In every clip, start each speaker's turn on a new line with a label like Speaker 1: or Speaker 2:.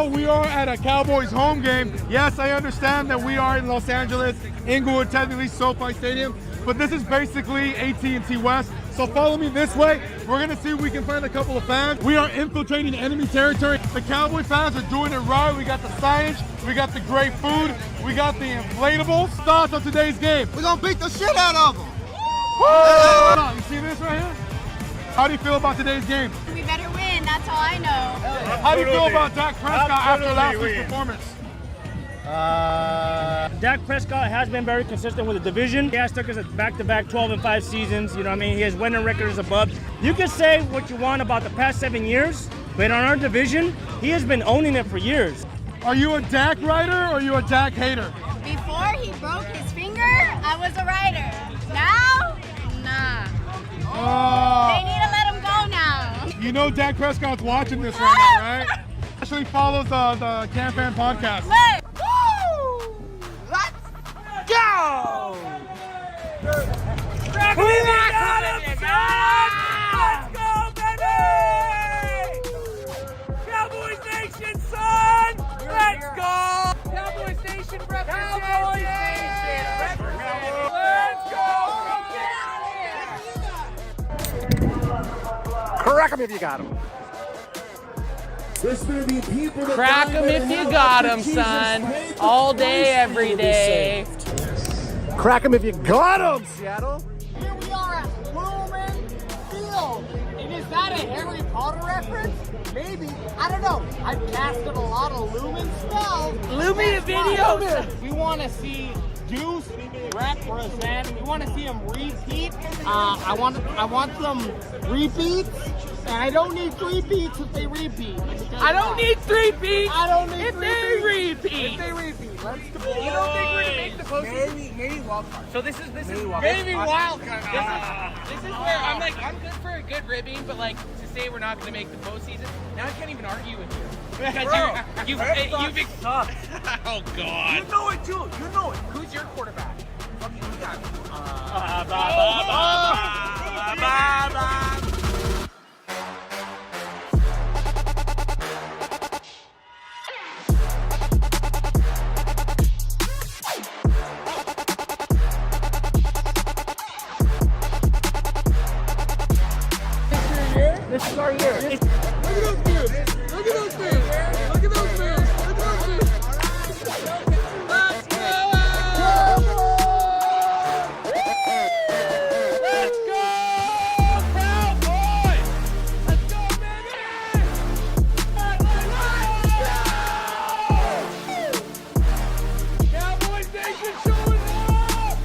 Speaker 1: We are at a Cowboys home game. Yes, I understand that we are in Los Angeles, Inglewood, technically SoFi Stadium, but this is basically AT&T West. So follow me this way. We're gonna see if we can find a couple of fans. We are infiltrating enemy territory. The Cowboy fans are doing it right. We got the signage, we got the great food, we got the inflatables. Thoughts on today's game?
Speaker 2: We're gonna beat the shit out of them.
Speaker 1: Woo! You see this right here? How do you feel about today's game?
Speaker 3: We better win, that's all I know.
Speaker 1: How do you feel about Dak Prescott after last week's performance?
Speaker 4: Dak Prescott has been very consistent with the division. He has took us back-to-back 12-5 seasons. You know what I mean? He has winning records above. You can say what you want about the past 7 years, but on our division, he has been owning it for years.
Speaker 1: Are you a Dak rider or are you a Dak hater?
Speaker 3: Before he broke his finger, I was a rider. Now, nah. They need to let him go now.
Speaker 1: You know Dak Prescott's watching this right now, right? Actually follows the CanFan podcast.
Speaker 3: Woo!
Speaker 2: Let's go!
Speaker 4: We got him, son! Let's go, baby! Cowboys Nation, son! Let's go!
Speaker 2: Cowboys Nation represent. Cowboys Nation represent.
Speaker 4: Let's go!
Speaker 2: Crack him if you got him.
Speaker 5: Crack them if you got them, son. All day, every day.
Speaker 2: Crack him if you got him, Seattle.
Speaker 6: Here we are at Lumen Field. And is that a Harry Potter reference? Maybe. I don't know. I've casted a lot of Lumen spells.
Speaker 5: Lumen videos.
Speaker 6: We want to see Deuce represent. We want to see him repeat. I want some repeats. And I don't need 3 beats if they repeat.
Speaker 5: I don't need 3 beats.
Speaker 6: I don't need
Speaker 5: if
Speaker 6: 3
Speaker 5: they
Speaker 6: beats.
Speaker 5: repeat.
Speaker 6: If they repeat. Let's go.
Speaker 5: You don't think we're gonna make the postseason?
Speaker 6: Maybe wild card.
Speaker 5: So this is
Speaker 6: Maybe wild card.
Speaker 5: This is where I'm like, I'm good for a good ribbing, but like to say we're not gonna make the postseason, now I can't even argue with you because you've oh god.
Speaker 4: You know it, too. You know it.
Speaker 5: Who's your quarterback?
Speaker 4: Okay, we got
Speaker 5: This is our year.
Speaker 1: Look at those dudes. Look at those dudes. Look at those dudes. Look at those dudes. Let's go! Let's go, Cowboys! Let's go, baby! Cowboys Nation showing up!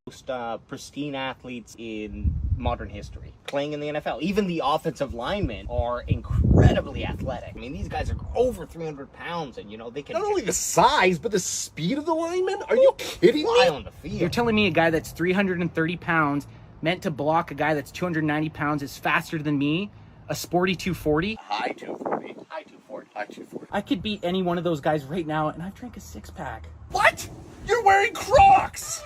Speaker 7: Most pristine athletes in modern history playing in the NFL. Even the offensive linemen are incredibly athletic. I mean, these guys are over 300 pounds and, you know, they can
Speaker 2: Not only the size, but the speed of the linemen? Are you kidding
Speaker 7: fly
Speaker 2: me?
Speaker 7: on the field.
Speaker 5: You're telling me a guy that's 330 pounds meant to block a guy that's 290 pounds is faster than me? A sporty 240?
Speaker 7: High 240. High 240. High 240.
Speaker 5: I could beat any one of those guys right now, and I've drank a 6-pack.
Speaker 2: What? You're wearing Crocs!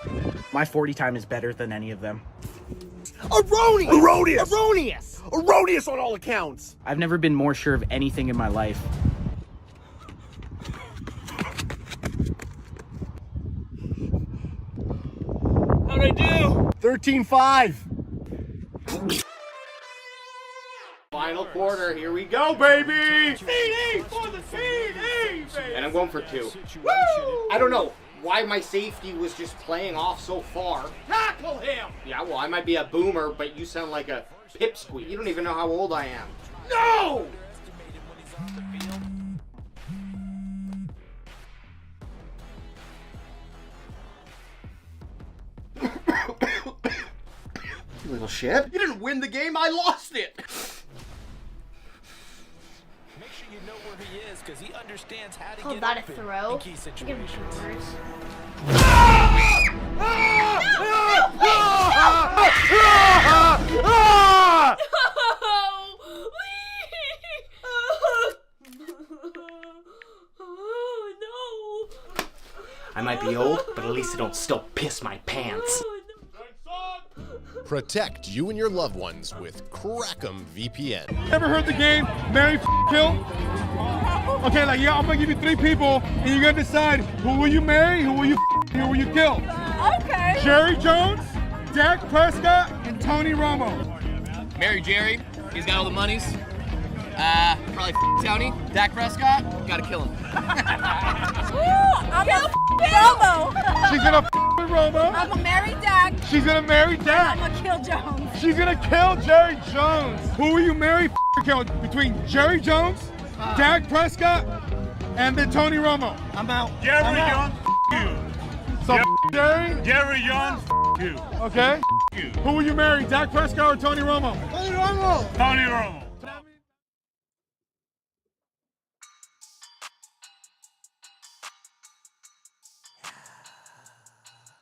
Speaker 5: My 40 time is better than any of them.
Speaker 2: Erroneous! Erroneous!
Speaker 6: Erroneous.
Speaker 2: Erroneous on all accounts!
Speaker 5: I've never been more sure of anything in my life.
Speaker 4: How'd I do?
Speaker 2: 13-5.
Speaker 7: Final quarter. Here we go, baby!
Speaker 1: CD for the CD, baby!
Speaker 7: And I'm going for 2. Woo! I don't know why my safety was just playing off so far.
Speaker 1: Tackle him!
Speaker 7: Yeah, well, I might be a boomer, but you sound like a pipsqueak. You don't even know how old I am.
Speaker 1: No!
Speaker 7: You little shit. You didn't win the game, I lost it!
Speaker 8: Make sure you know where he is because he understands how to
Speaker 3: Call
Speaker 8: get
Speaker 3: that a
Speaker 8: open
Speaker 3: throw?
Speaker 8: in key
Speaker 3: Give me
Speaker 8: situations.
Speaker 3: yours.
Speaker 7: I might be old, but at least I don't still piss my pants.
Speaker 1: Inside
Speaker 9: Protect you and your loved ones with Crackem VPN.
Speaker 1: Ever heard the game marry, kill? Okay, like I'm gonna give you 3 people, and you're gonna decide who will you marry, who will you who will you kill?
Speaker 3: Okay.
Speaker 1: Jerry Jones, Dak Prescott, and Tony Romo.
Speaker 5: Marry Jerry. He's got all the monies. Probably Tony. Dak Prescott. Gotta kill him.
Speaker 3: I'm gonna Romo.
Speaker 1: She's gonna with Romo.
Speaker 3: I'm gonna marry Dak.
Speaker 1: She's gonna marry Dak.
Speaker 3: I'm gonna kill Jones.
Speaker 1: She's gonna kill Jerry Jones. Who will you marry, kill between Jerry Jones, Dak Prescott, and then Tony Romo?
Speaker 6: I'm out.
Speaker 10: Jerry Jones, you.
Speaker 1: So Jerry?
Speaker 10: Jerry Jones, you.
Speaker 1: Okay.
Speaker 10: You.
Speaker 1: Who will you marry, Dak Prescott or Tony Romo?
Speaker 6: Tony Romo.
Speaker 10: Tony Romo.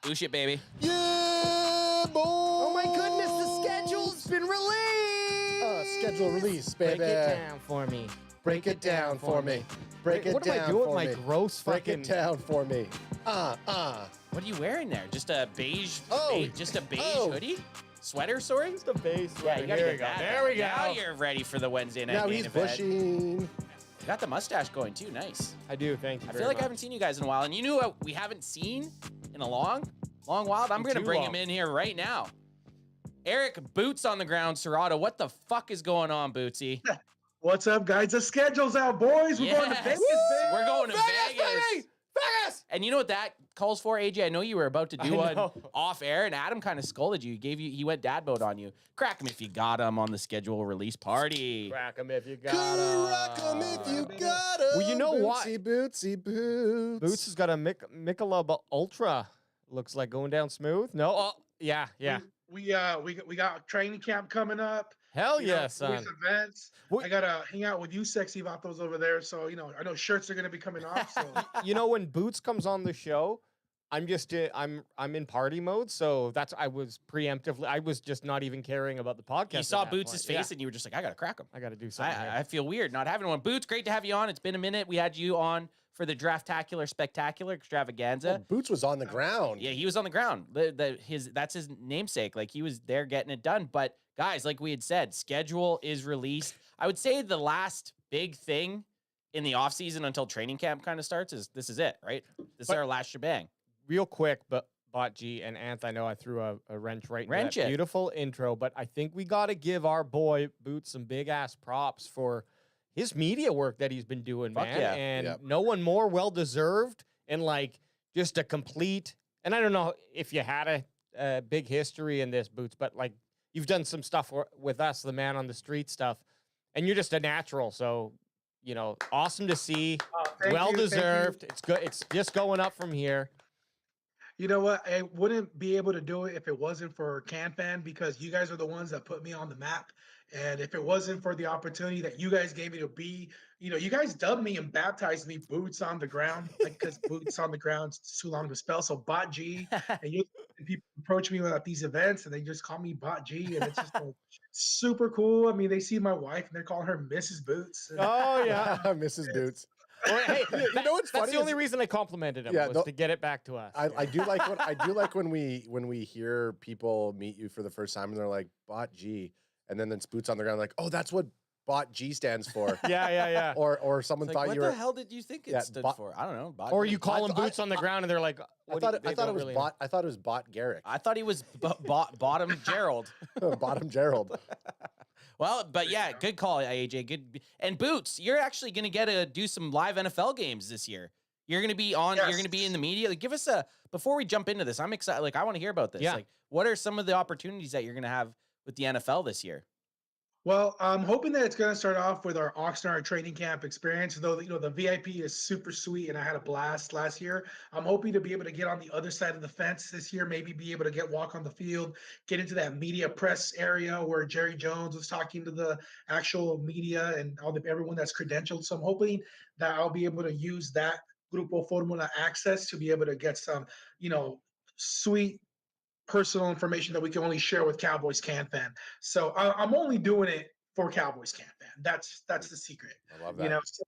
Speaker 5: Do shit, baby.
Speaker 9: Yeah, boy!
Speaker 6: Oh my goodness, the schedule's been released.
Speaker 9: Schedule release, baby.
Speaker 6: Break it down for me.
Speaker 9: Break it down for me. Break it
Speaker 6: What am I
Speaker 9: down
Speaker 6: doing
Speaker 9: for
Speaker 6: with
Speaker 9: me.
Speaker 6: my gross
Speaker 9: Break
Speaker 6: fucking...
Speaker 9: it down for me.
Speaker 5: What are you wearing there? Just a beige,
Speaker 9: Oh.
Speaker 5: just a beige
Speaker 9: Oh.
Speaker 5: hoodie? Sweater, sorry?
Speaker 6: The base.
Speaker 5: Yeah, you gotta
Speaker 6: Here
Speaker 5: get
Speaker 6: we go.
Speaker 5: that.
Speaker 6: There we go.
Speaker 5: Now you're ready for the Wednesday night
Speaker 9: Now
Speaker 5: main
Speaker 9: he's
Speaker 5: event.
Speaker 9: pushing.
Speaker 5: You got the mustache going too. Nice.
Speaker 6: I do. Thank you.
Speaker 5: I feel like I haven't seen you guys in a while, and you knew what we haven't seen in a long while. I'm gonna
Speaker 6: Too
Speaker 5: bring
Speaker 6: long.
Speaker 5: him in here right now. Eric, boots on the ground, Serrato. What the fuck is going on, Bootsy?
Speaker 11: What's up, guys? The schedule's out, boys. We're going to
Speaker 5: Yes.
Speaker 11: Vegas.
Speaker 5: We're going to Vegas.
Speaker 9: Baby! Vegas!
Speaker 5: And you know what that calls for, AJ? I know you were about to do
Speaker 6: I
Speaker 5: one
Speaker 6: know.
Speaker 5: off air, and Adam kind of scolded you. He went dad mode on you. Crack him if you got him on the schedule release party.
Speaker 6: Crack 'em if you got
Speaker 9: Rock 'em if you got 'em.
Speaker 6: Well, you know what?
Speaker 9: Bootsy, boots.
Speaker 6: Boots has got a Michelob Ultra. Looks like going down smooth. No? Oh, yeah.
Speaker 11: We got training camp coming up.
Speaker 6: Hell
Speaker 11: You know,
Speaker 6: yeah, son.
Speaker 11: voice events.
Speaker 6: What-
Speaker 11: I gotta hang out with you, sexy vatos over there. So I know shirts are gonna be coming off. So
Speaker 6: You know, when Boots comes on the show, I'm just I'm in party mode, so I was preemptively. I was just not even caring about the podcast.
Speaker 5: You
Speaker 6: at
Speaker 5: saw
Speaker 6: that
Speaker 5: Boots'
Speaker 6: point.
Speaker 5: face, and you were just like, I gotta crack him.
Speaker 6: I got to do something. here.
Speaker 5: I feel weird not having one. Boots, great to have you on. It's been a minute. We had you on for the Draftacular Spectacular Extravaganza.
Speaker 9: Oh, Boots was on the ground.
Speaker 5: Yeah, he was on the ground. That's his namesake. Like, he was there getting it done. But guys, like we had said, schedule is released. I would say the last big thing in the offseason until training camp kind of starts is this is it, right? This is our last shebang.
Speaker 6: Real quick, but Bot G and Anth, I know I threw a wrench right into
Speaker 5: Wrench
Speaker 6: that
Speaker 5: it.
Speaker 6: beautiful intro, but I think we got to give our boy Boots some big ass props for his media work that he's been doing,
Speaker 5: Fuck
Speaker 6: man.
Speaker 5: yeah.
Speaker 6: And
Speaker 9: Yep.
Speaker 6: no one more well deserved, and like just a complete. And I don't know if you had a big history in this, Boots, but like you've done some stuff with us, the man on the street stuff, and you're just a natural. So awesome to see.
Speaker 11: thank
Speaker 6: Well
Speaker 11: you, thank you.
Speaker 6: deserved. It's good. It's just going up from here.
Speaker 11: you know what? I wouldn't be able to do it if it wasn't for CanFan, because you guys are the ones that put me on the map. And if it wasn't for the opportunity that you guys gave me to be, you guys dubbed me and baptized me Boots on the ground, like, because Boots on the ground is too long to spell. So Bot G, and people approach me at these events and they just call me Bot G, and it's just like, super cool. I mean, they see my wife and they're calling her Mrs. Boots. And
Speaker 6: Oh yeah.
Speaker 9: Mrs. Boots.
Speaker 6: Well, hey,
Speaker 9: You know what's
Speaker 6: that's
Speaker 9: funny
Speaker 6: the only
Speaker 9: is-
Speaker 6: reason I complimented him
Speaker 9: Yeah,
Speaker 6: was
Speaker 9: no-
Speaker 6: to get it back to us.
Speaker 9: I do like when we hear people meet you for the first time and they're like Bot G, and then it's Boots on the ground, like, oh, that's what Bot G stands for.
Speaker 6: yeah.
Speaker 9: Or someone
Speaker 5: Like,
Speaker 9: thought
Speaker 5: what
Speaker 9: you
Speaker 5: the
Speaker 9: were.
Speaker 5: hell did you think it
Speaker 9: Yeah,
Speaker 5: stood
Speaker 9: bot-
Speaker 5: for? I don't know. Bot
Speaker 6: Or
Speaker 5: G.
Speaker 6: you call
Speaker 9: I-
Speaker 6: him Boots on the ground, and they're like,
Speaker 9: I
Speaker 6: what
Speaker 9: thought
Speaker 6: do you- they
Speaker 9: it
Speaker 6: don't
Speaker 9: was
Speaker 6: really-
Speaker 9: Bot. I thought it was Bot Garrick.
Speaker 5: I thought he was Bottom Gerald.
Speaker 9: Bottom Gerald.
Speaker 5: Well, but yeah, good call, AJ. Good. And Boots, you're actually going to get to do some live NFL games this year. You're going to be on. You're going to be in the media. Like, give us before we jump into this. I'm excited. Like, I want to hear about this.
Speaker 6: Yeah.
Speaker 5: Like, what are some of the opportunities that you're going to have with the NFL this year?
Speaker 11: Well, I'm hoping that it's going to start off with our Oxnard training camp experience. Though the VIP is super sweet, and I had a blast last year. I'm hoping to be able to get on the other side of the fence this year. Maybe be able to walk on the field, get into that media press area where Jerry Jones was talking to the actual media and everyone that's credentialed. So I'm hoping that I'll be able to use that Grupo Formula access to be able to get some, sweet personal information that we can only share with Cowboys CanFan. So I'm only doing it for Cowboys CanFan. That's the secret.
Speaker 9: I love that.
Speaker 11: So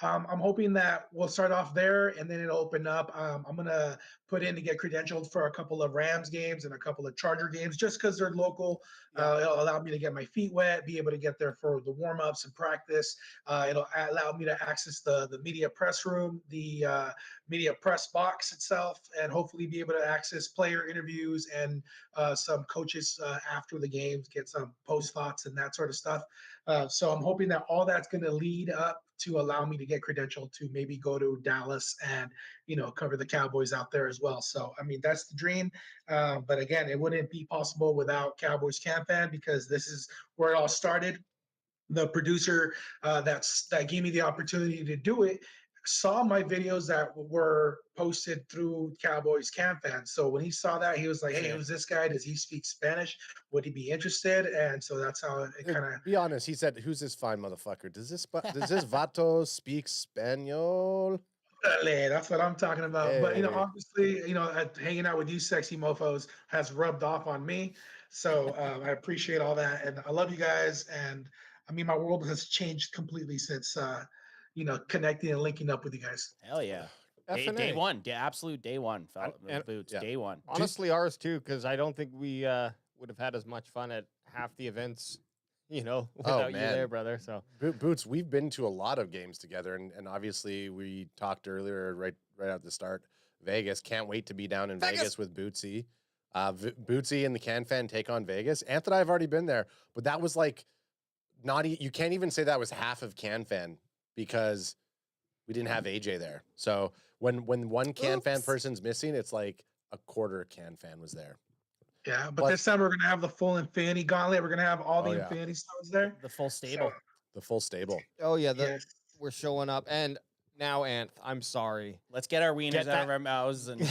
Speaker 11: I'm hoping that we'll start off there and then it'll open up. I'm gonna put in to get credentialed for a couple of Rams games and a couple of Charger games just because they're local. It'll allow me to get my feet wet, be able to get there for the warm ups and practice. It'll allow me to access the media press room, the media press box itself, and hopefully be able to access player interviews and some coaches after the games, get some post thoughts and that sort of stuff. So I'm hoping that all that's going to lead up to allow me to get credentialed to maybe go to Dallas and, cover the Cowboys out there as well. So, I mean, that's the dream. But again, it wouldn't be possible without Cowboys CanFan because this is where it all started. The producer that gave me the opportunity to do it saw my videos that were posted through Cowboys CanFan. So when he saw that, he was like, "Hey, who's this guy? Does he speak Spanish? Would he be interested?" And so that's how it kind of.
Speaker 9: Be honest. He said, "Who's this fine motherfucker? Does this vato speak Spaniel?"
Speaker 11: That's what I'm talking about.
Speaker 9: Hey.
Speaker 11: But obviously, hanging out with you, sexy mofo's, has rubbed off on me. So I appreciate all that, and I love you guys. And I mean, my world has changed completely since connecting and linking up with you guys.
Speaker 5: Hell yeah. Day one, absolute day one, Boots. Day one.
Speaker 6: Honestly, ours too, because I don't think we would have had as much fun at half the events, without you there, brother. So
Speaker 9: Boots, we've been to a lot of games together, and obviously we talked earlier, right at the start. Vegas, can't wait to be down in Vegas with Bootsy. Bootsy and the CanFan take on Vegas. Anth and I have already been there, but that was like you can't even say that was half of CanFan because we didn't have AJ there. So when one CanFan person's missing, it's like a quarter CanFan was there.
Speaker 11: Yeah, but this time we're gonna have the full Infinity Gauntlet. We're gonna have all the Infinity Stones there.
Speaker 5: The full stable.
Speaker 9: The full stable.
Speaker 6: Oh yeah, we're showing up. And now, Anth, I'm sorry.
Speaker 5: Let's get our wieners out of our mouths and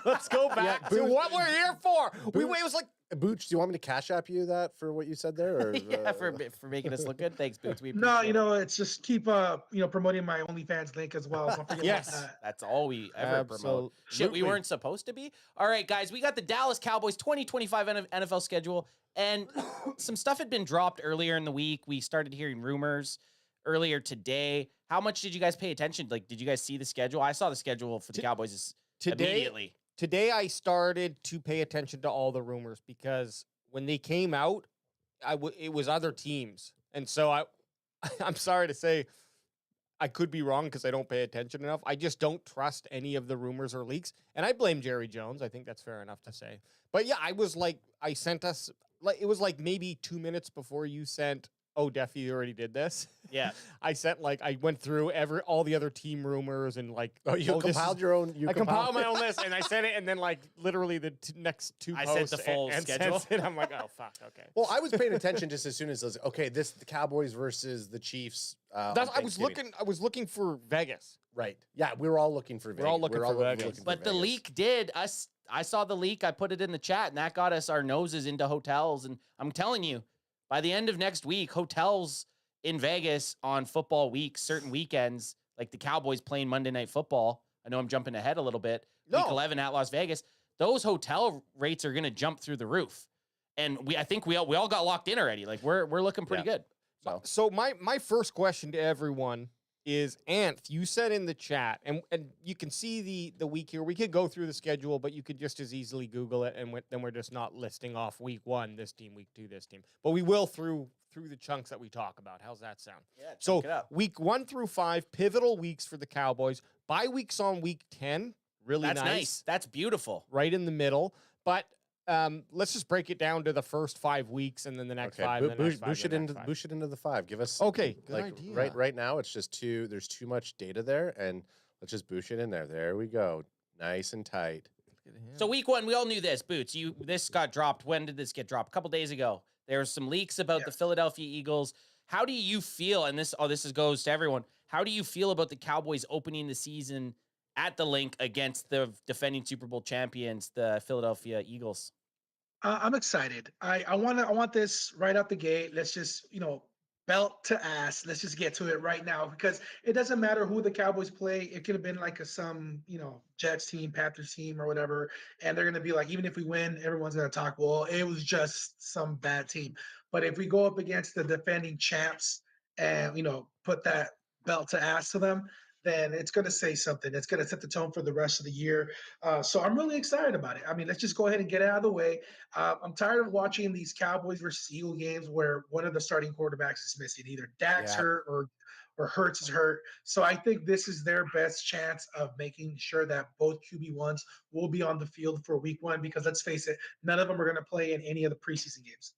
Speaker 6: let's go back to what we're here for. It was like
Speaker 9: Booch, do you want me to cash app you that for what you said there? Or,
Speaker 5: yeah, for making us look good. Thanks, Boots. We
Speaker 11: it's just keep promoting my OnlyFans link as well. Don't forget about that.
Speaker 5: That's all we ever promote. Shit, we weren't supposed to be. All right, guys, we got the Dallas Cowboys 2025 NFL schedule, and some stuff had been dropped earlier in the week. We started hearing rumors earlier today. How much did you guys pay attention? Like, did you guys see the schedule? I saw the schedule for the Cowboys immediately.
Speaker 6: Today, I started to pay attention to all the rumors because when they came out, it was other teams. And so I'm sorry to say I could be wrong because I don't pay attention enough. I just don't trust any of the rumors or leaks. And I blame Jerry Jones. I think that's fair enough to say. But yeah, it was like maybe 2 minutes before you sent, "Oh, Deffy, you already did this."
Speaker 5: Yeah.
Speaker 6: I went through all the other team rumors and
Speaker 9: you compiled your own.
Speaker 6: I compiled my own list and I sent it, and then literally the next two posts.
Speaker 5: I sent the full schedule.
Speaker 6: And I'm like, oh fuck, okay.
Speaker 9: Well, I was paying attention just as soon as the Cowboys versus the Chiefs.
Speaker 6: I was looking for Vegas.
Speaker 9: Right. Yeah, we were all looking for Vegas.
Speaker 6: We're all looking for Vegas.
Speaker 5: But the leak did us. I saw the leak. I put it in the chat, and that got us our noses into hotels. And I'm telling you, by the end of next week, hotels in Vegas on football weeks, certain weekends, like the Cowboys playing Monday Night Football. I know I'm jumping ahead a little bit. Week 11 at Las Vegas. Those hotel rates are going to jump through the roof. And I think we all got locked in already. Like we're looking pretty good.
Speaker 6: So my first question to everyone is, Anth, you said in the chat, and you can see the week here. We could go through the schedule, but you could just as easily Google it, and then we're just not listing off week 1, this team, week 2, this team. But we will through the chunks that we talk about. How's that sound?
Speaker 5: Yeah,
Speaker 6: so week 1 through 5, pivotal weeks for the Cowboys. Bye weeks on week 10, really nice.
Speaker 5: That's beautiful.
Speaker 6: Right in the middle. But let's just break it down to the first 5 weeks and then the next 5.
Speaker 9: Boosh it into the 5. Give us
Speaker 6: good idea.
Speaker 9: Right now it's just there's too much data there, and let's just boosh it in there. There we go. Nice and tight.
Speaker 5: So week 1, we all knew this. Boots, this got dropped. When did this get dropped? A couple days ago. There were some leaks about the Philadelphia Eagles. How do you feel? And this goes to everyone. How do you feel about the Cowboys opening the season at the Link against the defending Super Bowl champions, the Philadelphia Eagles?
Speaker 11: I'm excited. I want this right out the gate. Let's just belt to ass. Let's just get to it right now because it doesn't matter who the Cowboys play. It could have been like some Jets team, Panthers team, or whatever, and they're gonna be like, even if we win, everyone's gonna talk, well, it was just some bad team. But if we go up against the defending champs and put that belt to ass to them, then it's going to say something. It's going to set the tone for the rest of the year. So I'm really excited about it. I mean, let's just go ahead and get it out of the way. I'm tired of watching these Cowboys versus Eagle games where one of the starting quarterbacks is missing. Either Dak's hurt or Hurts is hurt. So I think this is their best chance of making sure that both QB1s will be on the field for week 1, because let's face it, none of them are going to play in any of the preseason games.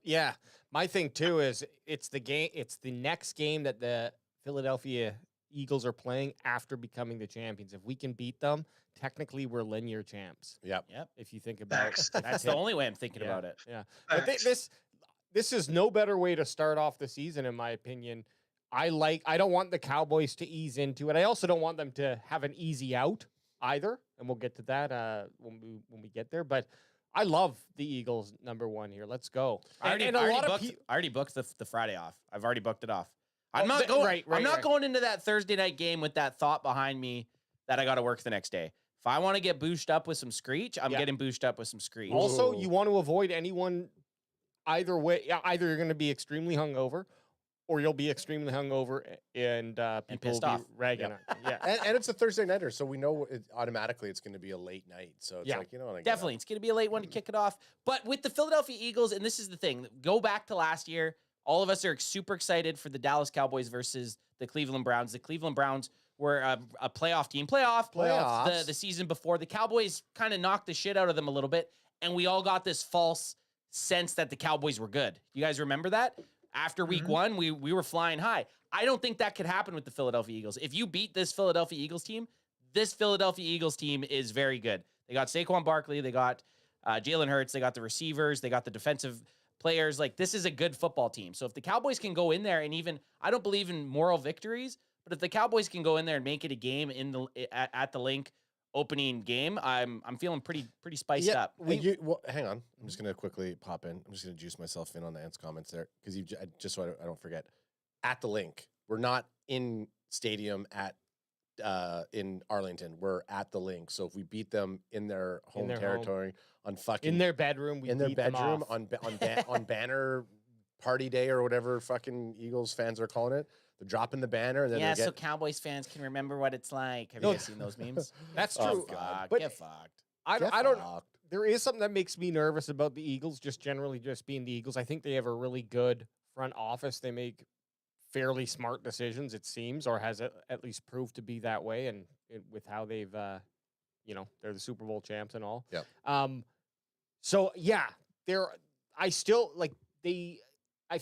Speaker 6: Yeah, my thing too is it's the next game that the Philadelphia Eagles are playing after becoming the champions. If we can beat them, technically we're linear champs.
Speaker 9: Yep.
Speaker 6: If you think about it,
Speaker 5: That's the only way I'm thinking about it.
Speaker 6: Yeah. But this is no better way to start off the season, in my opinion. I don't want the Cowboys to ease into it. I also don't want them to have an easy out either, and we'll get to that when we get there. But I love the Eagles #1 here. Let's go.
Speaker 5: I already booked the Friday off. I've already booked it off. I'm not going into that Thursday night game with that thought behind me that I got to work the next day. If I want to get boosted up with some screech, I'm getting boosted up with some screech.
Speaker 6: Also, you want to avoid anyone either way. Either you're going to be extremely hungover, or you'll be extremely hungover and people
Speaker 5: pissed
Speaker 6: will
Speaker 5: off.
Speaker 6: be ragging. Yeah.
Speaker 9: And it's a Thursday nighter, so we know automatically it's going to be a late night. So it's like,
Speaker 5: Definitely. It's going to be a late one to kick it off. But with the Philadelphia Eagles, and this is the thing, go back to last year, all of us are super excited for the Dallas Cowboys versus the Cleveland Browns. The Cleveland Browns were a playoff team. Playoffs. The season before. The Cowboys kind of knocked the shit out of them a little bit, and we all got this false sense that the Cowboys were good. You guys remember that? After week 1, we were flying high. I don't think that could happen with the Philadelphia Eagles. If you beat this Philadelphia Eagles team, this Philadelphia Eagles team is very good. They got Saquon Barkley. They got Jalen Hurts. They got the receivers. They got the defensive players. Like, this is a good football team. So if the Cowboys can go in there and even, I don't believe in moral victories, but if the Cowboys can go in there and make it a game at the Link opening game, I'm feeling pretty spiced up.
Speaker 9: Hang on. I'm just going to quickly pop in. I'm just going to juice myself in on the Ant's comments there, because just so I don't forget. At the Link, we're not in stadium in Arlington. We're at the Link. So if we beat them in their home territory on fucking
Speaker 6: in their bedroom,
Speaker 9: on banner party day or whatever fucking Eagles fans are calling it. They're dropping the banner. And then
Speaker 5: so Cowboys fans can remember what it's like. Have you guys seen those memes?
Speaker 6: That's true.
Speaker 5: But get fucked.
Speaker 6: I don't know. There is something that makes me nervous about the Eagles, just generally just being the Eagles. I think they have a really good front office. They make fairly smart decisions, it seems, or has at least proved to be that way. And with how they've, they're the Super Bowl champs and all.
Speaker 9: Yeah.
Speaker 6: So yeah, I've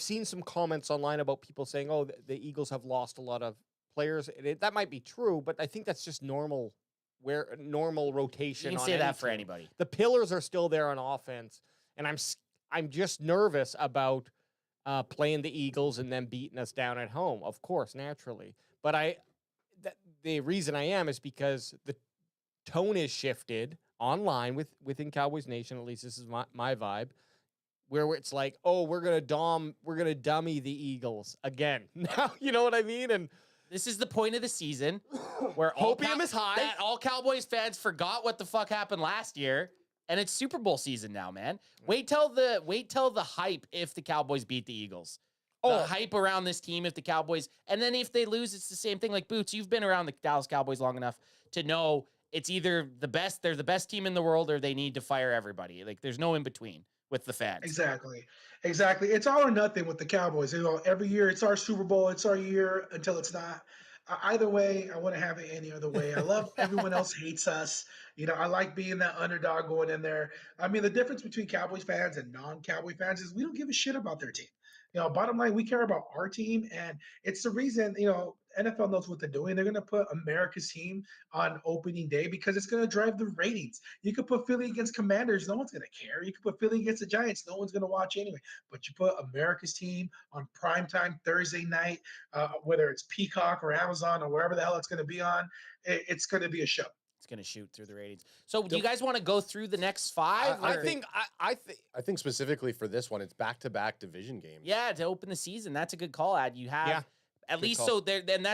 Speaker 6: seen some comments online about people saying, "Oh, the Eagles have lost a lot of players." That might be true, but I think that's just normal rotation.
Speaker 5: You can say that for anybody.
Speaker 6: The pillars are still there on offense, and I'm just nervous about playing the Eagles and them beating us down at home. Of course, naturally, but the reason I am is because the tone is shifted online within Cowboys Nation. At least this is my vibe. Where it's like, oh, we're gonna dummy the Eagles again. Now, you know what I mean? And
Speaker 5: this is the point of the season where
Speaker 6: hopium is high.
Speaker 5: That all Cowboys fans forgot what the fuck happened last year, and it's Super Bowl season now, man. Wait till the hype if the Cowboys beat the Eagles. The hype around this team if the Cowboys, and then if they lose, it's the same thing. Like Boots, you've been around the Dallas Cowboys long enough to know it's either they're the best team in the world, or they need to fire everybody. Like, there's no in between with the fans.
Speaker 11: Exactly. It's all or nothing with the Cowboys. Every year it's our Super Bowl. It's our year until it's not. Either way, I wouldn't have it any other way. I love everyone else hates us. I like being that underdog going in there. I mean, the difference between Cowboys fans and non-Cowboy fans is we don't give a shit about their team. Bottom line, we care about our team, and it's the reason, NFL knows what they're doing. They're going to put America's team on opening day because it's going to drive the ratings. You could put Philly against Commanders. No one's going to care. You could put Philly against the Giants. No one's going to watch anyway. But you put America's team on primetime Thursday night, whether it's Peacock or Amazon or wherever the hell it's going to be on, it's going to be a show.
Speaker 5: It's going to shoot through the ratings. So do you guys want to go through the next 5?
Speaker 9: I think specifically for this one, it's back-to-back division games.
Speaker 5: Yeah, to open the season. That's a good call, Ad. You have at least call. So there. Then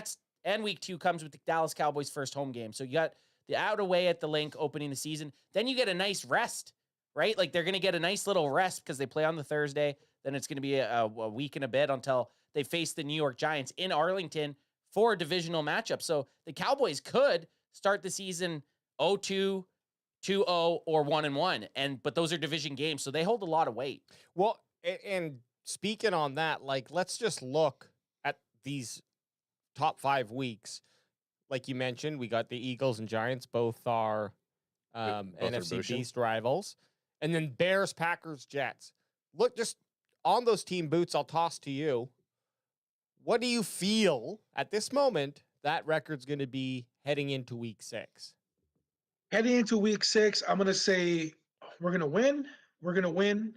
Speaker 5: and week 2 comes with the Dallas Cowboys' first home game. So you got the out away at the Link opening the season. Then you get a nice rest right? Like they're going to get a nice little rest because they play on the Thursday. Then it's going to be a week and a bit until they face the New York Giants in Arlington for a divisional matchup. So the Cowboys could start the season 0-2, 2-0, or 1-1, but those are division games, so they hold a lot of weight.
Speaker 6: Well, and speaking on that, like, let's just look at these top 5 weeks. Like you mentioned, we got the Eagles and Giants, both are NFC East rivals. And then Bears, Packers, Jets. Look, just on those team boots, I'll toss to you. What do you feel at this moment that record's going to be heading into week 6?
Speaker 11: Heading into week 6, I'm going to say we're going to win. We're going to win.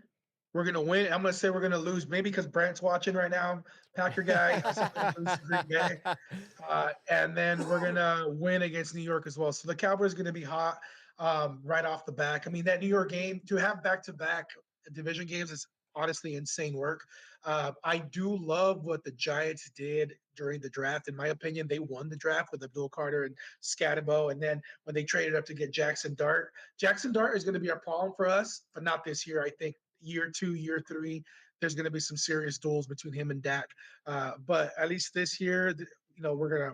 Speaker 11: We're going to win. I'm going to say we're going to lose, maybe because Brent's watching right now, Packer guy. I said we're gonna lose to Green Bay. And then we're going to win against New York as well. So the Cowboys are going to be hot right off the back. I mean, that New York game, to have back-to-back division games is honestly insane work. I do love what the Giants did during the draft. In my opinion, they won the draft with Abdul Carter and Scatabo. And then when they traded up to get Jackson Dart is going to be a problem for us, but not this year. I think year 2, year 3, there's going to be some serious duels between him and Dak. But at least this year,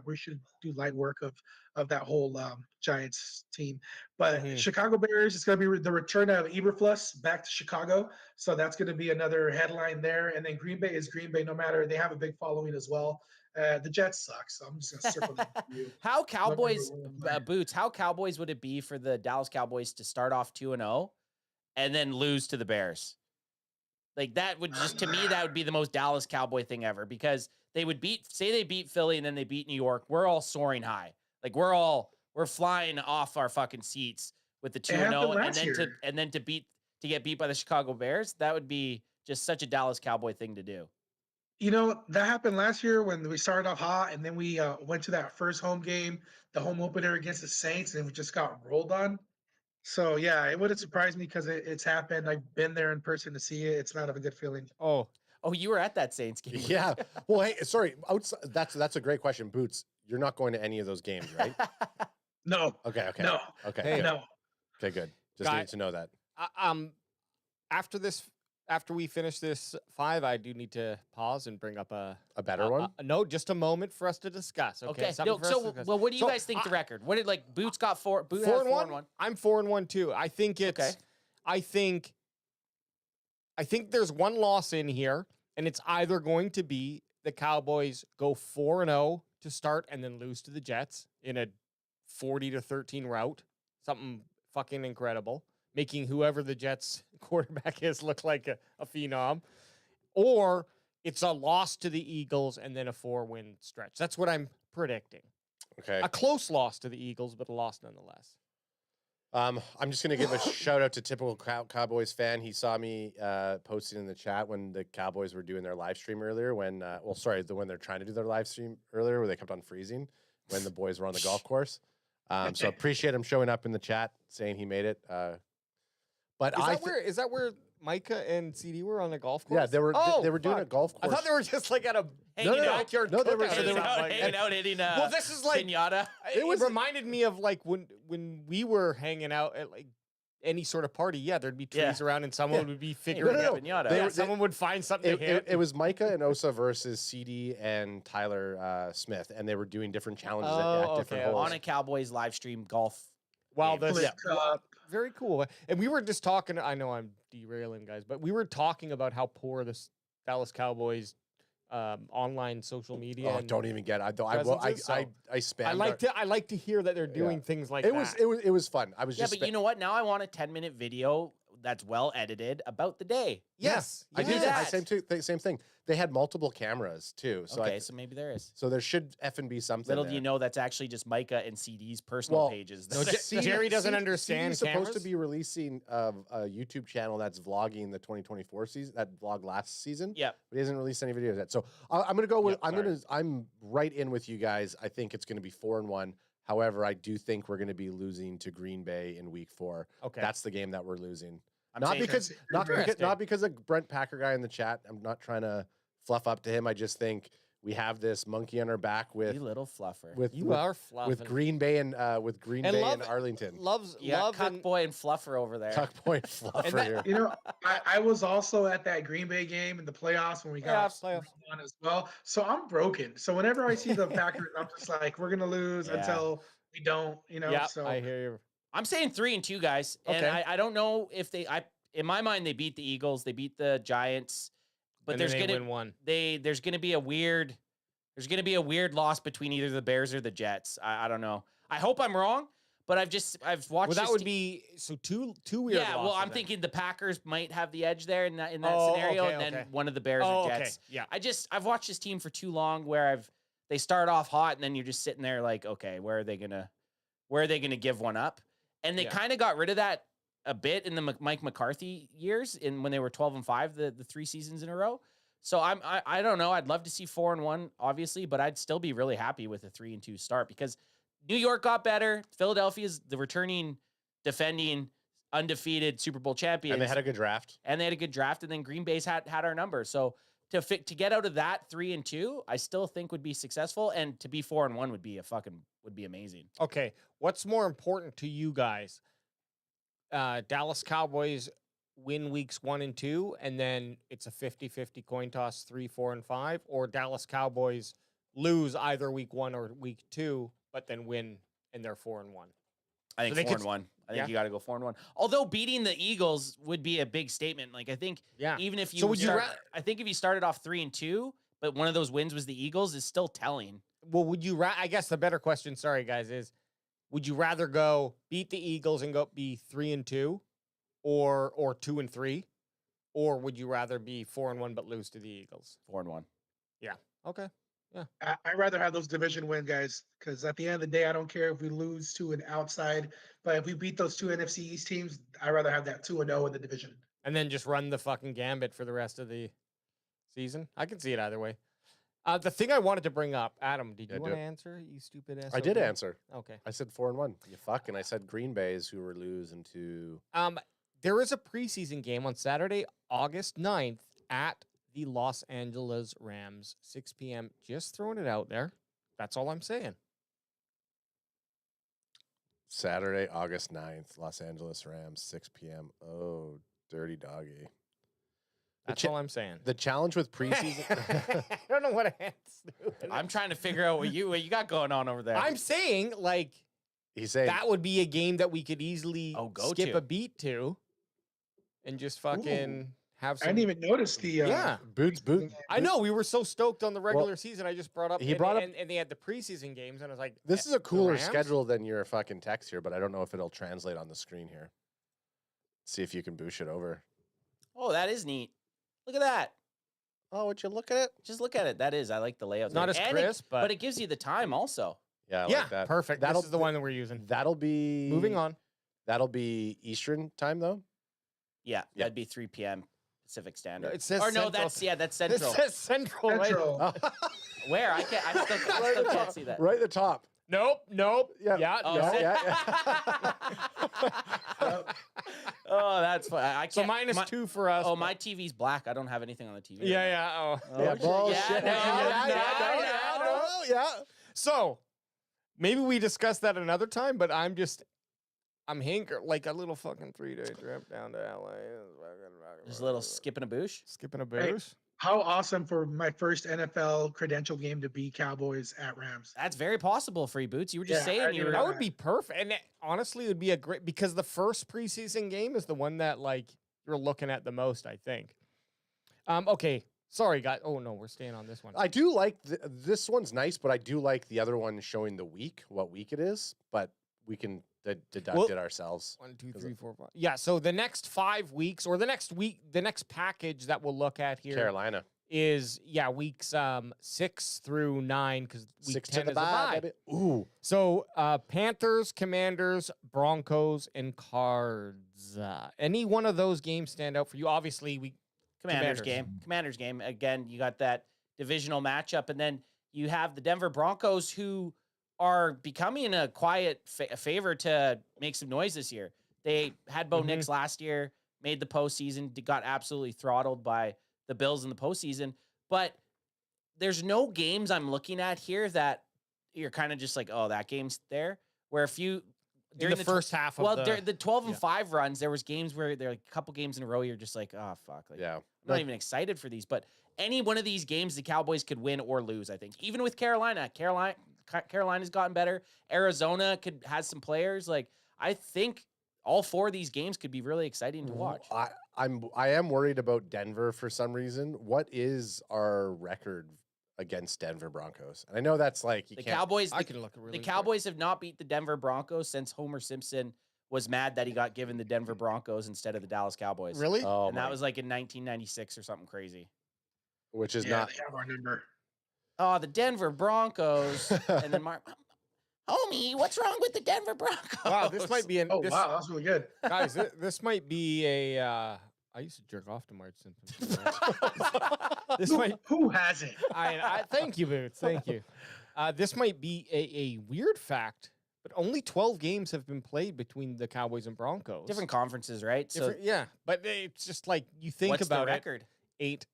Speaker 11: we should do light work of that whole Giants team. But Chicago Bears, it's going to be the return of Eberflus back to Chicago. So that's going to be another headline there. And then Green Bay is Green Bay, no matter. They have a big following as well. The Jets suck, so I'm just going to circle that for you.
Speaker 5: How Cowboys, Boots, how Cowboys would it be for the Dallas Cowboys to start off 2-0 and then lose to the Bears? Like that would just, to me, that would be the most Dallas Cowboy thing ever, because they would they beat Philly and then they beat New York. We're all soaring high. Like we're flying off our fucking seats with the 2-0 and then to get beat by the Chicago Bears. That would be just such a Dallas Cowboy thing to do.
Speaker 11: That happened last year when we started off hot, and then we went to that first home game, the home opener against the Saints, and we just got rolled on. So, yeah, it wouldn't surprise me because it's happened. I've been there in person to see it. It's not a good feeling.
Speaker 6: Oh,
Speaker 5: you were at that Saints game.
Speaker 9: Yeah. Well, hey, sorry. That's a great question. Boots, you're not going to any of those games, right?
Speaker 11: No.
Speaker 9: Okay.
Speaker 11: No.
Speaker 9: Okay.
Speaker 11: Hey,
Speaker 9: good.
Speaker 11: no.
Speaker 9: Okay, good. Just need to know that.
Speaker 6: After we finish this 5, I do need to pause and bring up a
Speaker 9: better one.
Speaker 6: No, just a moment for us to discuss. Okay.
Speaker 5: Well, what do you guys think the record? What did Boots got 4? Boots
Speaker 6: 4-1. I'm 4-1 too. I think it's. Okay. I think there's one loss in here, and it's either going to be the Cowboys go 4-0 to start and then lose to the Jets in a 40-13 rout, something fucking incredible, making whoever the Jets quarterback is look like a phenom, or it's a loss to the Eagles and then a 4-win stretch. That's what I'm predicting.
Speaker 9: Okay.
Speaker 6: A close loss to the Eagles, but a loss nonetheless.
Speaker 9: I'm just going to give a shout out to typical Cowboys fan. He saw me posting in the chat when the Cowboys were doing their live stream earlier when they're trying to do their live stream earlier where they kept on freezing when the boys were on the golf course. So appreciate him showing up in the chat saying he made it. But
Speaker 6: is that where Micah and CD were on the golf course?
Speaker 9: Yeah, they were doing a golf course.
Speaker 6: I thought they were just like at a backyard.
Speaker 9: No, they were
Speaker 5: hanging out hitting
Speaker 6: well, this is like
Speaker 5: pinata.
Speaker 6: It reminded me of like when we were hanging out at like any sort of party. Yeah, there'd be trees around and someone would be figuring out pinata. Someone would find something to hit.
Speaker 9: It was Micah and Osa versus CD and Tyler Smith, and they were doing different challenges at different holes.
Speaker 5: On a Cowboys live stream golf.
Speaker 6: Wow, very cool. And we were just talking. I know I'm derailing, guys, but we were talking about how poor the Dallas Cowboys online social media.
Speaker 9: Oh, don't even get. I spam.
Speaker 6: I like to hear that they're doing things like that.
Speaker 9: It was fun. I was
Speaker 5: but you know what? Now I want a 10-minute video that's well edited about the day.
Speaker 6: Yes,
Speaker 9: I do that. Same thing. They had multiple cameras too. So
Speaker 5: so maybe there is.
Speaker 9: So there should effing be something.
Speaker 5: Little do you know that's actually just Micah and CD's personal pages.
Speaker 6: No, Jerry doesn't understand.
Speaker 9: He's supposed to be releasing a YouTube channel that's vlogging the 2024 season. That vlogged last season.
Speaker 5: Yeah,
Speaker 9: but he hasn't released any videos yet. So I'm gonna go with. I'm right in with you guys. I think it's gonna be 4-1. However, I do think we're gonna be losing to Green Bay in Week 4.
Speaker 6: Okay,
Speaker 9: that's the game that we're losing. Not because of Brent Packer guy in the chat. I'm not trying to fluff up to him. I just think we have this monkey on our back with
Speaker 5: You little fluffer.
Speaker 6: You are fluffing.
Speaker 9: with Green Bay and Arlington.
Speaker 6: Loves
Speaker 5: You got
Speaker 6: love
Speaker 5: Cuck
Speaker 6: and
Speaker 5: Boy and Fluffer over there.
Speaker 9: Tuck Point Fluffer
Speaker 6: that-
Speaker 9: here.
Speaker 11: You know, I was also at that Green Bay game in the playoffs when we got
Speaker 6: Playoffs.
Speaker 11: on as well. So I'm broken. So whenever I see the Packers, I'm just like, we're gonna lose
Speaker 5: Yeah.
Speaker 11: until we don't. You know.
Speaker 6: yeah,
Speaker 11: So
Speaker 6: I hear you.
Speaker 5: I'm saying 3-2, guys. And
Speaker 6: Okay.
Speaker 5: I don't know if in my mind, they beat the Eagles, they beat the Giants, but
Speaker 6: And
Speaker 5: there's
Speaker 6: then they
Speaker 5: gonna
Speaker 6: win one.
Speaker 5: there's gonna be a weird loss between either the Bears or the Jets. I don't know. I hope I'm wrong, but I've watched.
Speaker 6: Well, that
Speaker 5: this
Speaker 6: would
Speaker 5: te-
Speaker 6: be so two weird.
Speaker 5: Yeah, well,
Speaker 6: losses
Speaker 5: I'm
Speaker 6: then.
Speaker 5: thinking the Packers might have the edge there in that
Speaker 6: Oh,
Speaker 5: scenario,
Speaker 6: okay,
Speaker 5: and then
Speaker 6: okay.
Speaker 5: one of the Bears
Speaker 6: Oh,
Speaker 5: or
Speaker 6: okay.
Speaker 5: Jets.
Speaker 6: Yeah.
Speaker 5: I've watched this team for too long where they start off hot and then you're just sitting there like, okay, where are they gonna give one up? And they
Speaker 6: Yeah.
Speaker 5: kind of got rid of that a bit in the Mike McCarthy years, when they were 12-5 the 3 seasons in a row. So I don't know. I'd love to see 4-1, obviously, but I'd still be really happy with a 3-2 start because New York got better. Philadelphia's the returning, defending, undefeated Super Bowl champions,
Speaker 9: And they had a good draft.
Speaker 5: and then Green Bay's had our number. So to get out of that 3-2, I still think would be successful, and to be 4-1 would be amazing.
Speaker 6: Okay, what's more important to you guys? Dallas Cowboys win weeks 1 and 2, and then it's a 50-50 coin toss 3, 4, and 5, or Dallas Cowboys lose either week 1 or week 2, but then win and they're 4-1.
Speaker 5: I
Speaker 6: So
Speaker 5: think
Speaker 6: they
Speaker 5: 4-1.
Speaker 6: could-
Speaker 5: I think
Speaker 6: yeah.
Speaker 5: you got to go 4-1. Although beating the Eagles would be a big statement. Like I think
Speaker 6: Yeah.
Speaker 5: even if you,
Speaker 6: So would you
Speaker 5: start,
Speaker 6: ra-
Speaker 5: I think if you started off 3-2, but one of those wins was the Eagles, is still telling.
Speaker 6: Well, would you? I guess the better question, sorry guys, is would you rather go beat the Eagles and go be 3-2, or 2-3, or would you rather be 4-1 but lose to the Eagles?
Speaker 5: 4-1.
Speaker 6: Okay.
Speaker 11: I'd rather have those division win guys because at the end of the day, I don't care if we lose to an outside, but if we beat those 2 NFC East teams, I'd rather have that 2-0 in the division.
Speaker 6: And then just run the fucking gambit for the rest of the season. I can see it either way. The thing I wanted to bring up, Adam, did
Speaker 9: Yeah,
Speaker 6: you
Speaker 9: do
Speaker 6: want to
Speaker 9: it.
Speaker 6: answer? You stupid ass.
Speaker 9: I did answer.
Speaker 6: Okay.
Speaker 9: I said 4-1. You fuck, and I said Green Bay's who were losing to.
Speaker 6: There is a preseason game on Saturday, August 9th at the Los Angeles Rams, 6 p.m. Just throwing it out there. That's all I'm saying.
Speaker 9: Saturday, August 9th, Los Angeles Rams, 6 p.m. Oh, dirty doggy.
Speaker 6: That's all I'm saying.
Speaker 9: The challenge with preseason.
Speaker 6: I don't know what Ant's doing.
Speaker 5: I'm trying to figure out what you got going on over there.
Speaker 6: I'm saying, like,
Speaker 9: He's saying
Speaker 6: that would be a game that we could easily
Speaker 5: go
Speaker 6: skip
Speaker 5: to.
Speaker 6: a beat to and just fucking have
Speaker 11: I
Speaker 6: some.
Speaker 11: didn't even notice the.
Speaker 6: Yeah.
Speaker 9: Boots.
Speaker 6: I know we were so stoked on the regular season. I just brought up.
Speaker 9: he
Speaker 6: and,
Speaker 9: brought up-
Speaker 6: and they had the preseason games, and I was like,
Speaker 9: This is a
Speaker 6: the
Speaker 9: cooler
Speaker 6: Rams?
Speaker 9: schedule than your fucking text here, but I don't know if it'll translate on the screen here. See if you can boosh it over.
Speaker 5: Oh, that is neat. Look at that.
Speaker 9: Oh, would you look at it?
Speaker 5: Just look at it. That is. I like the layout.
Speaker 6: Not
Speaker 5: there.
Speaker 6: as
Speaker 5: And
Speaker 6: crisp,
Speaker 5: but
Speaker 6: but
Speaker 5: it gives you the time also.
Speaker 9: Yeah, I
Speaker 6: yeah,
Speaker 9: like that.
Speaker 6: perfect.
Speaker 9: That'll
Speaker 6: This is the one that we're using.
Speaker 9: That'll be
Speaker 6: Moving on.
Speaker 9: That'll be Eastern time though.
Speaker 5: Yeah,
Speaker 9: Yeah.
Speaker 5: that'd be 3 p.m. Pacific Standard.
Speaker 6: It says
Speaker 5: or no,
Speaker 6: Central.
Speaker 5: that's
Speaker 6: It
Speaker 5: Central.
Speaker 6: says Central. Right?
Speaker 11: Central.
Speaker 5: Where? I still can't see that.
Speaker 9: Right at the top.
Speaker 6: Nope.
Speaker 9: Yeah.
Speaker 6: Yeah.
Speaker 5: Oh,
Speaker 6: no.
Speaker 5: yeah. Oh, that's fun. I can't.
Speaker 6: So minus
Speaker 5: my,
Speaker 6: 2 for us.
Speaker 5: Oh,
Speaker 6: but-
Speaker 5: my TV's black. I don't have anything on the TV.
Speaker 6: Yeah, yeah. Oh.
Speaker 5: Oh,
Speaker 9: Yeah,
Speaker 5: shit.
Speaker 9: bullshit.
Speaker 5: Yeah,
Speaker 9: Yeah.
Speaker 6: So maybe we discuss that another time, but I'm hanker like a little fucking 3-day trip down to LA.
Speaker 5: Just a little skipping a boosh.
Speaker 6: Skipping a
Speaker 11: Hey,
Speaker 6: booze.
Speaker 11: How awesome for my first NFL credential game to be Cowboys at Rams.
Speaker 5: That's very possible for you, Boots. You were just
Speaker 11: Yeah, I
Speaker 5: saying
Speaker 11: didn't
Speaker 5: you
Speaker 11: even
Speaker 5: were.
Speaker 6: That would be perfect. And honestly, it would be a great because the first preseason game is the one that like you're looking at the most, I think. Okay. Sorry, guys. Oh no, we're staying on this one.
Speaker 9: I do like this one's nice, but I do like the other one showing the week, what week it is. But we can deduct it ourselves.
Speaker 6: 1, 2, 3, 4, 5. Yeah. So the next 5 weeks, or the next week, the next package that we'll look at here
Speaker 9: Carolina.
Speaker 6: is weeks 6 through 9 because week
Speaker 9: 6
Speaker 6: 10
Speaker 9: to the
Speaker 6: is a bye.
Speaker 9: baby. Ooh.
Speaker 6: So Panthers, Commanders, Broncos, and Cards. Any one of those games stand out for you? Obviously,
Speaker 5: Commanders game. Again, you got that divisional matchup, and then you have the Denver Broncos, who are becoming a quiet favor to make some noise this year. They had Bo Nix last year, made the postseason, got absolutely throttled by the Bills in the postseason, but there's no games I'm looking at here that you're kind of just like, oh, that game's there. Where if you
Speaker 6: during the first half of
Speaker 5: the 12-5 runs, there was games where there were like a couple games in a row you're just like, oh fuck, like
Speaker 9: Yeah.
Speaker 5: I'm not even excited for these. But any one of these games, the Cowboys could win or lose. I think even with Carolina's gotten better. Arizona has some players. Like I think all 4 of these games could be really exciting to watch.
Speaker 9: I am worried about Denver for some reason. What is our record against Denver Broncos? And I know that's like
Speaker 5: The Cowboys.
Speaker 6: I can look really
Speaker 5: The Cowboys have not beat the Denver Broncos since Homer Simpson was mad that he got given the Denver Broncos instead of the Dallas Cowboys.
Speaker 6: Really?
Speaker 9: Oh,
Speaker 5: And that was like in 1996 or something crazy.
Speaker 9: which is
Speaker 11: Yeah,
Speaker 9: not
Speaker 11: they have our number.
Speaker 5: Oh, the Denver Broncos. And then Mark, homie, what's wrong with the Denver Broncos?
Speaker 6: Wow, this might be an.
Speaker 11: Oh,
Speaker 6: this,
Speaker 11: wow, that's really good.
Speaker 6: guys, this might be a. I used to jerk off to Marge Simpson. This might.
Speaker 11: Who hasn't?
Speaker 6: I thank you, Boots. Thank you. This might be a weird fact, but only 12 games have been played between the Cowboys and Broncos.
Speaker 5: Different conferences, right? So
Speaker 6: Yeah, but it's just like you think
Speaker 5: what's
Speaker 6: about
Speaker 5: the record?
Speaker 6: it.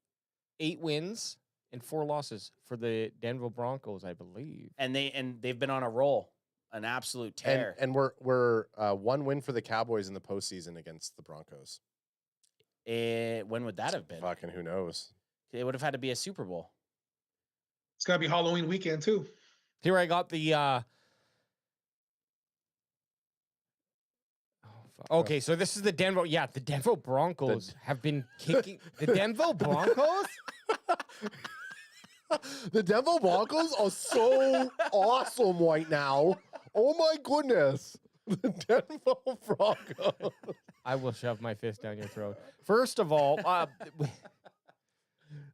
Speaker 6: 8 wins and 4 losses for the Denver Broncos, I believe.
Speaker 5: And they've been on a roll, an absolute tear.
Speaker 9: and we're 1 win for the Cowboys in the postseason against the Broncos.
Speaker 5: When would that have been?
Speaker 9: Fucking who knows?
Speaker 5: It would have had to be a Super Bowl.
Speaker 11: It's gonna be Halloween weekend too.
Speaker 6: Here I got the. Okay, so this is the Denver. Yeah, the Denver Broncos have been kicking the Denver Broncos.
Speaker 9: The Denver Broncos are so awesome right now. Oh my goodness. The Denver Broncos.
Speaker 6: I will shove my fist down your throat. First of all,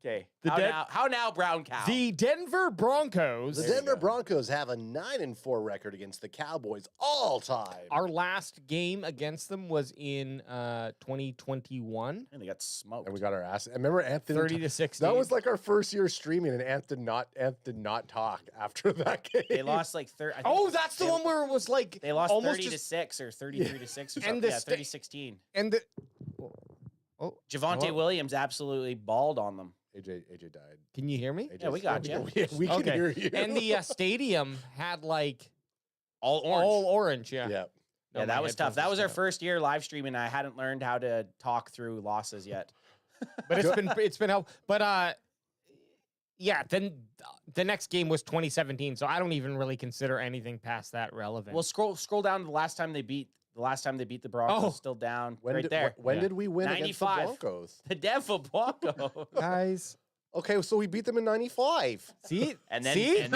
Speaker 5: Okay.
Speaker 6: The
Speaker 5: How now, Brown Cow?
Speaker 6: the Denver Broncos.
Speaker 9: The Denver Broncos have a 9-4 record against the Cowboys all time.
Speaker 6: Our last game against them was in 2021.
Speaker 5: And they got smoked.
Speaker 9: And we got our ass. I remember Anthony
Speaker 6: 30-16.
Speaker 9: That was like our first year streaming, and Anth did not talk after that game.
Speaker 5: They lost like 30.
Speaker 6: Oh, that's the one where it was like
Speaker 5: They lost
Speaker 6: almost
Speaker 5: 30-6 or 33-6 or something.
Speaker 6: And the
Speaker 5: Yeah,
Speaker 6: sta-
Speaker 5: 30-16.
Speaker 6: and the oh,
Speaker 5: Javonte
Speaker 6: hello?
Speaker 5: Williams absolutely balled on them.
Speaker 9: AJ died.
Speaker 6: Can you hear me?
Speaker 5: Yeah, we got you.
Speaker 9: We can
Speaker 6: Okay.
Speaker 9: hear you.
Speaker 6: And the stadium had like
Speaker 5: All orange.
Speaker 6: all orange. Yeah.
Speaker 9: yeah.
Speaker 6: No,
Speaker 5: Yeah,
Speaker 6: my
Speaker 5: that was tough.
Speaker 6: headphones
Speaker 5: That was
Speaker 6: just
Speaker 5: our
Speaker 6: cut out.
Speaker 5: first year live streaming. I hadn't learned how to talk through losses yet.
Speaker 6: But it's been helpful. But yeah. Then the next game was 2017, so I don't even really consider anything past that relevant.
Speaker 5: Well, scroll down to the last time they beat the Broncos.
Speaker 6: Oh.
Speaker 5: Still down
Speaker 9: When
Speaker 5: right
Speaker 9: did,
Speaker 5: there.
Speaker 9: When
Speaker 6: Yeah.
Speaker 9: did we win against the
Speaker 5: 95.
Speaker 9: Broncos?
Speaker 5: The Denver Broncos.
Speaker 6: guys,
Speaker 9: Okay, so we beat them in 95.
Speaker 6: see,
Speaker 5: And then
Speaker 6: see,
Speaker 5: and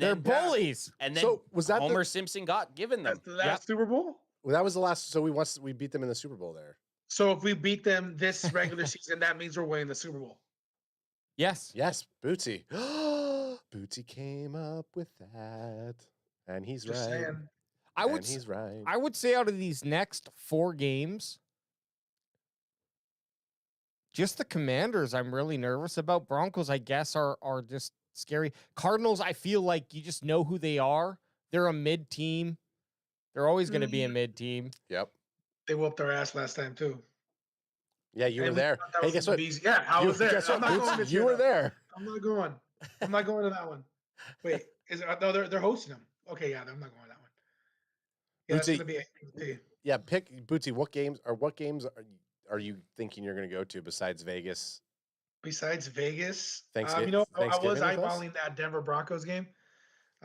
Speaker 6: they're
Speaker 5: then
Speaker 6: bullies.
Speaker 5: And then
Speaker 9: So, was that the-
Speaker 5: Homer Simpson got given them.
Speaker 11: That's the last Super Bowl.
Speaker 9: Well, that was the last. So we beat them in the Super Bowl there.
Speaker 11: So if we beat them this regular season, that means we're winning the Super Bowl.
Speaker 6: Yes.
Speaker 9: Yes, Bootsy. Bootsy came up with that, and he's
Speaker 11: Just
Speaker 9: right.
Speaker 11: saying.
Speaker 9: And he's right.
Speaker 6: I would say out of these next 4 games, just the Commanders I'm really nervous about. Broncos, I guess, are just scary. Cardinals, I feel like you just know who they are. They're a mid team. They're always going to be a mid team.
Speaker 9: Yep.
Speaker 11: They whooped our ass last time too.
Speaker 9: Yeah, you were
Speaker 11: And we
Speaker 9: there.
Speaker 11: thought that
Speaker 9: Hey,
Speaker 11: was
Speaker 9: guess
Speaker 11: gonna
Speaker 9: what?
Speaker 11: be easy. Yeah, I was there.
Speaker 9: Guess
Speaker 11: I'm
Speaker 9: what?
Speaker 11: not
Speaker 9: Bootsy?
Speaker 11: going this
Speaker 9: You
Speaker 11: year,
Speaker 9: were
Speaker 11: though.
Speaker 9: there.
Speaker 11: I'm not going. I'm not going to that one. Wait, is it? No, they're hosting them. Okay, yeah, I'm not going to that one. Yeah, that's
Speaker 9: Bootsy-
Speaker 11: gonna be.
Speaker 9: Yeah, pick Bootsy. What games are you thinking you're going to go to besides Vegas?
Speaker 11: Besides Vegas,
Speaker 9: Thanksgiving-
Speaker 11: you know, I was
Speaker 9: Thanksgiving with us?
Speaker 11: eyeballing that Denver Broncos game.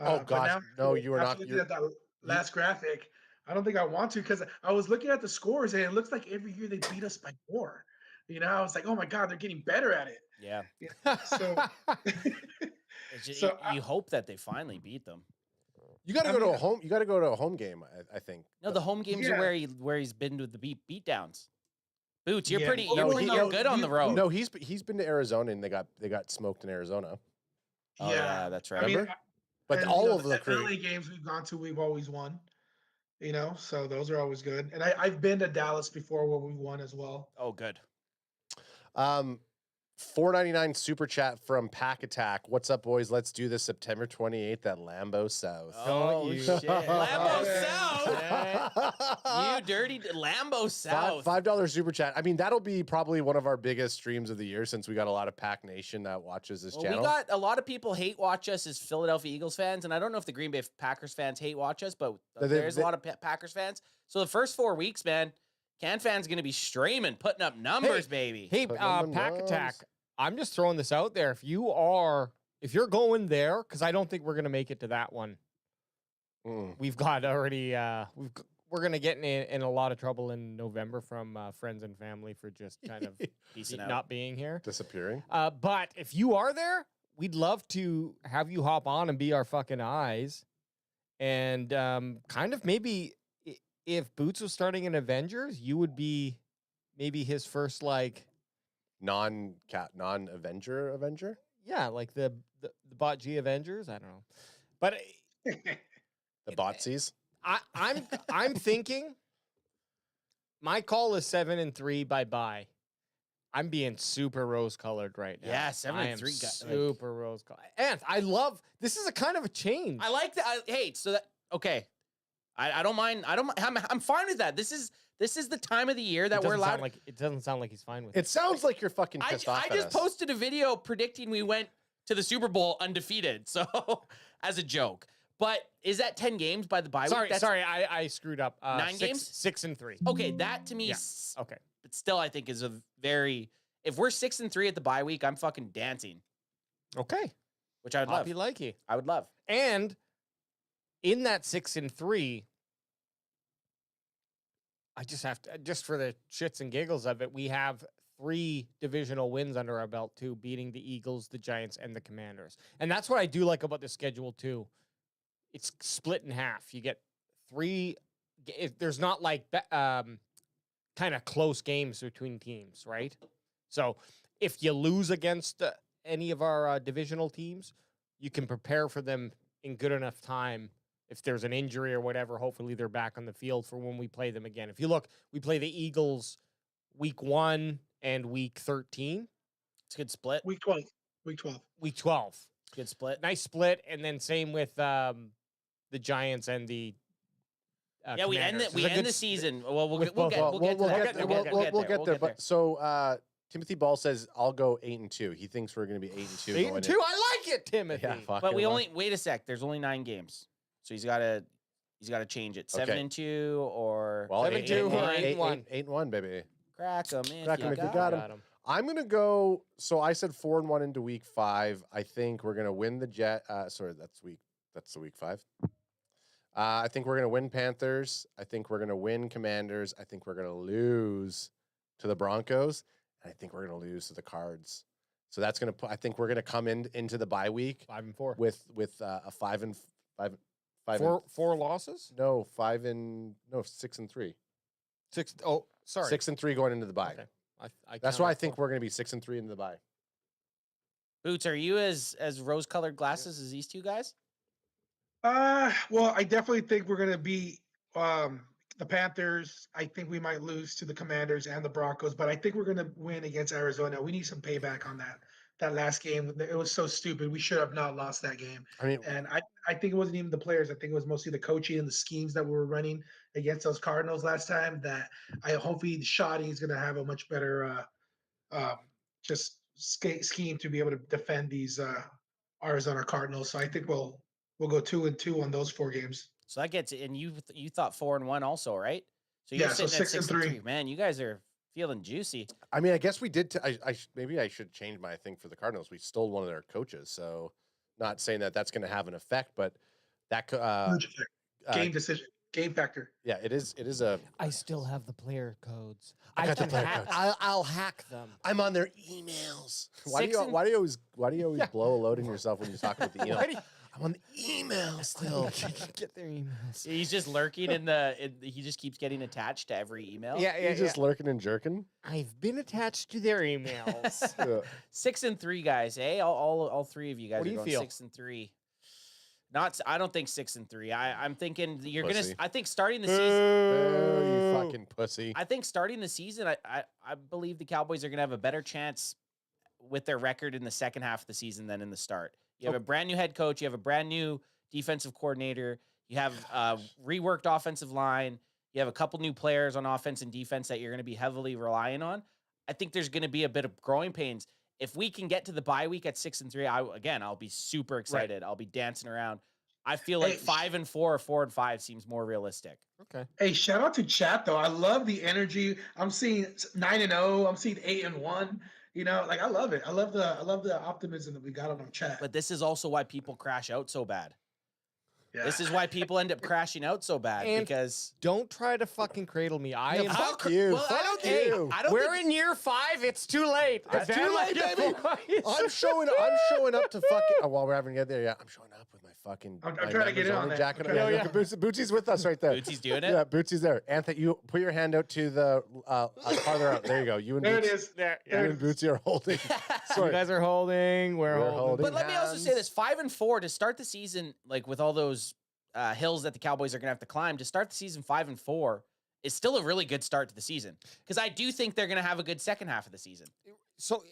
Speaker 9: Oh,
Speaker 11: but
Speaker 9: gosh,
Speaker 11: now,
Speaker 9: no, you were
Speaker 11: after
Speaker 9: not-
Speaker 11: looking at that last graphic, I don't think I want to because I was looking at the scores and it looks like every year they beat us by 4. You know, I was like, oh my god, they're getting better at it.
Speaker 5: Yeah.
Speaker 11: So,
Speaker 5: It's just,
Speaker 11: So,
Speaker 5: you hope that they finally beat them.
Speaker 9: You got to
Speaker 11: I
Speaker 9: go to
Speaker 11: mean-
Speaker 9: a home. You got to go to a home game. I think.
Speaker 5: No, the home games
Speaker 11: Yeah.
Speaker 5: are where he's been with the beat downs. Boots, you're
Speaker 11: Yeah.
Speaker 5: pretty.
Speaker 11: No,
Speaker 5: You're good on the road.
Speaker 9: No, he's been to Arizona and they got smoked in Arizona.
Speaker 5: Oh, yeah, that's right.
Speaker 11: I mean,
Speaker 9: Remember? But
Speaker 11: and,
Speaker 9: all
Speaker 11: you know,
Speaker 9: of the crew.
Speaker 11: LA games we've gone to, we've always won. You know, so those are always good. And I've been to Dallas before where we won as well.
Speaker 5: Oh, good.
Speaker 9: $4.99 super chat from Pack Attack. What's up, boys? Let's do this September 28th at Lambeau South.
Speaker 5: Oh,
Speaker 6: you-
Speaker 5: shit. Lambeau
Speaker 11: Yeah.
Speaker 5: South. You dirty Lambeau South.
Speaker 9: $5 super chat. I mean, that'll be probably one of our biggest streams of the year since we got a lot of Pack Nation that watches this
Speaker 5: Well,
Speaker 9: channel.
Speaker 5: we got a lot of people hate watch us as Philadelphia Eagles fans, and I don't know if the Green Bay Packers fans hate watch us, but there's a lot of Packers fans. So the first 4 weeks, man, CanFan's going to be streaming, putting up numbers, baby.
Speaker 6: Hey,
Speaker 9: Put them in
Speaker 6: Pack
Speaker 9: those.
Speaker 6: Attack. I'm just throwing this out there. If you're going there, because I don't think we're gonna make it to that one. We've got already. We're gonna get in a lot of trouble in November from friends and family for just kind of
Speaker 5: Decent out.
Speaker 6: not being here.
Speaker 9: Disappearing.
Speaker 6: But if you are there, we'd love to have you hop on and be our fucking eyes, and kind of maybe if Boots was starting an Avengers, you would be maybe his first like.
Speaker 9: Non-Avenger.
Speaker 6: Yeah, like the Bot G Avengers. I don't know, but
Speaker 9: The Botsies.
Speaker 6: I'm thinking. My call is 7-3. Bye. I'm being super rose colored right now.
Speaker 5: Yeah, 7-3.
Speaker 6: Super rose colored. And I love this is a kind of a change.
Speaker 5: I like that. Hey, so that okay. I don't mind. I'm fine with that. This is the time of the year that we're allowed.
Speaker 6: It doesn't sound like he's fine with
Speaker 9: It sounds like you're fucking
Speaker 5: I
Speaker 9: pissed off at
Speaker 5: just
Speaker 9: us.
Speaker 5: posted a video predicting we went to the Super Bowl undefeated. So as a joke. But is that 10 games by the bye week?
Speaker 6: Sorry, I screwed up.
Speaker 5: 9 games?
Speaker 6: 6-3.
Speaker 5: Okay, that to me,
Speaker 6: Okay.
Speaker 5: but still, I think is a very. If we're 6-3 at the bye week, I'm fucking dancing,
Speaker 6: Okay.
Speaker 5: which I would love.
Speaker 6: Poppy likey.
Speaker 5: I would love.
Speaker 6: And in that 6-3, I just have to, just for the shits and giggles of it, we have 3 divisional wins under our belt too, beating the Eagles, the Giants, and the Commanders. And that's what I do like about the schedule too. It's split in half. You get 3. There's not like kind of close games between teams, right? So if you lose against any of our divisional teams, you can prepare for them in good enough time. If there's an injury or whatever, hopefully they're back on the field for when we play them again. If you look, we play the Eagles week 1 and week 13.
Speaker 5: It's a good split.
Speaker 11: Week 12. Week 12.
Speaker 6: Week 12.
Speaker 5: Good split.
Speaker 6: Nice split. And then same with the Giants and the
Speaker 5: Yeah, we end
Speaker 6: Commanders.
Speaker 5: the
Speaker 6: It's a good
Speaker 5: season. Well, we'll
Speaker 6: with
Speaker 5: get
Speaker 6: both.
Speaker 5: to that.
Speaker 9: We'll get there. But so Timothy Ball says I'll go 8-2. He thinks we're going to be 8-2.
Speaker 6: 8-2. I like it, Timothy.
Speaker 9: Yeah, fuck
Speaker 5: But
Speaker 9: it,
Speaker 5: we
Speaker 9: well.
Speaker 5: only wait a sec. There's only 9 games, so he's got to change it.
Speaker 9: Okay.
Speaker 5: 7-2 or
Speaker 9: Well,
Speaker 6: 7-2 or
Speaker 5: 8-1.
Speaker 9: 8-1, baby.
Speaker 5: Crack them
Speaker 9: Crack 'em if you got 'em.
Speaker 6: Got him.
Speaker 9: I'm gonna go. So I said 4-1 into week 5. I think we're gonna win the Sorry, that's the week 5. I think we're gonna win Panthers. I think we're gonna win Commanders. I think we're gonna lose to the Broncos, and I think we're gonna lose to the Cards. So that's gonna put. I think we're gonna come into the bye week
Speaker 6: 5-4
Speaker 9: with a 5-5.
Speaker 6: Four losses.
Speaker 9: No, 6-3.
Speaker 6: 6. Oh, sorry.
Speaker 9: 6-3 going into the bye.
Speaker 6: Okay.
Speaker 9: That's why I think we're gonna be 6-3 into the bye.
Speaker 5: Boots, are you as rose-colored glasses as these two guys?
Speaker 11: Well, I definitely think we're gonna beat the Panthers. I think we might lose to the Commanders and the Broncos, but I think we're gonna win against Arizona. We need some payback on that last game. It was so stupid. We should have not lost that game.
Speaker 9: I mean,
Speaker 11: And I think it wasn't even the players. I think it was mostly the coaching and the schemes that we were running against those Cardinals last time. That hopefully Shoddy is gonna have a much better scheme to be able to defend these Arizona Cardinals. So I think we'll go 2-2 on those 4 games.
Speaker 5: So that gets and you thought 4-1 also, right? So you're
Speaker 11: Yeah, so
Speaker 5: sitting at
Speaker 11: 6-3.
Speaker 5: 6-3. Man, you guys are feeling juicy.
Speaker 9: I mean, I guess we did. Maybe I should change my thing for the Cardinals. We stole one of their coaches, so not saying that that's going to have an effect, but that
Speaker 11: Game decision, game factor.
Speaker 9: yeah, it is. It is a.
Speaker 6: I still have the player codes.
Speaker 9: I got the
Speaker 6: can
Speaker 9: player
Speaker 6: hack-
Speaker 9: codes.
Speaker 6: I'll hack them.
Speaker 9: I'm on their emails. Why do
Speaker 5: Six
Speaker 9: you
Speaker 5: and-
Speaker 9: why do you always blow a load in yourself when you talk about the email?
Speaker 6: Why do you-
Speaker 9: I'm on the email still.
Speaker 6: Get their emails.
Speaker 5: He's just lurking he just keeps getting attached to every email.
Speaker 6: Yeah,
Speaker 9: He's just lurking and jerking.
Speaker 6: I've been attached to their emails.
Speaker 9: Yeah.
Speaker 5: 6-3, guys. Hey, all 3 of you guys
Speaker 6: What do
Speaker 5: are
Speaker 6: you
Speaker 5: going
Speaker 6: feel?
Speaker 5: 6-3. I don't think 6-3. I'm thinking you're
Speaker 9: Pussy.
Speaker 5: I think starting the season.
Speaker 9: Oh, you fucking pussy.
Speaker 5: I think starting the season, I believe the Cowboys are gonna have a better chance with their record in the second half of the season than in the start. You have a brand new head coach. You have a brand new defensive coordinator. You have a reworked offensive line. You have a couple new players on offense and defense that you're going to be heavily relying on. I think there's going to be a bit of growing pains. If we can get to the bye week at 6-3, I'll be super excited. I'll be dancing around. I feel like 5-4 or 4-5 seems more realistic.
Speaker 6: Okay.
Speaker 11: Hey, shout out to chat though. I love the energy. I'm seeing 9-0. I'm seeing 8-1. You know, like I love it. I love the optimism that we got on our chat.
Speaker 5: But this is also why people crash out so bad.
Speaker 11: Yeah.
Speaker 5: This is why people end up crashing out so bad because
Speaker 6: don't try to fucking cradle me. I am
Speaker 9: fuck you.
Speaker 5: Well,
Speaker 9: fuck
Speaker 5: I don't
Speaker 9: you.
Speaker 5: I don't
Speaker 6: We're
Speaker 5: think-
Speaker 6: in year 5. It's too late.
Speaker 9: It's too late, baby. I'm showing up to fucking. Oh, while we're having to get there, yeah, I'm showing up with my fucking.
Speaker 11: I'm
Speaker 9: my
Speaker 11: trying to get
Speaker 9: members
Speaker 11: in on
Speaker 9: only
Speaker 11: that.
Speaker 9: jacket.
Speaker 11: I'm
Speaker 9: Yeah,
Speaker 11: trying
Speaker 9: yeah. Bootsy's with us right there.
Speaker 5: Bootsy's doing it?
Speaker 9: Yeah, Bootsy's there. Anthony, you put your hand out to the farther out. There you go. You and
Speaker 11: There it
Speaker 9: Bootsy,
Speaker 11: is.
Speaker 6: There,
Speaker 9: you and Bootsy are holding.
Speaker 6: You
Speaker 9: Sorry.
Speaker 6: guys are holding. We're holding.
Speaker 5: But let me also say this: 5-4 to start the season, like with all those hills that the Cowboys are going to have to climb, to start the season 5-4 is still a really good start to the season. Because I do think they're going to have a good second half of the season.
Speaker 6: So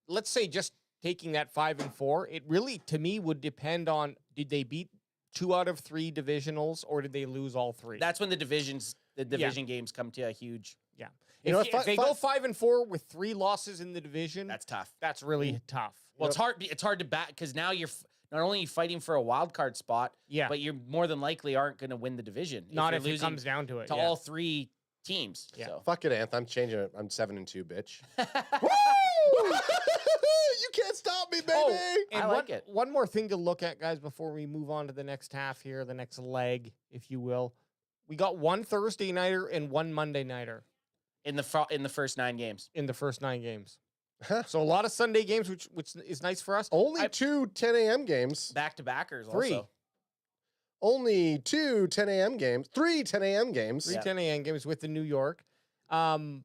Speaker 6: let's say just taking that 5-4, it really to me would depend on did they beat 2 out of 3 divisionals or did they lose all 3?
Speaker 5: That's when the division games come to a huge.
Speaker 6: Yeah.
Speaker 9: You know
Speaker 6: If,
Speaker 9: what,
Speaker 6: if they go 5-4 with 3 losses in the division,
Speaker 5: That's tough.
Speaker 6: that's really tough.
Speaker 5: Well, it's hard. It's hard to bat because now you're not only fighting for a wild card spot,
Speaker 6: Yeah.
Speaker 5: but you're more than likely aren't going to win the division.
Speaker 6: Not
Speaker 5: you're
Speaker 6: if it
Speaker 5: losing
Speaker 6: comes down to it.
Speaker 5: to
Speaker 6: yeah.
Speaker 5: all 3 teams.
Speaker 6: Yeah.
Speaker 5: So.
Speaker 9: Fuck it, Anth. I'm changing it. I'm 7-2, bitch. You can't stop me, baby.
Speaker 6: Oh, and
Speaker 5: I like it.
Speaker 6: One more thing to look at, guys, before we move on to the next half here, the next leg, if you will. We got 1 Thursday nighter and 1 Monday nighter
Speaker 5: in the first 9 games.
Speaker 6: in the first 9 games. So a lot of Sunday games, which is nice for us.
Speaker 9: Only 2 10 a.m. games.
Speaker 5: Back to backers.
Speaker 6: 3.
Speaker 5: Also.
Speaker 9: Only 2 10 a.m. games. 3 10 a.m. games.
Speaker 6: 3 10 a.m. games with the New York. And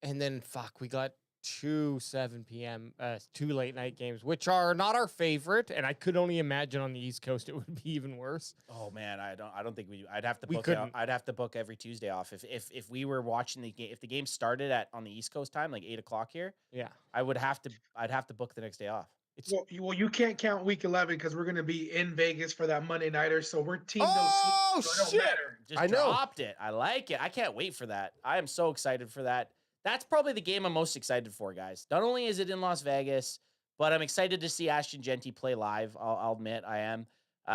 Speaker 6: then, we got 2 7 p.m., 2 late night games, which are not our favorite. And I could only imagine on the East Coast it would be even worse.
Speaker 5: Oh man, I don't think we do. I'd have to
Speaker 6: We
Speaker 5: book.
Speaker 6: couldn't.
Speaker 5: I'd have to book every Tuesday off if we were watching the game. If the game started on the East Coast time, like 8:00 here,
Speaker 6: Yeah.
Speaker 5: I'd have to book the next day off.
Speaker 11: Well, you can't count week 11 because we're going to be in Vegas for that Monday nighter. So we're team
Speaker 6: Oh,
Speaker 11: no sleep. So it
Speaker 6: shit.
Speaker 11: don't matter.
Speaker 5: Just
Speaker 9: I know.
Speaker 5: dropped it. I like it. I can't wait for that. I am so excited for that. That's probably the game I'm most excited for, guys. Not only is it in Las Vegas, but I'm excited to see Ashton Genty play live. I'll admit I am.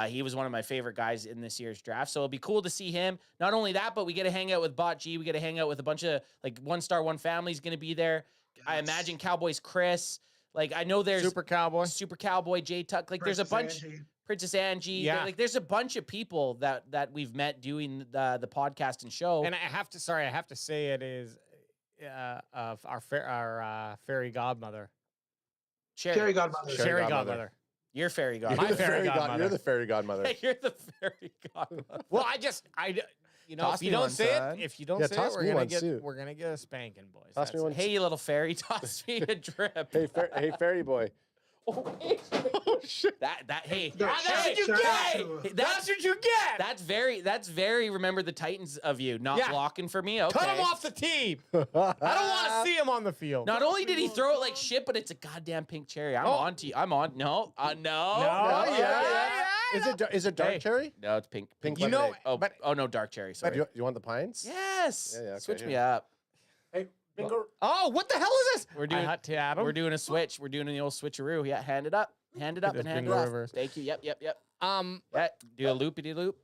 Speaker 5: He was one of my favorite guys in this year's draft. So it'll be cool to see him. Not only that, but we get to hang out with Bot G. We get to hang out with a bunch of One Star One Family's going to be there. I imagine Cowboys Chris. I know there's
Speaker 6: Super Cowboy.
Speaker 5: J Tuck. There's a bunch.
Speaker 11: Angie.
Speaker 5: Princess Angie.
Speaker 6: Yeah.
Speaker 5: There's a bunch of people that we've met doing the podcast and show.
Speaker 6: And I have to say it is of our fairy godmother.
Speaker 11: Cherry Godmother.
Speaker 6: Sherry godmother.
Speaker 5: Your fairy
Speaker 9: You're
Speaker 5: godmother.
Speaker 6: My
Speaker 9: the
Speaker 6: fairy godmother.
Speaker 9: You're the fairy godmother.
Speaker 5: You're the fairy godmother.
Speaker 6: Well,
Speaker 5: Toss
Speaker 6: if you
Speaker 5: me
Speaker 6: don't
Speaker 5: one,
Speaker 6: say
Speaker 5: son.
Speaker 6: it, if you don't
Speaker 9: Yeah,
Speaker 6: say
Speaker 9: toss
Speaker 6: it,
Speaker 9: me one, too.
Speaker 6: we're gonna get a spanking, boys.
Speaker 9: Toss me
Speaker 6: That's
Speaker 9: one.
Speaker 6: it.
Speaker 5: Hey, you little fairy, toss me a drip.
Speaker 9: Hey, fairy boy.
Speaker 5: Oh shit! Hey,
Speaker 11: That's
Speaker 5: hey,
Speaker 11: what you get.
Speaker 5: That's
Speaker 6: what you get.
Speaker 5: That's very remember the Titans of you, not
Speaker 6: Yeah.
Speaker 5: blocking for me. Okay.
Speaker 6: Cut him off the team. I don't want to see him on the field.
Speaker 5: Not only did he throw it like shit, but it's a goddamn pink cherry. I'm
Speaker 6: Oh.
Speaker 5: on to you. I'm on. No.
Speaker 6: No,
Speaker 9: yeah. Is it dark
Speaker 5: Hey.
Speaker 9: cherry?
Speaker 5: No, it's pink.
Speaker 9: Pink
Speaker 6: You know,
Speaker 9: lemonade.
Speaker 5: Oh no, dark cherry. Sorry.
Speaker 9: Do you want the pines?
Speaker 5: Yes.
Speaker 9: Yeah, okay,
Speaker 5: Switch
Speaker 9: here.
Speaker 5: me up.
Speaker 9: Hey, bingo.
Speaker 6: Oh, what the hell is this?
Speaker 5: We're doing.
Speaker 6: I had to add him.
Speaker 5: We're doing a switch. We're doing the old switcheroo. Yeah, hand it up. Hand it up
Speaker 6: Just
Speaker 5: and hand it
Speaker 6: bingo
Speaker 5: off.
Speaker 6: reverse.
Speaker 5: Thank you. Yep. Yeah, do a loopity loop.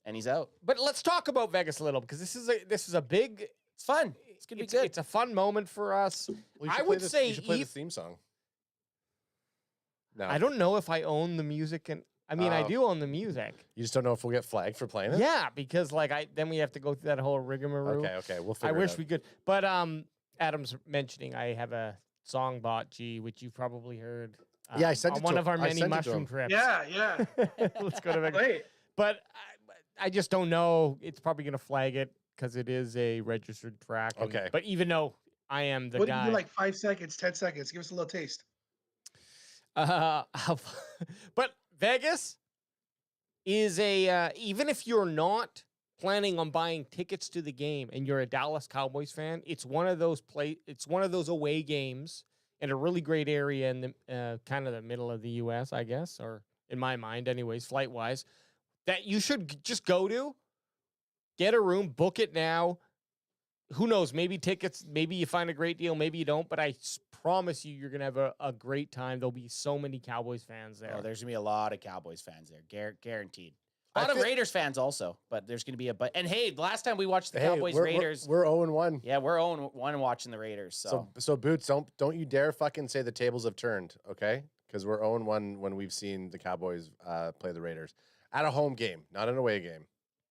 Speaker 5: And he's out.
Speaker 6: But let's talk about Vegas a little because this is a big.
Speaker 5: It's fun. It's gonna be good.
Speaker 6: It's a fun moment for us.
Speaker 9: Well, you
Speaker 6: I
Speaker 9: should
Speaker 6: would
Speaker 9: play
Speaker 6: say
Speaker 9: you should play the
Speaker 6: Eve-
Speaker 9: theme song. No,
Speaker 6: I don't know if I own the music, and I mean I
Speaker 9: Oh.
Speaker 6: do own the music.
Speaker 9: You just don't know if we'll get flagged for playing it.
Speaker 6: Yeah, because then we have to go through that whole rigmarole.
Speaker 9: Okay, we'll
Speaker 6: I
Speaker 9: figure it
Speaker 6: wish
Speaker 9: out.
Speaker 6: we could, but Adam's mentioning I have a song Bot G, which you've probably heard.
Speaker 9: Yeah, I sent
Speaker 6: on
Speaker 9: it
Speaker 6: one
Speaker 9: to
Speaker 6: of our
Speaker 9: him. I
Speaker 6: many
Speaker 9: sent it to
Speaker 6: mushroom
Speaker 9: him.
Speaker 6: trips.
Speaker 11: Yeah.
Speaker 6: Let's go to Vegas.
Speaker 11: Wait.
Speaker 6: But I just don't know. It's probably gonna flag it because it is a registered track. and-
Speaker 9: Okay.
Speaker 6: But even though I am the
Speaker 11: What do
Speaker 6: guy,
Speaker 11: you do, like 5 seconds, 10 seconds? Give us a little taste.
Speaker 6: but Vegas is even if you're not planning on buying tickets to the game and you're a Dallas Cowboys fan, it's one of those away games in a really great area in the kind of the middle of the U.S., I guess, or in my mind, anyways, flight wise, that you should just go to, get a room, book it now. Who knows? Maybe tickets, maybe you find a great deal, maybe you don't, but I promise you, you're going to have a great time. There'll be so many Cowboys fans there.
Speaker 5: Oh, there's going to be a lot of Cowboys fans there, guaranteed. A lot of Raiders fans also, but there's going to be but. And hey, the last time we watched the Cowboys Raiders,
Speaker 9: we're 0-1.
Speaker 5: Yeah, we're 0-1 watching the Raiders.
Speaker 9: So Boots, don't you dare fucking say the tables have turned, okay? Because we're 0-1 when we've seen the Cowboys play the Raiders at a home game, not an away game.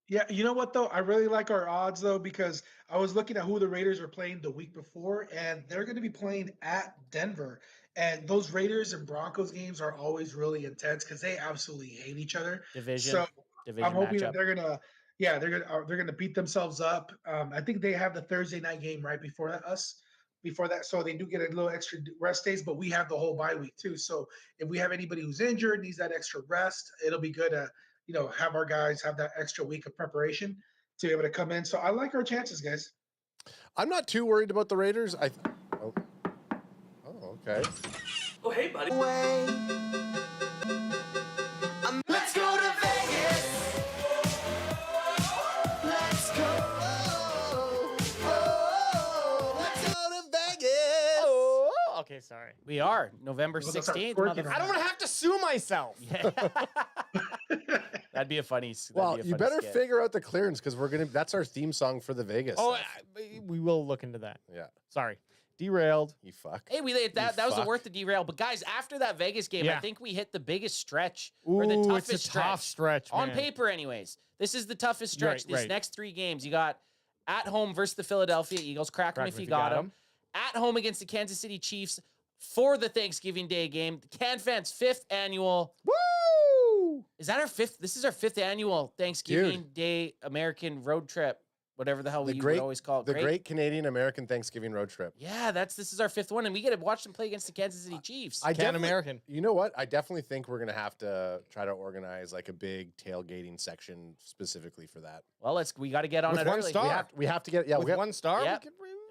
Speaker 11: Yeah, you know what though? I really like our odds though, because I was looking at who the Raiders were playing the week before, and they're going to be playing at Denver. And those Raiders and Broncos games are always really intense because they absolutely hate each other.
Speaker 5: Division
Speaker 11: I'm hoping that
Speaker 5: matchup.
Speaker 11: they're gonna beat themselves up. I think they have the Thursday night game right before that, so they do get a little extra rest days. But we have the whole bye week too. So if we have anybody who's injured, needs that extra rest, it'll be good to have our guys have that extra week of preparation to be able to come in. So I like our chances, guys.
Speaker 9: I'm not too worried about the Raiders. Okay.
Speaker 8: Oh, hey, buddy.
Speaker 2: Let's go to Vegas. Let's go. Let's go to Vegas.
Speaker 6: Oh, okay, sorry.
Speaker 5: We are November
Speaker 11: Well, that's our
Speaker 5: 16th.
Speaker 11: working
Speaker 5: motherfucker.
Speaker 6: I don't want to have to sue myself.
Speaker 5: That'd be a funny.
Speaker 9: Well, you better figure out the clearance because that's our theme song for the Vegas.
Speaker 6: Oh,
Speaker 9: stuff.
Speaker 6: we will look into that.
Speaker 9: Yeah.
Speaker 6: Sorry. Derailed.
Speaker 9: You fuck.
Speaker 5: Hey, that was worth the derail. But guys, after that Vegas game, I think we hit the biggest stretch or the toughest
Speaker 6: it's a tough stretch,
Speaker 5: on
Speaker 6: man.
Speaker 5: paper, anyways. This is the toughest stretch. These next 3 games, you got at home versus the Philadelphia Eagles. Crack them if you got them. At home against the Kansas City Chiefs for the Thanksgiving Day game. The CanFan's 5th annual.
Speaker 6: Woo!
Speaker 5: Is that our 5th? This is our 5th annual Thanksgiving Day American road trip. Whatever the hell we would always call it.
Speaker 9: The Great Canadian American Thanksgiving Road Trip.
Speaker 5: Yeah, this is our 5th one, and we get to watch them play against the Kansas City Chiefs.
Speaker 6: American.
Speaker 9: You know what? I definitely think we're gonna have to try to organize like a big tailgating section specifically for that.
Speaker 5: Well, we got to get on
Speaker 6: With
Speaker 5: it
Speaker 6: one
Speaker 5: early.
Speaker 6: star.
Speaker 9: We have to get
Speaker 6: With 1 star.
Speaker 5: Yeah.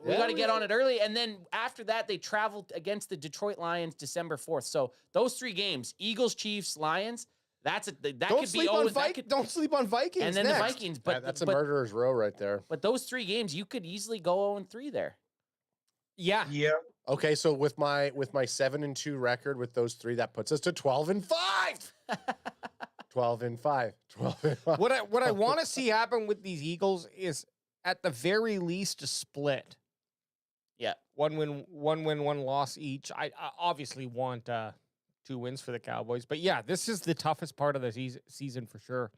Speaker 5: We got to get on it early, and then after that, they traveled against the Detroit Lions December 4th. So those 3 games: Eagles, Chiefs, Lions. That could be
Speaker 6: Don't sleep on Vikings.
Speaker 5: And then
Speaker 6: next.
Speaker 5: the Vikings, but
Speaker 9: that's a murderer's row right there.
Speaker 5: But those 3 games, you could easily go 0-3 there.
Speaker 6: Yeah.
Speaker 9: Okay, so with my 7-2 record with those 3, that puts us to 12-5. 12-5. 12-5.
Speaker 6: What I want to see happen with these Eagles is at the very least a split.
Speaker 5: Yeah.
Speaker 6: 1 win, 1 loss each. I obviously want 2 wins for the Cowboys. But yeah, this is the toughest part of the season for sure.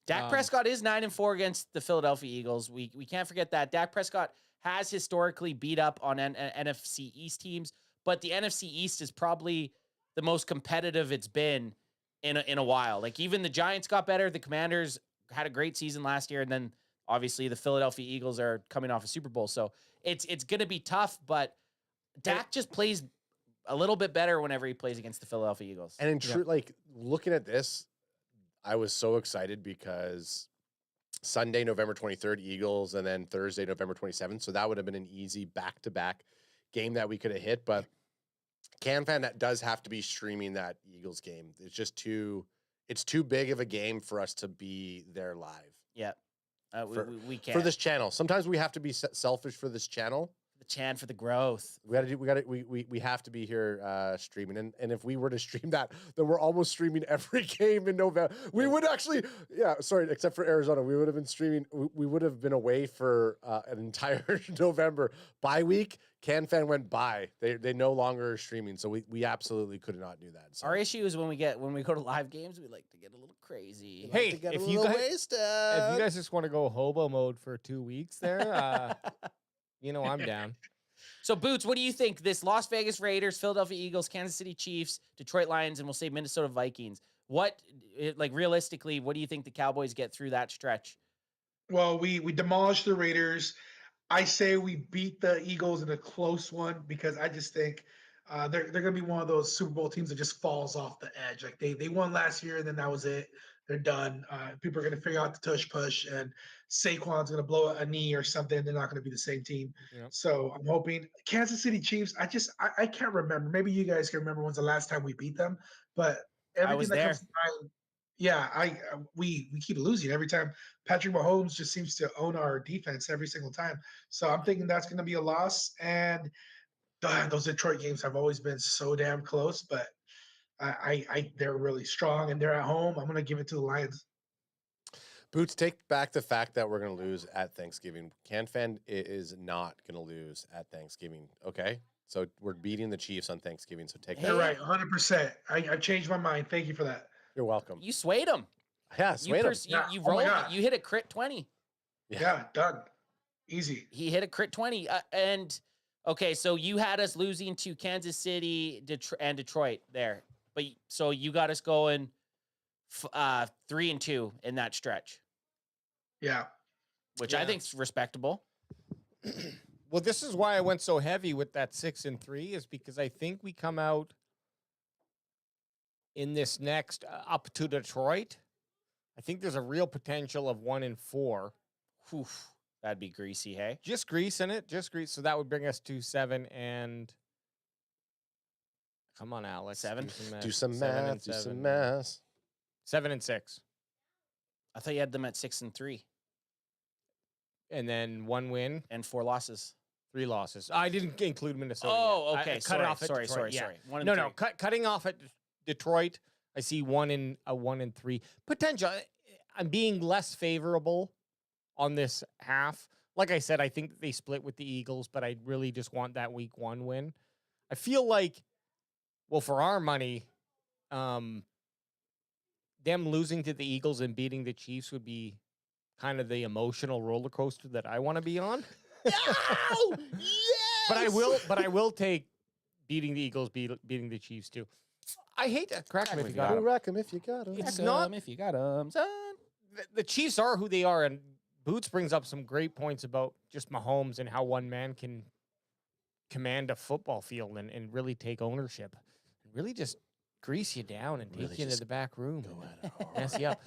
Speaker 5: Dak Prescott is 9-4 against the Philadelphia Eagles. We can't forget that. Dak Prescott has historically beat up on NFC East teams, but the NFC East is probably the most competitive it's been in a while. Like even the Giants got better. The Commanders had a great season last year, and then obviously the Philadelphia Eagles are coming off a Super Bowl. So it's going to be tough, but Dak just plays a little bit better whenever he plays against the Philadelphia Eagles.
Speaker 9: And in truth, like looking at this, I was so excited because Sunday, November 23rd, Eagles, and then Thursday, November 27th. So that would have been an easy back-to-back game that we could have hit. But CanFan, that does have to be streaming that Eagles game. It's just it's too big of a game for us to be there live.
Speaker 5: Yeah. We can't.
Speaker 9: For this channel. Sometimes we have to be selfish for this channel.
Speaker 5: The chant for the growth.
Speaker 9: We have to be here streaming. And if we were to stream that, then we're almost streaming every game in November. We would actually, except for Arizona, we would have been streaming. We would have been away for an entire November. Bye week, CanFan went by. They no longer are streaming. So we absolutely could not do that. So.
Speaker 5: Our issue is when we go to live games, we like to get a little crazy.
Speaker 6: Hey, if you guys just want to go hobo mode for 2 weeks there, I'm down.
Speaker 5: So, Boots, what do you think? This Las Vegas Raiders, Philadelphia Eagles, Kansas City Chiefs, Detroit Lions, and we'll say Minnesota Vikings. Realistically, what do you think the Cowboys get through that stretch?
Speaker 11: Well, we demolished the Raiders. I say we beat the Eagles in a close one because I just think they're going to be one of those Super Bowl teams that just falls off the edge. Like they won last year and then that was it. they're done. People are going to figure out the tush push, and Saquon's going to blow a knee or something. They're not going to be the same team.
Speaker 6: Yep.
Speaker 11: So I'm hoping Kansas City Chiefs. I can't remember. Maybe you guys can remember when's the last time we beat them, but everything
Speaker 5: was
Speaker 11: that
Speaker 5: there.
Speaker 11: comes to mind. Yeah, we keep losing every time. Patrick Mahomes just seems to own our defense every single time. So I'm thinking that's going to be a loss. And those Detroit games have always been so damn close, but they're really strong and they're at home. I'm going to give it to the Lions.
Speaker 9: Boots, take back the fact that we're going to lose at Thanksgiving. CanFan is not going to lose at Thanksgiving. Okay, so we're beating the Chiefs on Thanksgiving. So take
Speaker 11: You're
Speaker 9: that.
Speaker 11: right, 100%. I changed my mind. Thank you for that.
Speaker 9: You're welcome.
Speaker 5: You swayed him.
Speaker 9: Yeah, swayed him.
Speaker 5: You
Speaker 11: Oh my
Speaker 5: rolled.
Speaker 11: God.
Speaker 5: You hit a crit 20.
Speaker 11: Yeah, done. Easy.
Speaker 5: He hit a crit 20. And okay, so you had us losing to Kansas City and Detroit there. But so you got us going 3-2 in that stretch,
Speaker 11: Yeah.
Speaker 5: which I think's respectable.
Speaker 6: Well, this is why I went so heavy with that 6-3 is because I think we come out in this next up to Detroit. I think there's a real potential of 1-4.
Speaker 5: Whew, that'd be greasy, hey?
Speaker 6: Just grease in it, just grease. So that would bring us to 7 and. Come on, Alex.
Speaker 5: 7?
Speaker 9: Do some
Speaker 6: 7 and
Speaker 9: math. Do
Speaker 6: 7.
Speaker 9: some math.
Speaker 6: 7 and 6.
Speaker 5: I thought you had them at 6-3
Speaker 6: And then 1 win,
Speaker 5: and 4 losses.
Speaker 6: 3 losses. I didn't include Minnesota.
Speaker 5: Oh,
Speaker 6: yet.
Speaker 5: okay.
Speaker 6: I cut
Speaker 5: Sorry,
Speaker 6: it off at
Speaker 5: sorry,
Speaker 6: Detroit. Yeah.
Speaker 5: sorry. 1 and
Speaker 6: No,
Speaker 5: 3.
Speaker 6: no. Cutting off at Detroit, I see 1 and 3 potential. I'm being less favorable on this half. Like I said, I think they split with the Eagles, but I really just want that week 1 win. I feel like, well, for our money, them losing to the Eagles and beating the Chiefs would be kind of the emotional roller coaster that I want to be on.
Speaker 9: Yes!
Speaker 6: But I will take beating the Eagles, beating the Chiefs too. I hate that. Crack them if you got them.
Speaker 9: Wreck 'em if you got 'em.
Speaker 6: It's not.
Speaker 5: if you got them, son.
Speaker 6: The Chiefs are who they are, and Boots brings up some great points about just Mahomes and how one man can command a football field and really take ownership, and really just grease you down and take you into the back room and mess you up.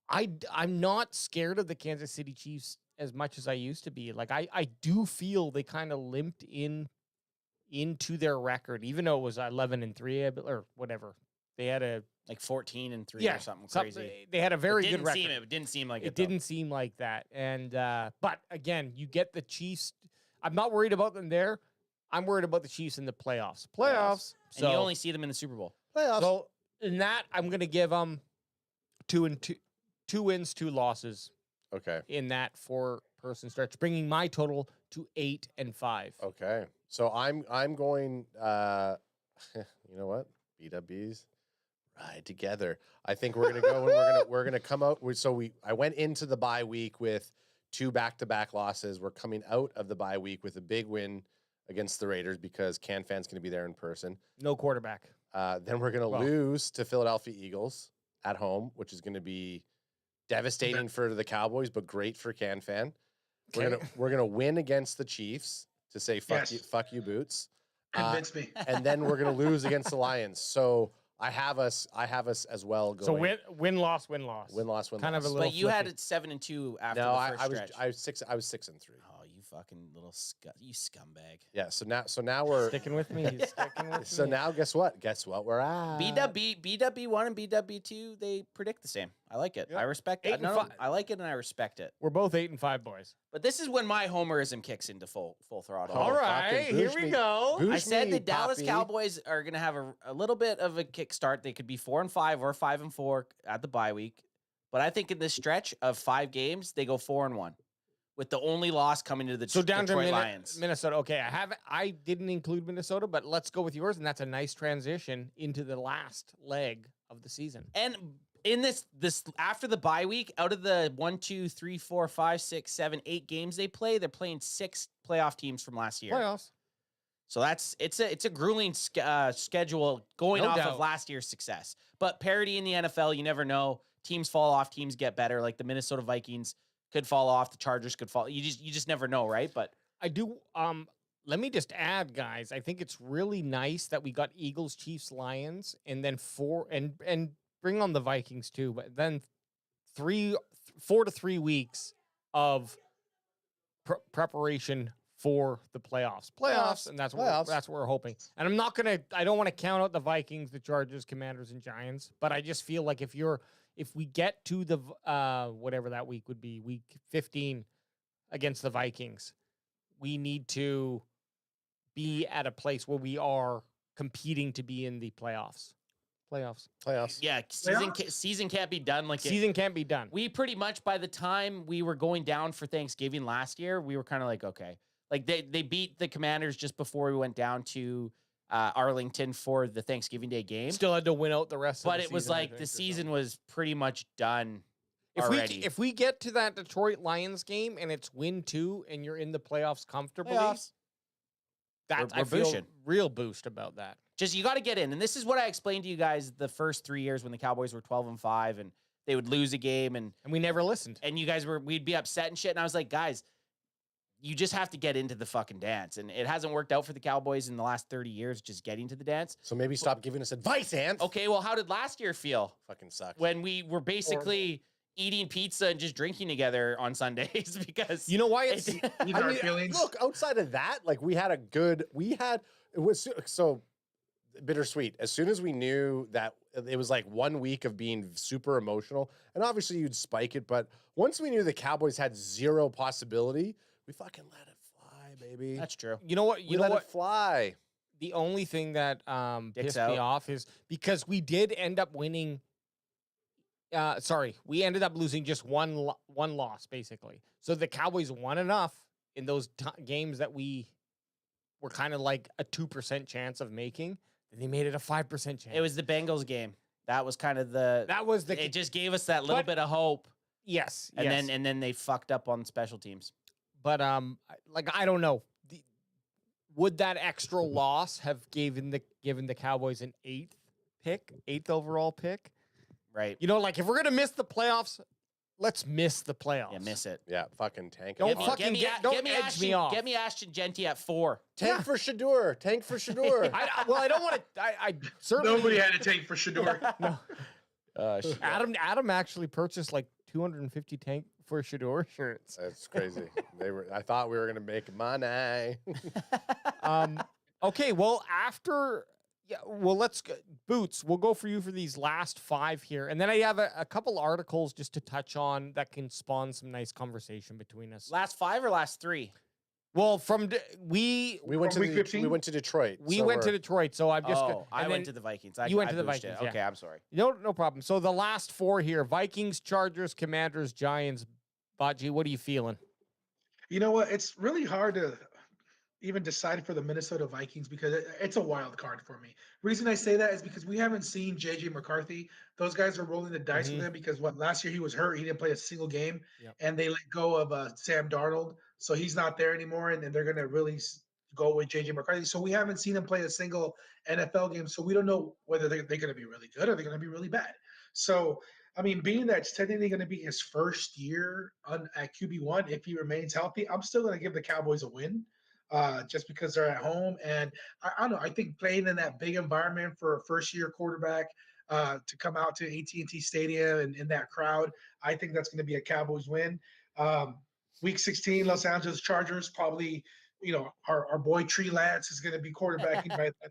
Speaker 6: I'm not scared of the Kansas City Chiefs as much as I used to be. Like I do feel they kind of limped into their record, even though it was 11-3 or whatever. They had a
Speaker 5: Like 14-3
Speaker 6: yeah,
Speaker 5: or something crazy.
Speaker 6: They had a very good
Speaker 5: It
Speaker 6: record.
Speaker 5: didn't seem like it.
Speaker 6: It didn't seem like that. And but again, you get the Chiefs. I'm not worried about them there. I'm worried about the Chiefs in the playoffs.
Speaker 5: And
Speaker 6: So
Speaker 5: you only see them in the Super Bowl.
Speaker 9: Playoffs.
Speaker 6: so in that, I'm going to give them 2 wins, 2 losses
Speaker 9: Okay.
Speaker 6: in that 4-person stretch, bringing my total to 8 and 5.
Speaker 9: Okay. So I'm going you know what? BWs ride together. I think we're gonna go and we're gonna come out I went into the bye week with 2 back-to-back losses. We're coming out of the bye week with a big win against the Raiders because CanFan's gonna be there in person.
Speaker 6: No quarterback.
Speaker 9: Then we're gonna lose to Philadelphia Eagles at home, which is gonna be devastating for the Cowboys, but great for CanFan. We're gonna win against the Chiefs to say fuck you, Boots.
Speaker 11: Convince me.
Speaker 9: And then we're gonna lose against the Lions. So I have us as well going.
Speaker 6: So win loss.
Speaker 9: win loss.
Speaker 6: Kind of a little.
Speaker 5: But you had
Speaker 6: flippy.
Speaker 5: it 7-2 after
Speaker 9: No,
Speaker 5: the first
Speaker 9: I was
Speaker 5: stretch.
Speaker 9: I was 6-3.
Speaker 5: Oh, you fucking little you scumbag.
Speaker 9: Yeah. So now we're
Speaker 6: Sticking with me. He's sticking with
Speaker 9: so
Speaker 6: me.
Speaker 9: now guess what? Guess what we're at?
Speaker 5: BW1 and BW2, they predict the same. I like it.
Speaker 6: Yep.
Speaker 5: I respect
Speaker 6: 8
Speaker 5: it.
Speaker 6: and
Speaker 5: No,
Speaker 6: 5.
Speaker 5: I like it and I respect it.
Speaker 6: We're both 8 and 5 boys.
Speaker 5: But this is when my homerism kicks into full throttle.
Speaker 9: Oh,
Speaker 6: All right,
Speaker 9: fucking
Speaker 6: here
Speaker 9: boosh
Speaker 6: we
Speaker 9: me.
Speaker 6: go.
Speaker 9: Boosh
Speaker 5: I said
Speaker 9: me,
Speaker 5: the Dallas
Speaker 9: Poppy.
Speaker 5: Cowboys are going to have a little bit of a kickstart. They could be 4-5 or 5-4 at the bye week. But I think in this stretch of 5 games, they go 4-1 with the only loss coming to the
Speaker 6: So down
Speaker 5: Detroit
Speaker 6: to
Speaker 5: Lions.
Speaker 6: Minnesota. Okay, I didn't include Minnesota, but let's go with yours, and that's a nice transition into the last leg of the season.
Speaker 5: And in this after the bye week, out of the 1, 2, 3, 4, 5, 6, 7, 8 games they play, they're playing 6 playoff teams from last year.
Speaker 6: Playoffs.
Speaker 5: So it's a grueling schedule going
Speaker 6: No
Speaker 5: off
Speaker 6: doubt.
Speaker 5: of last year's success. But parity in the NFL, you never know. Teams fall off, teams get better. Like the Minnesota Vikings could fall off, the Chargers could fall. You just never know, right? But
Speaker 6: I do. Let me just add, guys. I think it's really nice that we got Eagles, Chiefs, Lions, and then 4 and bring on the Vikings too, but then 4 to 3 weeks of preparation for the playoffs, and that's what we're hoping. And I don't want to count out the Vikings, the Chargers, Commanders, and Giants, but I just feel like if we get to the whatever that week would be, week 15 against the Vikings, we need to be at a place where we are competing to be in the playoffs.
Speaker 5: Yeah, season can't be done like
Speaker 6: Season can't be done.
Speaker 5: We pretty much, by the time we were going down for Thanksgiving last year, we were kind of like, okay. Like they beat the Commanders just before we went down to Arlington for the Thanksgiving Day game.
Speaker 6: Still had to win out the rest of the season.
Speaker 5: But it was like the season was pretty much done already.
Speaker 6: If we get to that Detroit Lions game and it's win 2 and you're in the playoffs comfortably,
Speaker 5: We're
Speaker 6: I feel
Speaker 5: boosting.
Speaker 6: real boost about that.
Speaker 5: Just you got to get in. And this is what I explained to you guys the first 3 years when the Cowboys were 12-5 and they would lose a game and
Speaker 6: we never listened.
Speaker 5: And you guys we'd be upset and shit. And I was like, guys, you just have to get into the fucking dance. And it hasn't worked out for the Cowboys in the last 30 years, just getting to the dance.
Speaker 9: So maybe stop giving us advice, Ant.
Speaker 5: Okay, well, how did last year feel?
Speaker 9: Fucking sucks.
Speaker 5: When we were basically eating pizza and just drinking together on Sundays because
Speaker 6: you know why it's
Speaker 11: our feelings.
Speaker 9: Look, outside of that, like it was so bittersweet. As soon as we knew that it was like 1 week of being super emotional, and obviously you'd spike it, but once we knew the Cowboys had zero possibility, we fucking let it fly, baby.
Speaker 5: That's true.
Speaker 6: You know what?
Speaker 9: We let it fly.
Speaker 6: The only thing that pissed me off is because we did end up winning. We ended up losing just one loss, basically. So the Cowboys won enough in those games that we were kind of like a 2% chance of making, and they made it a 5% chance.
Speaker 5: It was the Bengals game. That was kind of it just gave us that little bit of hope.
Speaker 6: Yes.
Speaker 5: And then they fucked up on special teams.
Speaker 6: But I don't know. Would that extra loss have given the Cowboys an 8th overall pick?
Speaker 5: Right.
Speaker 6: You know, like if we're gonna miss the playoffs, let's miss the playoffs.
Speaker 5: Yeah, miss it.
Speaker 9: Yeah, fucking tank.
Speaker 6: Don't edge me off.
Speaker 5: Get me Ashton Genty at 4.
Speaker 9: Tank for Shador. Tank for Shador.
Speaker 6: I don't want to. I certainly
Speaker 11: Nobody had a tank for Shador.
Speaker 6: No. Adam actually purchased like 250 tank for Shador shirts.
Speaker 9: That's crazy. I thought we were gonna make money.
Speaker 6: Okay, well let's go. Boots, we'll go for you for these last 5 here. And then I have a couple articles just to touch on that can spawn some nice conversation between us.
Speaker 5: Last 5 or last 3?
Speaker 6: Well, we
Speaker 9: went to
Speaker 11: week 15?
Speaker 9: we went to Detroit.
Speaker 6: We went to Detroit, so I'm just
Speaker 5: I went to the Vikings.
Speaker 6: You went to the
Speaker 5: boosted
Speaker 6: Vikings,
Speaker 5: it. Okay,
Speaker 6: yeah.
Speaker 5: I'm sorry.
Speaker 6: No problem. So the last 4 here: Vikings, Chargers, Commanders, Giants. Baji, what are you feeling?
Speaker 11: You know what? It's really hard to even decide for the Minnesota Vikings because it's a wild card for me. Reason I say that is because we haven't seen JJ McCarthy. Those guys are rolling the dice with him because last year he was hurt. He didn't play a single game, and they let go of Sam Darnold, so he's not there anymore. And they're going to really go with JJ McCarthy. So we haven't seen him play a single NFL game. So we don't know whether they're going to be really good or they're going to be really bad. So I mean, being that it's technically going to be his first year at QB1, if he remains healthy, I'm still going to give the Cowboys a win. Just because they're at home. And I don't know, I think playing in that big environment for a first-year quarterback to come out to AT&T Stadium and in that crowd, I think that's going to be a Cowboys win. Week 16, Los Angeles Chargers, probably, our boy Trey Lance is going to be quarterbacking by then.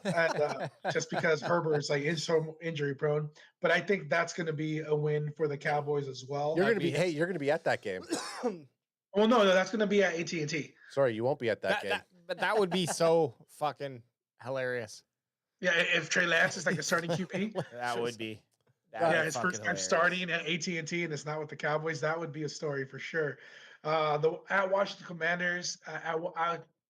Speaker 11: And, just because Herbert is like so injury prone, but I think that's going to be a win for the Cowboys as well.
Speaker 9: You're going to be at that game.
Speaker 11: Well, no, that's going to be at AT&T.
Speaker 9: Sorry, you won't be at that game.
Speaker 6: But that would be so fucking hilarious.
Speaker 11: Yeah, if Trey Lance is like a starting QB.
Speaker 5: That would be.
Speaker 11: His first time starting at AT&T, and it's not with the Cowboys. That would be a story for sure. At Washington Commanders,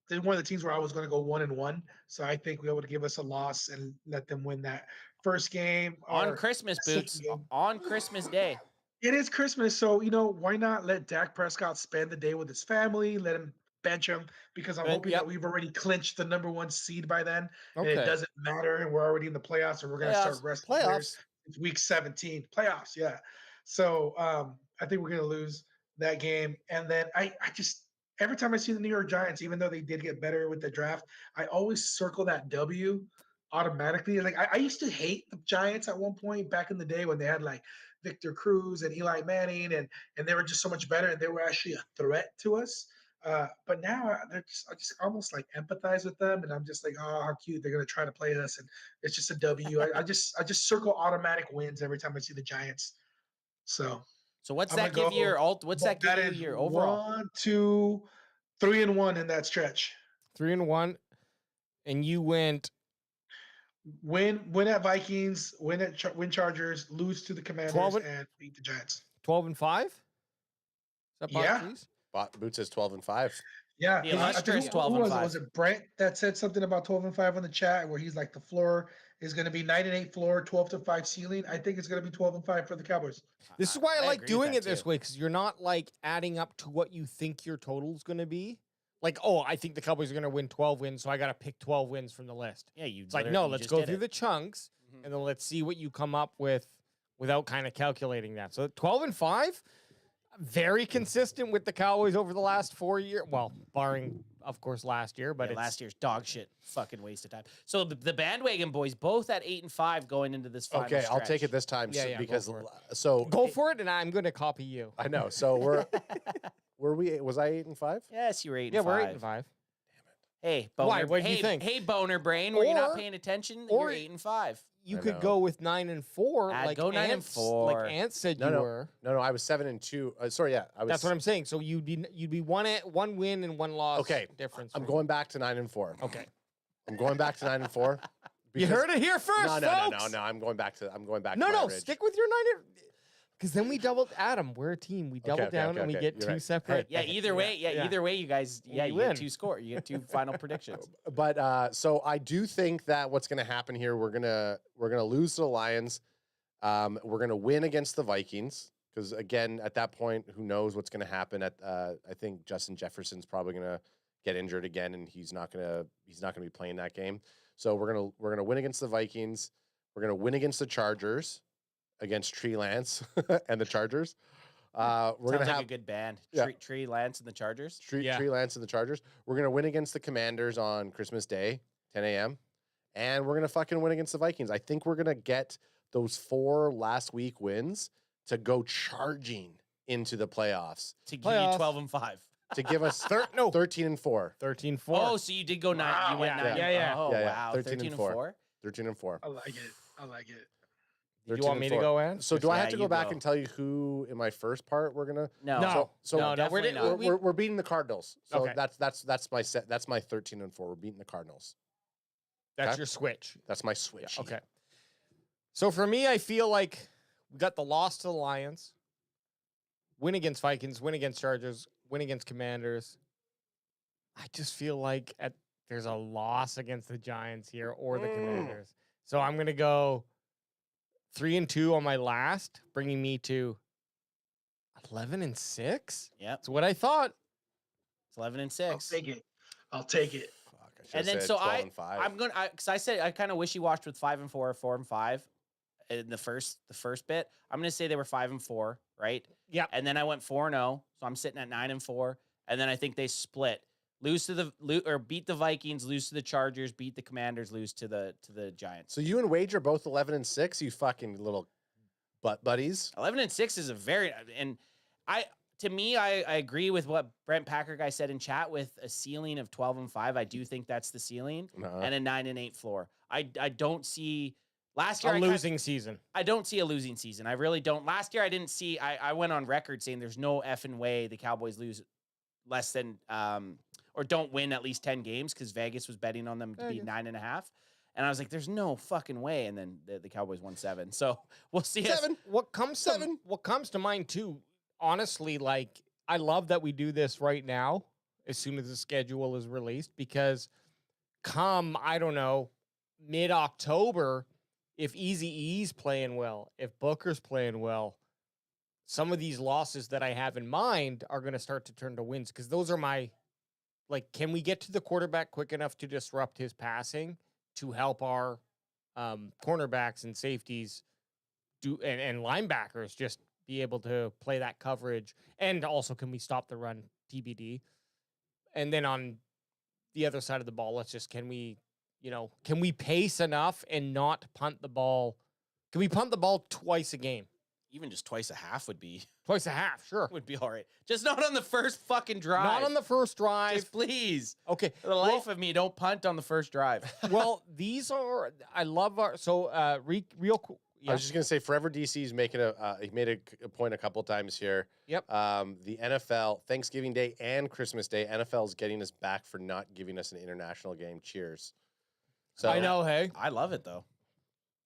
Speaker 11: they're one of the teams where I was going to go 1-1, so I think we'll be able to give us a loss and let them win that first game
Speaker 5: on Christmas, Boots. On Christmas Day.
Speaker 11: It is Christmas, so why not let Dak Prescott spend the day with his family? Let him bench him because I'm hoping that we've already clinched the #1 seed by then, and it doesn't matter, and we're already in the playoffs, and we're going to start resting players. It's week 17 playoffs, yeah. So I think we're going to lose that game, and then I just every time I see the New York Giants, even though they did get better with the draft, I always circle that W automatically. Like I used to hate the Giants at one point back in the day when they had like Victor Cruz and Eli Manning, and they were just so much better, and they were actually a threat to us. But now I just almost like empathize with them, and I'm just like, oh, how cute they're gonna try to play us, and it's just a W. I just circle automatic wins every time I see the Giants. So
Speaker 5: what's
Speaker 11: I'm
Speaker 5: that
Speaker 11: gonna
Speaker 5: give you
Speaker 11: go-
Speaker 5: your what's that give
Speaker 11: that
Speaker 5: you
Speaker 11: is
Speaker 5: your overall?
Speaker 11: 1, 2, 3-1 in that stretch.
Speaker 6: 3-1, and you went
Speaker 11: Win at Vikings, win Chargers, lose to the Commanders,
Speaker 6: 12
Speaker 11: and beat the Giants.
Speaker 6: 12-5. Is that
Speaker 11: Yeah.
Speaker 6: Botcheese?
Speaker 9: Boots says 12-5.
Speaker 11: Yeah,
Speaker 5: The
Speaker 11: 'cause I
Speaker 5: illustrious
Speaker 11: think
Speaker 5: 12
Speaker 11: who
Speaker 5: and
Speaker 11: was it?
Speaker 5: 5.
Speaker 11: Was it Brent that said something about 12-5 on the chat where he's like the floor is going to be 9-8 floor, 12-5 ceiling. I think it's going to be 12-5 for the Cowboys.
Speaker 6: This is why I like
Speaker 5: agree with
Speaker 6: doing
Speaker 5: that
Speaker 6: it this
Speaker 5: too.
Speaker 6: way, because you're not like adding up to what you think your total's going to be. Like, oh, I think the Cowboys are going to win 12 wins, so I got to pick 12 wins from the list.
Speaker 5: Yeah, you.
Speaker 6: It's like,
Speaker 5: literally-
Speaker 6: no,
Speaker 5: you
Speaker 6: let's
Speaker 5: just
Speaker 6: go
Speaker 5: did
Speaker 6: through
Speaker 5: it.
Speaker 6: the chunks,
Speaker 5: Mhm.
Speaker 6: and then let's see what you come up with without kind of calculating that. So 12-5, very consistent with the Cowboys over the last 4 years. Well, barring, of course, last year, but
Speaker 5: Yeah,
Speaker 6: it's
Speaker 5: last year's dog shit, fucking waste of time. So the bandwagon boys both at 8-5 going into this final
Speaker 9: Okay, I'll take
Speaker 5: stretch.
Speaker 9: it this time
Speaker 6: Yeah, yeah, go
Speaker 9: because
Speaker 6: for it.
Speaker 9: so
Speaker 6: go for it, and I'm going to copy you.
Speaker 9: I know. So was I 8-5?
Speaker 5: Yes, you were 8-5.
Speaker 6: Yeah, we're 8-5.
Speaker 5: Hey, boner.
Speaker 6: Why? What do you
Speaker 5: hey,
Speaker 6: think?
Speaker 5: Hey, boner brain. Were you not
Speaker 6: Or-
Speaker 5: paying attention?
Speaker 6: or-
Speaker 5: You're 8-5.
Speaker 6: You
Speaker 9: I
Speaker 6: could
Speaker 9: know.
Speaker 6: go with 9-4,
Speaker 5: I'd
Speaker 6: like
Speaker 5: go 9 and
Speaker 6: Ants,
Speaker 5: 4.
Speaker 6: like Ant said
Speaker 9: No,
Speaker 6: you
Speaker 9: no.
Speaker 6: were.
Speaker 9: No, I was 7-2. Sorry, yeah, I was.
Speaker 6: That's what I'm saying. So you'd be one win and one loss.
Speaker 9: Okay,
Speaker 6: difference.
Speaker 9: I'm
Speaker 6: from-
Speaker 9: going back to 9-4.
Speaker 6: Okay,
Speaker 9: I'm going back to 9-4.
Speaker 6: you heard it here first,
Speaker 9: No,
Speaker 6: folks.
Speaker 9: I'm going back to. I'm going back.
Speaker 6: No,
Speaker 9: to my
Speaker 6: no,
Speaker 9: Ridge.
Speaker 6: stick with your 9. Because then we doubled. Adam, we're a team. We double
Speaker 9: okay,
Speaker 6: down
Speaker 9: okay,
Speaker 6: and we
Speaker 9: okay.
Speaker 6: get
Speaker 9: You're
Speaker 6: two
Speaker 9: right.
Speaker 6: separate.
Speaker 5: Yeah, either way,
Speaker 6: yeah.
Speaker 5: either way, you guys, yeah,
Speaker 6: We
Speaker 5: you
Speaker 6: win.
Speaker 5: get 2 score. You get 2 final predictions.
Speaker 9: But so I do think that what's going to happen here, we're gonna lose to the Lions. We're gonna win against the Vikings because again, at that point, who knows what's going to happen? I think Justin Jefferson's probably going to get injured again, and he's not gonna be playing that game. So we're gonna win against the Vikings. We're gonna win against the Chargers, against Tree Lance and the Chargers. We're
Speaker 5: Sounds
Speaker 9: gonna
Speaker 5: like
Speaker 9: have
Speaker 5: a good band.
Speaker 9: Yeah.
Speaker 5: Tree Lance and the Chargers.
Speaker 9: Tree
Speaker 6: Yeah.
Speaker 9: Lance and the Chargers. We're gonna win against the Commanders on Christmas Day, 10 a.m. And we're gonna fucking win against the Vikings. I think we're gonna get those 4 last week wins to go charging into the playoffs
Speaker 5: To give you
Speaker 6: Playoffs.
Speaker 5: 12-5.
Speaker 9: to give us 13-4.
Speaker 6: 13-4.
Speaker 5: Oh, so you did go 9. You went
Speaker 6: Yeah,
Speaker 5: 9.
Speaker 6: yeah.
Speaker 5: Oh,
Speaker 9: Yeah, yeah.
Speaker 5: wow.
Speaker 9: 13-4. 13-4.
Speaker 11: I like it. I like it.
Speaker 6: Did you want me to go, Ann?
Speaker 9: So do I have
Speaker 5: Yeah,
Speaker 9: to
Speaker 5: you
Speaker 9: go back
Speaker 5: go.
Speaker 9: and tell you who in my first part we're gonna?
Speaker 5: No.
Speaker 6: No.
Speaker 9: So
Speaker 6: No,
Speaker 5: definitely
Speaker 6: we're-
Speaker 5: not.
Speaker 9: we're beating the Cardinals. So
Speaker 6: Okay.
Speaker 9: that's my set. That's my 13-4. We're beating the Cardinals.
Speaker 6: That's
Speaker 9: Okay.
Speaker 6: your switch.
Speaker 9: That's my switch.
Speaker 6: Okay. So for me, I feel like we got the loss to the Lions, win against Vikings, win against Chargers, win against Commanders. I just feel like there's a loss against the Giants here or the Commanders. So I'm going to go 3-2 on my last, bringing me to 11-6.
Speaker 5: Yep.
Speaker 6: That's what I thought.
Speaker 5: It's 11 and
Speaker 11: I'll
Speaker 5: 6.
Speaker 11: take it. I'll take it.
Speaker 9: Fuck, I should've
Speaker 5: And then
Speaker 9: said
Speaker 5: so
Speaker 9: 12-5.
Speaker 5: I'm going to cuz I said I kind of wishy-washed with 5 and 4, 4 and 5 in the first bit. I'm going to say they were 5 and 4, right?
Speaker 6: Yeah.
Speaker 5: And then I went 4-0, so I'm sitting at 9 and 4, and then I think they split. Lose to beat the Vikings, lose to the Chargers, beat the Commanders, lose to the Giants.
Speaker 9: So you and Wage are both 11-6. You fucking little butt buddies.
Speaker 5: 11 and 6 is a very to me I agree with what Brent Packer guy said in chat with a ceiling of 12 and 5. I do think that's the ceiling and a 9 and 8 floor. I don't see last year
Speaker 6: A losing season.
Speaker 5: I don't see a losing season. I really don't. Last year I didn't see I went on record saying there's no effing way the Cowboys lose less than or don't win at least 10 games because Vegas was betting on them to be 9.5. And I was like, there's no fucking way. And then the Cowboys won 7. So we'll see.
Speaker 9: 7.
Speaker 6: What comes to mind too, honestly, like I love that we do this right now as soon as the schedule is released, because come, I don't know, mid-October, if Easy E's playing well, if Booker's playing well, some of these losses that I have in mind are going to start to turn to wins, because those are my, like, can we get to the quarterback quick enough to disrupt his passing to help our cornerbacks and safeties and linebackers just be able to play that coverage? And also, can we stop the run, TBD? And then on the other side of the ball, can we, can we pace enough and not punt the ball? Can we punt the ball twice a game?
Speaker 5: Even just twice a half would be
Speaker 6: Twice a half, sure.
Speaker 5: would be all right. Just not on the first fucking drive.
Speaker 6: Not on the first drive.
Speaker 5: Just please.
Speaker 6: Okay.
Speaker 5: For the life of me, don't punt on the first drive.
Speaker 6: Well, these are, I love our, so real quick.
Speaker 9: I was just gonna say, Forever DC's making he made a point a couple times here.
Speaker 6: Yep.
Speaker 9: The NFL, Thanksgiving Day and Christmas Day, NFL's getting us back for not giving us an international game. Cheers. So
Speaker 6: I know, hey.
Speaker 5: I love it though.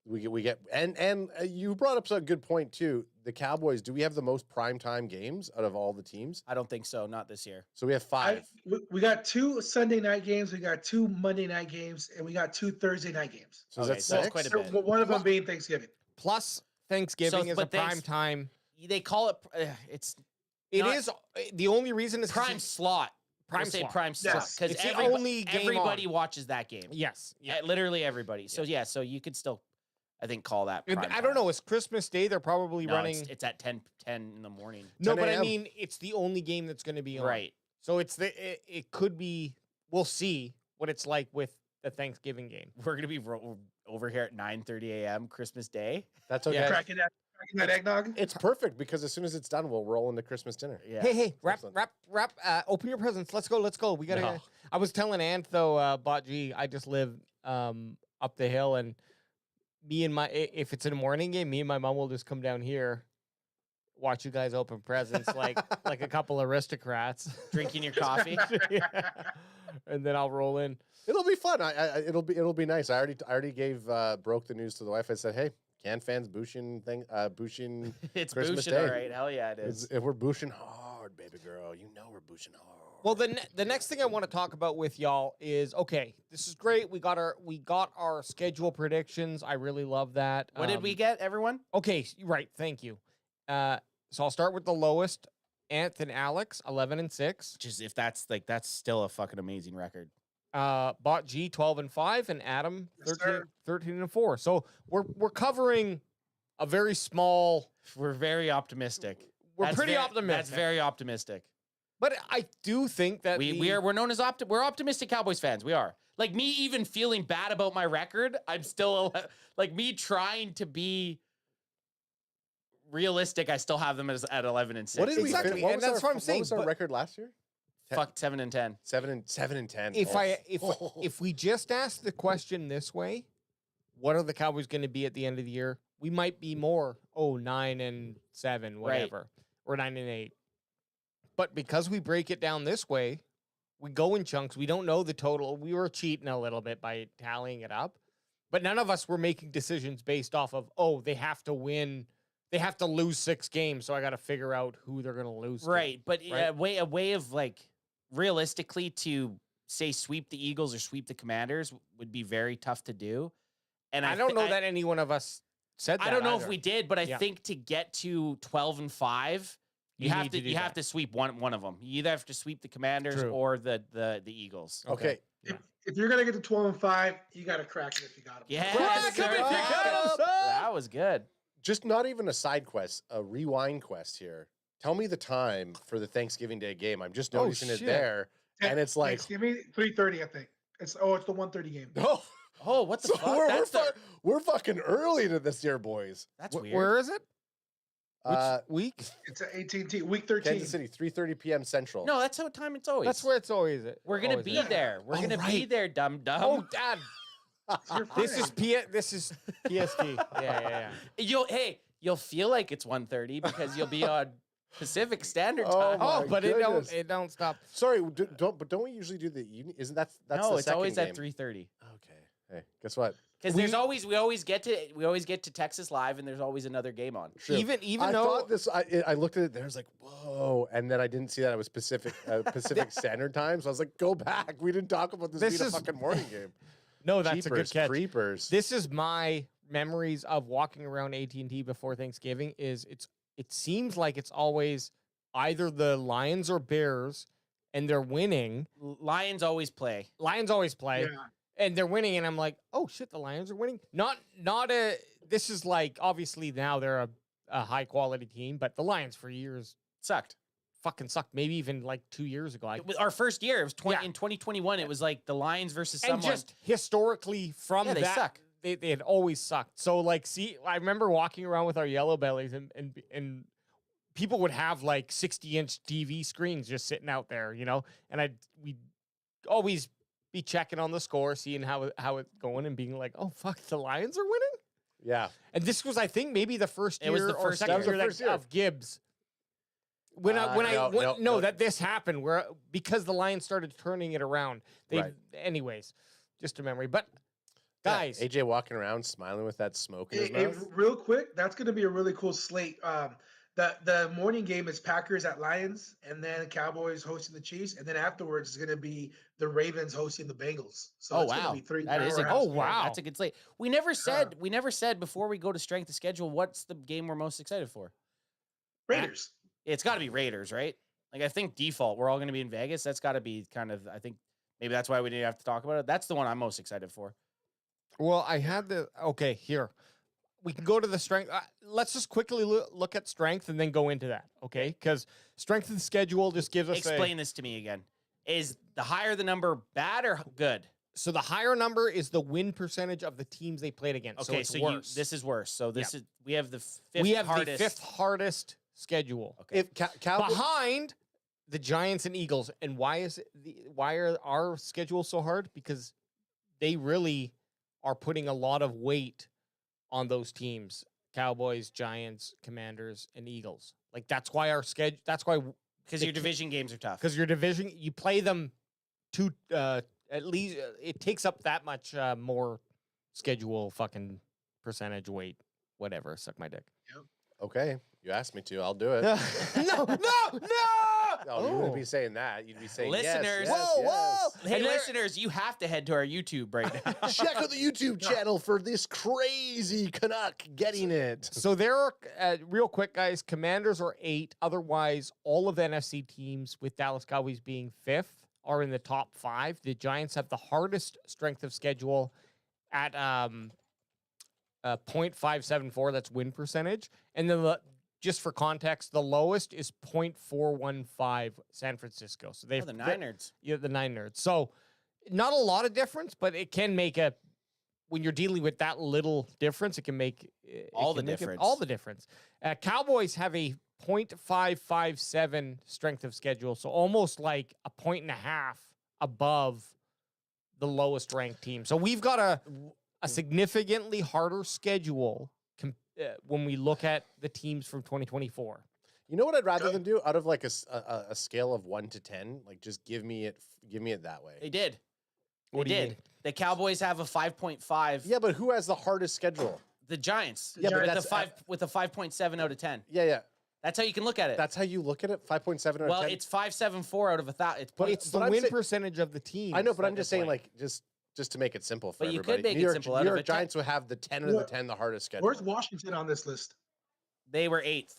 Speaker 9: we get and you brought up a good point too. The Cowboys, do we have the most primetime games out of all the teams?
Speaker 5: I don't think so. Not this year.
Speaker 9: So we have 5.
Speaker 11: We got 2 Sunday night games, we got 2 Monday night games, and we got 2 Thursday night games.
Speaker 9: So
Speaker 5: Okay,
Speaker 9: that's
Speaker 5: so that's
Speaker 9: 6.
Speaker 5: quite a
Speaker 11: So
Speaker 5: bit.
Speaker 11: one of them being Thanksgiving.
Speaker 6: Plus Thanksgiving is a
Speaker 5: but
Speaker 6: prime time.
Speaker 5: They call it. It's
Speaker 6: It
Speaker 5: not-
Speaker 6: is the only reason is 'cause
Speaker 5: prime slot.
Speaker 6: Prime
Speaker 5: We'll say
Speaker 6: slot.
Speaker 5: prime slot
Speaker 11: Yes.
Speaker 5: because
Speaker 6: It's the only game
Speaker 5: everybody
Speaker 6: on.
Speaker 5: watches that game.
Speaker 6: Yes. Yeah.
Speaker 5: Literally everybody. So yeah, so you could still, I think, call that. Prime
Speaker 6: I don't know. It's Christmas Day. They're probably
Speaker 5: No,
Speaker 6: running.
Speaker 5: It's at 10 in the morning.
Speaker 6: No,
Speaker 9: 10
Speaker 6: but I
Speaker 9: a.m.
Speaker 6: mean, it's the only game that's going to be on.
Speaker 5: Right.
Speaker 6: So it could be. We'll see what it's like with the Thanksgiving game.
Speaker 5: We're gonna be over here at 9:30 a.m. Christmas Day.
Speaker 9: That's okay.
Speaker 6: Yeah.
Speaker 11: Cracking that eggnog.
Speaker 9: It's perfect because as soon as it's done, we'll roll into Christmas dinner.
Speaker 5: Yeah.
Speaker 6: Hey,
Speaker 9: Excellent.
Speaker 6: open your presents. Let's go. We gotta.
Speaker 5: No.
Speaker 6: I was telling Ant though, Botg, I just live up the hill, and if it's in the morning game, me and my mom will just come down here, watch you guys open presents like a couple aristocrats,
Speaker 5: Drinking your coffee.
Speaker 6: and then I'll roll in.
Speaker 9: It'll be fun. It'll be nice. I already gave broke the news to the wife. I said, hey, CanFan's Bushin thing. Bushin.
Speaker 5: It's
Speaker 9: Christmas
Speaker 5: boosting,
Speaker 9: Day.
Speaker 5: all right. Hell yeah, it is.
Speaker 9: If we're Bushin hard, baby girl, you know we're Bushin hard.
Speaker 6: Well, the next thing I want to talk about with y'all is, okay, this is great. We got our schedule predictions. I really love that.
Speaker 5: What did we get, everyone?
Speaker 6: Okay, right. Thank you. So I'll start with the lowest. Ant and Alex, 11-6.
Speaker 5: Which is, if that's still a fucking amazing record.
Speaker 6: Bot G, 12-5, and Adam,
Speaker 11: Yes,
Speaker 6: 13-4. So we're covering a very small.
Speaker 5: We're very optimistic.
Speaker 6: We're pretty optimistic.
Speaker 5: That's very optimistic.
Speaker 6: But I do think that
Speaker 5: We're known as we're optimistic Cowboys fans. We are. Like, me even feeling bad about my record, I'm still like, me trying to be realistic. I still have them at 11-6.
Speaker 9: What did we
Speaker 6: Exactly,
Speaker 9: finish? What
Speaker 6: and
Speaker 9: was
Speaker 6: that's
Speaker 9: our,
Speaker 6: what I'm saying,
Speaker 9: What was our
Speaker 6: but-
Speaker 9: record last year?
Speaker 5: Fuck 7-10.
Speaker 9: 7-10.
Speaker 6: If we just ask the question this way, what are the Cowboys going to be at the end of the year? We might be more 9-7, whatever, or 9-8. But because we break it down this way, we go in chunks. We don't know the total. We were cheating a little bit by tallying it up, but none of us were making decisions based off of, they have to win. They have to lose 6 games, so I got to figure out who they're going to lose to.
Speaker 5: Right, but
Speaker 6: right?
Speaker 5: a way of, like, realistically to say sweep the Eagles or sweep the Commanders would be very tough to do. And
Speaker 6: I don't know that any one of us said that.
Speaker 5: I don't know if
Speaker 6: either.
Speaker 5: we did, but I
Speaker 6: Yeah.
Speaker 5: think to get to 12-5, you have to have to sweep one of them. You either have to sweep the Commanders
Speaker 6: True.
Speaker 5: or the Eagles.
Speaker 9: Okay.
Speaker 11: If you're gonna get to 12-5, you gotta crack it if you got them.
Speaker 5: Yeah,
Speaker 6: Crack 'em
Speaker 5: sir.
Speaker 6: if you got 'em, son.
Speaker 5: That was good.
Speaker 9: Just not even a side quest, a rewind quest here. Tell me the time for the Thanksgiving Day game. I'm just noticing it
Speaker 6: shit.
Speaker 9: there, and it's like,
Speaker 11: Thanksgiving 3:30, I think. It's the 1:30 game.
Speaker 9: oh,
Speaker 5: Oh, what the
Speaker 9: so
Speaker 5: fuck?
Speaker 9: we're fucking early to this year, boys.
Speaker 5: That's weird.
Speaker 6: Where is it? Which
Speaker 9: Uh,
Speaker 6: week?
Speaker 11: It's at AT&T week 13.
Speaker 9: Kansas City, 3:30 p.m. Central.
Speaker 5: No, that's what time it's always.
Speaker 6: That's where it's always at.
Speaker 5: we're gonna
Speaker 6: always
Speaker 5: be
Speaker 6: at.
Speaker 5: there. We're
Speaker 9: Oh,
Speaker 5: gonna be
Speaker 9: right.
Speaker 5: there, dumb.
Speaker 6: Oh, Dad.
Speaker 11: You're
Speaker 6: This is
Speaker 11: fine.
Speaker 6: This is PST. Yeah.
Speaker 5: You'll feel like it's 1:30 because you'll be on Pacific Standard
Speaker 9: Oh,
Speaker 5: Time.
Speaker 9: my
Speaker 6: But
Speaker 9: goodness.
Speaker 6: it don't stop.
Speaker 9: Sorry, don't we usually do the evening? Isn't that's
Speaker 5: no,
Speaker 9: the
Speaker 5: it's
Speaker 9: second
Speaker 5: always
Speaker 9: game.
Speaker 5: at 3:30.
Speaker 9: Okay. Hey, guess what?
Speaker 5: Because we always get to Texas Live, and there's always another game on.
Speaker 9: True.
Speaker 6: Even
Speaker 9: I
Speaker 6: though
Speaker 9: thought this, I looked at it there. I was like, whoa, and then I didn't see that it was Pacific Standard Time. So I was like, go back. We didn't talk about this being a fucking morning game.
Speaker 6: no, that's a good
Speaker 9: Jeepers
Speaker 6: catch.
Speaker 9: Creepers.
Speaker 6: This is my memories of walking around AT&T before Thanksgiving. It seems like it's always either the Lions or Bears, and they're winning.
Speaker 5: Lions always play.
Speaker 6: Lions always play.
Speaker 11: Yeah.
Speaker 6: And they're winning, and I'm like, oh shit, the Lions are winning. Not a. This is like, obviously now they're a high quality team, but the Lions for years
Speaker 5: Sucked.
Speaker 6: fucking sucked. Maybe even like 2 years ago.
Speaker 5: It was our first year. It was in 2021. It was like the Lions versus
Speaker 6: And
Speaker 5: someone.
Speaker 6: just historically from
Speaker 5: they
Speaker 6: that,
Speaker 5: suck.
Speaker 6: They had always sucked. So like, see, I remember walking around with our yellow bellies and people would have like 60-inch TV screens just sitting out there, you know, and we'd always be checking on the score, seeing how it's going, and being like, "Oh fuck, the Lions are winning."
Speaker 9: Yeah,
Speaker 6: and this was, I think, maybe the first year or second year of Gibbs. That this happened, where because the Lions started turning it around. Anyways, just a memory, but. Guys,
Speaker 9: AJ walking around smiling with that smoke in his mouth.
Speaker 11: Real quick, that's going to be a really cool slate. The morning game is Packers at Lions, and then Cowboys hosting the Chiefs, and then afterwards is going to be the Ravens hosting the Bengals. So it's going to be three.
Speaker 5: That's a good slate. We never said before we go to strength of schedule what's the game we're most excited for.
Speaker 11: Raiders.
Speaker 5: It's got to be Raiders, right? Like I think default we're all going to be in Vegas. That's got to be kind of. I think maybe that's why we didn't have to talk about it. That's the one I'm most excited for.
Speaker 6: Well, I had here. We can go to the strength. Let's just quickly look at strength and then go into that, okay? Because strength of the schedule just gives us
Speaker 5: Explain this to me again. Is the higher the number bad or good?
Speaker 6: So the higher number is the win percentage of the teams they played against.
Speaker 5: Okay,
Speaker 6: so it's worse.
Speaker 5: this is worse. So this is we have the
Speaker 6: fifth hardest schedule.
Speaker 5: Okay.
Speaker 6: If behind the Giants and Eagles. And why are our schedules so hard? Because they really are putting a lot of weight on those teams: Cowboys, Giants, Commanders, and Eagles. Like that's why our schedule. That's why
Speaker 5: because your division games are tough.
Speaker 6: Because your division, you play them at least. It takes up that much more schedule fucking percentage weight. Whatever. Suck my dick.
Speaker 11: Yep.
Speaker 9: Okay, you asked me to. I'll do it.
Speaker 6: No.
Speaker 9: Oh, you wouldn't be saying that. You'd be saying,
Speaker 5: listeners,
Speaker 9: yes.
Speaker 5: Hey, listeners, you have to head to our YouTube right now.
Speaker 9: Check out the YouTube channel for this crazy Canuck getting it.
Speaker 6: So there are, real quick, guys, Commanders are 8. Otherwise, all of the NFC teams, with Dallas Cowboys being 5th, are in the top 5. The Giants have the hardest strength of schedule at 0.574. That's win percentage. And then just for context, the lowest is 0.415 San Francisco. So they've
Speaker 5: the Nine Nerds.
Speaker 6: Yeah, the Nine Nerds. So not a lot of difference, but it can make when you're dealing with that little difference, it can make
Speaker 5: all the difference.
Speaker 6: All the difference. Cowboys have a 0.557 strength of schedule, so almost like a 1.5 above the lowest ranked team. So we've got a significantly harder schedule when we look at the teams from 2024.
Speaker 9: You know what I'd rather than do? Out of like a scale of 1 to 10, like just give me it that way.
Speaker 5: They did.
Speaker 6: What do you mean?
Speaker 5: The Cowboys have a 5.5.
Speaker 9: Yeah, but who has the hardest schedule?
Speaker 5: The Giants.
Speaker 9: Yeah, but
Speaker 5: with a 5.7 out of 10.
Speaker 9: Yeah.
Speaker 5: That's how you can look at it.
Speaker 9: That's how you look at it? 5.7 out of 10?
Speaker 5: Well, it's 5.74 out of 1,000.
Speaker 6: It's the win percentage of the team.
Speaker 9: I know, but I'm just saying, like, just to make it simple for everybody.
Speaker 5: But you could make it simple.
Speaker 9: New York Giants would have the 10 out of the 10, the hardest schedule.
Speaker 11: Where's Washington on this list?
Speaker 5: They were 8th.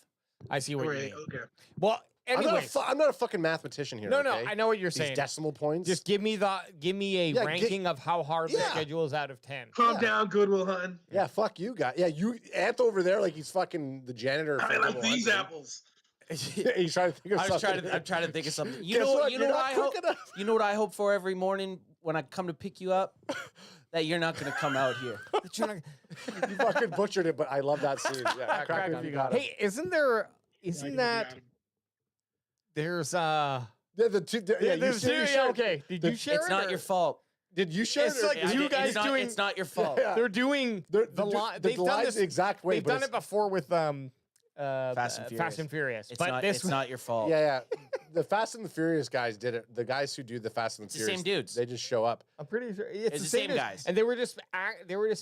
Speaker 6: I see what you mean.
Speaker 11: Okay.
Speaker 6: Well, anyways,
Speaker 9: I'm not a fucking mathematician here.
Speaker 6: No,
Speaker 9: okay?
Speaker 6: I know what you're
Speaker 9: These
Speaker 6: saying.
Speaker 9: decimal points.
Speaker 6: Just give me a ranking of how hard the schedule is out of 10.
Speaker 11: Calm down, Goodwill Hunting.
Speaker 9: Yeah, fuck you guys. Yeah, you Ant over there like he's fucking the janitor.
Speaker 11: I like these apples.
Speaker 9: He's trying to think of something.
Speaker 5: I'm trying to think of something. You know what I hope for every morning when I come to pick you up? That you're not going to come out here.
Speaker 9: You fucking butchered it, but I love that scene. Yeah, crack if you got it.
Speaker 6: Hey, isn't that there's
Speaker 9: the two? Yeah,
Speaker 6: there's two. Okay, did you share it?
Speaker 5: It's not your fault.
Speaker 9: Did you share
Speaker 6: it's
Speaker 9: it?
Speaker 6: Like you guys doing.
Speaker 5: It's not your fault.
Speaker 9: Yeah.
Speaker 6: They're doing the line. They've done this
Speaker 9: the exact way.
Speaker 6: They've done it before with
Speaker 5: Fast and Furious.
Speaker 6: It's
Speaker 5: not your fault.
Speaker 9: Yeah. The Fast and the Furious guys did it. The guys who do the Fast and the Furious,
Speaker 5: same dudes.
Speaker 9: They just show up.
Speaker 6: I'm pretty sure
Speaker 5: it's the same guys.
Speaker 6: And they were just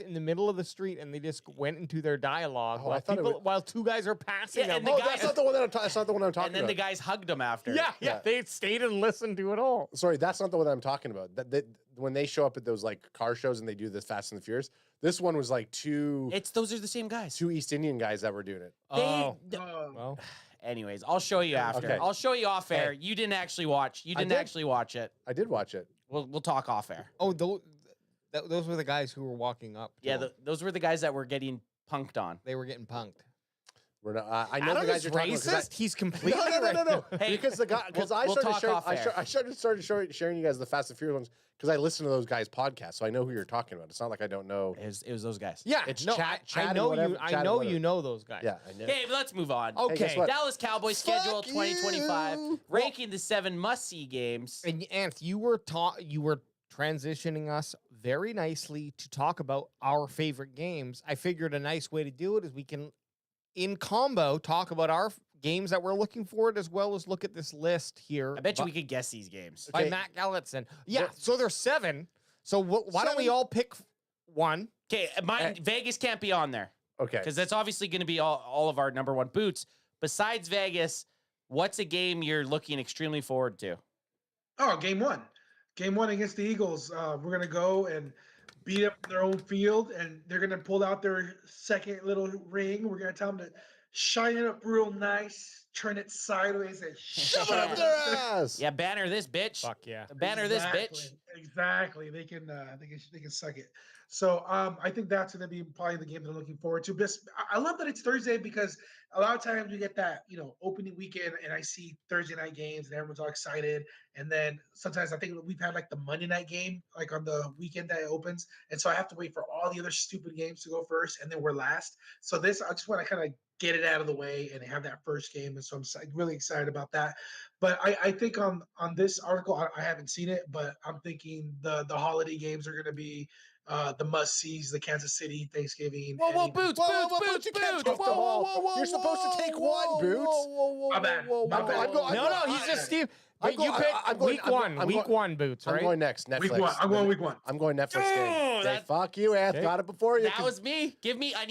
Speaker 6: in the middle of the street, and they just went into their dialogue while two guys are passing them.
Speaker 9: That's not the one that that's not the one I'm talking about.
Speaker 5: And then the guys hugged them after.
Speaker 6: Yeah. They stayed and listened to it all.
Speaker 9: Sorry, that's not the one that I'm talking about. When they show up at those like car shows and they do the Fast and the Furious, this one was like
Speaker 5: those are the same guys.
Speaker 9: 2 East Indian guys that were doing it.
Speaker 6: Well.
Speaker 5: Anyways, I'll show you after.
Speaker 9: Okay.
Speaker 5: I'll show you off air. You didn't actually watch. Actually watch it.
Speaker 9: I did watch it.
Speaker 5: We'll talk off air.
Speaker 6: Oh, those were the guys who were walking up.
Speaker 5: Yeah, those were the guys that were getting punked on.
Speaker 6: They were getting punked.
Speaker 9: We're not. I know
Speaker 6: Adam
Speaker 9: the guys
Speaker 6: is
Speaker 9: you're talking about. 'cause
Speaker 6: racist. He's completely
Speaker 9: No.
Speaker 5: Hey,
Speaker 9: Because the guy, because
Speaker 5: we'll talk off air.
Speaker 9: I started sharing you guys the Fast and Furious ones because I listen to those guys' podcasts, so I know who you're talking about. It's not like I don't know.
Speaker 5: It was those guys.
Speaker 6: Yeah,
Speaker 9: It's
Speaker 6: no,
Speaker 9: chat-
Speaker 6: I
Speaker 9: chatting
Speaker 6: know
Speaker 9: whatever-
Speaker 6: you. I
Speaker 9: chatting
Speaker 6: know
Speaker 9: whatever.
Speaker 6: you know those guys.
Speaker 9: Yeah, I know.
Speaker 5: Okay, let's move on.
Speaker 6: Okay.
Speaker 9: guess what?
Speaker 5: Dallas Cowboys schedule
Speaker 9: Fuck
Speaker 5: 2025,
Speaker 9: you.
Speaker 5: ranking the 7 must-see games.
Speaker 6: And Anth, you were transitioning us very nicely to talk about our favorite games. I figured a nice way to do it is we can, in combo, talk about our games that we're looking forward, as well as look at this list here.
Speaker 5: I bet you we could guess these games.
Speaker 6: by
Speaker 9: Okay.
Speaker 6: Matt Gallitson. Yeah,
Speaker 9: What-
Speaker 6: so there's 7. So why don't we
Speaker 9: 7?
Speaker 6: all pick one?
Speaker 5: Okay, Vegas can't be on there
Speaker 9: Okay.
Speaker 5: because that's obviously going to be all of our number one boots. Besides Vegas, what's a game you're looking extremely forward to?
Speaker 11: Oh, game one. Game one against the Eagles. We're going to go and beat up their own field, and they're going to pull out their second little ring. We're going to tell them to shine it up real nice, turn it sideways, and
Speaker 9: Shove it up their ass.
Speaker 5: Yeah, banner this bitch.
Speaker 6: Fuck yeah.
Speaker 5: Banner this bitch.
Speaker 11: Exactly. They can suck it. So I think that's going to be probably the game they're looking forward to. But I love that it's Thursday because a lot of times you get that opening weekend, and I see Thursday night games and everyone's all excited. And then sometimes I think we've had like the Monday night game like on the weekend that it opens, and so I have to wait for all the other stupid games to go first, and then we're last. So I just want to kind of get it out of the way and have that first game, and so I'm really excited about that. But I think on this article, I haven't seen it, but I'm thinking the holiday games are going to be the must-sees, the Kansas City, Thanksgiving.
Speaker 5: Whoa,
Speaker 11: and-
Speaker 5: boots.
Speaker 9: You can't take them all. You're supposed to take one, Boots.
Speaker 11: My bad. My bad.
Speaker 6: No, he's just Steve.
Speaker 9: I'm
Speaker 6: But
Speaker 9: going-
Speaker 6: you pick
Speaker 9: I'm going-
Speaker 6: week
Speaker 9: I'm
Speaker 6: one.
Speaker 9: going-
Speaker 6: Week one boots,
Speaker 9: I'm
Speaker 6: right?
Speaker 9: going next. Netflix.
Speaker 11: Week one. I'm going week one.
Speaker 9: I'm going Netflix game.
Speaker 5: Oh,
Speaker 9: Okay,
Speaker 5: that-
Speaker 9: fuck you, Anth.
Speaker 6: Okay.
Speaker 9: Got it before you.
Speaker 5: That was me. Give me.
Speaker 6: I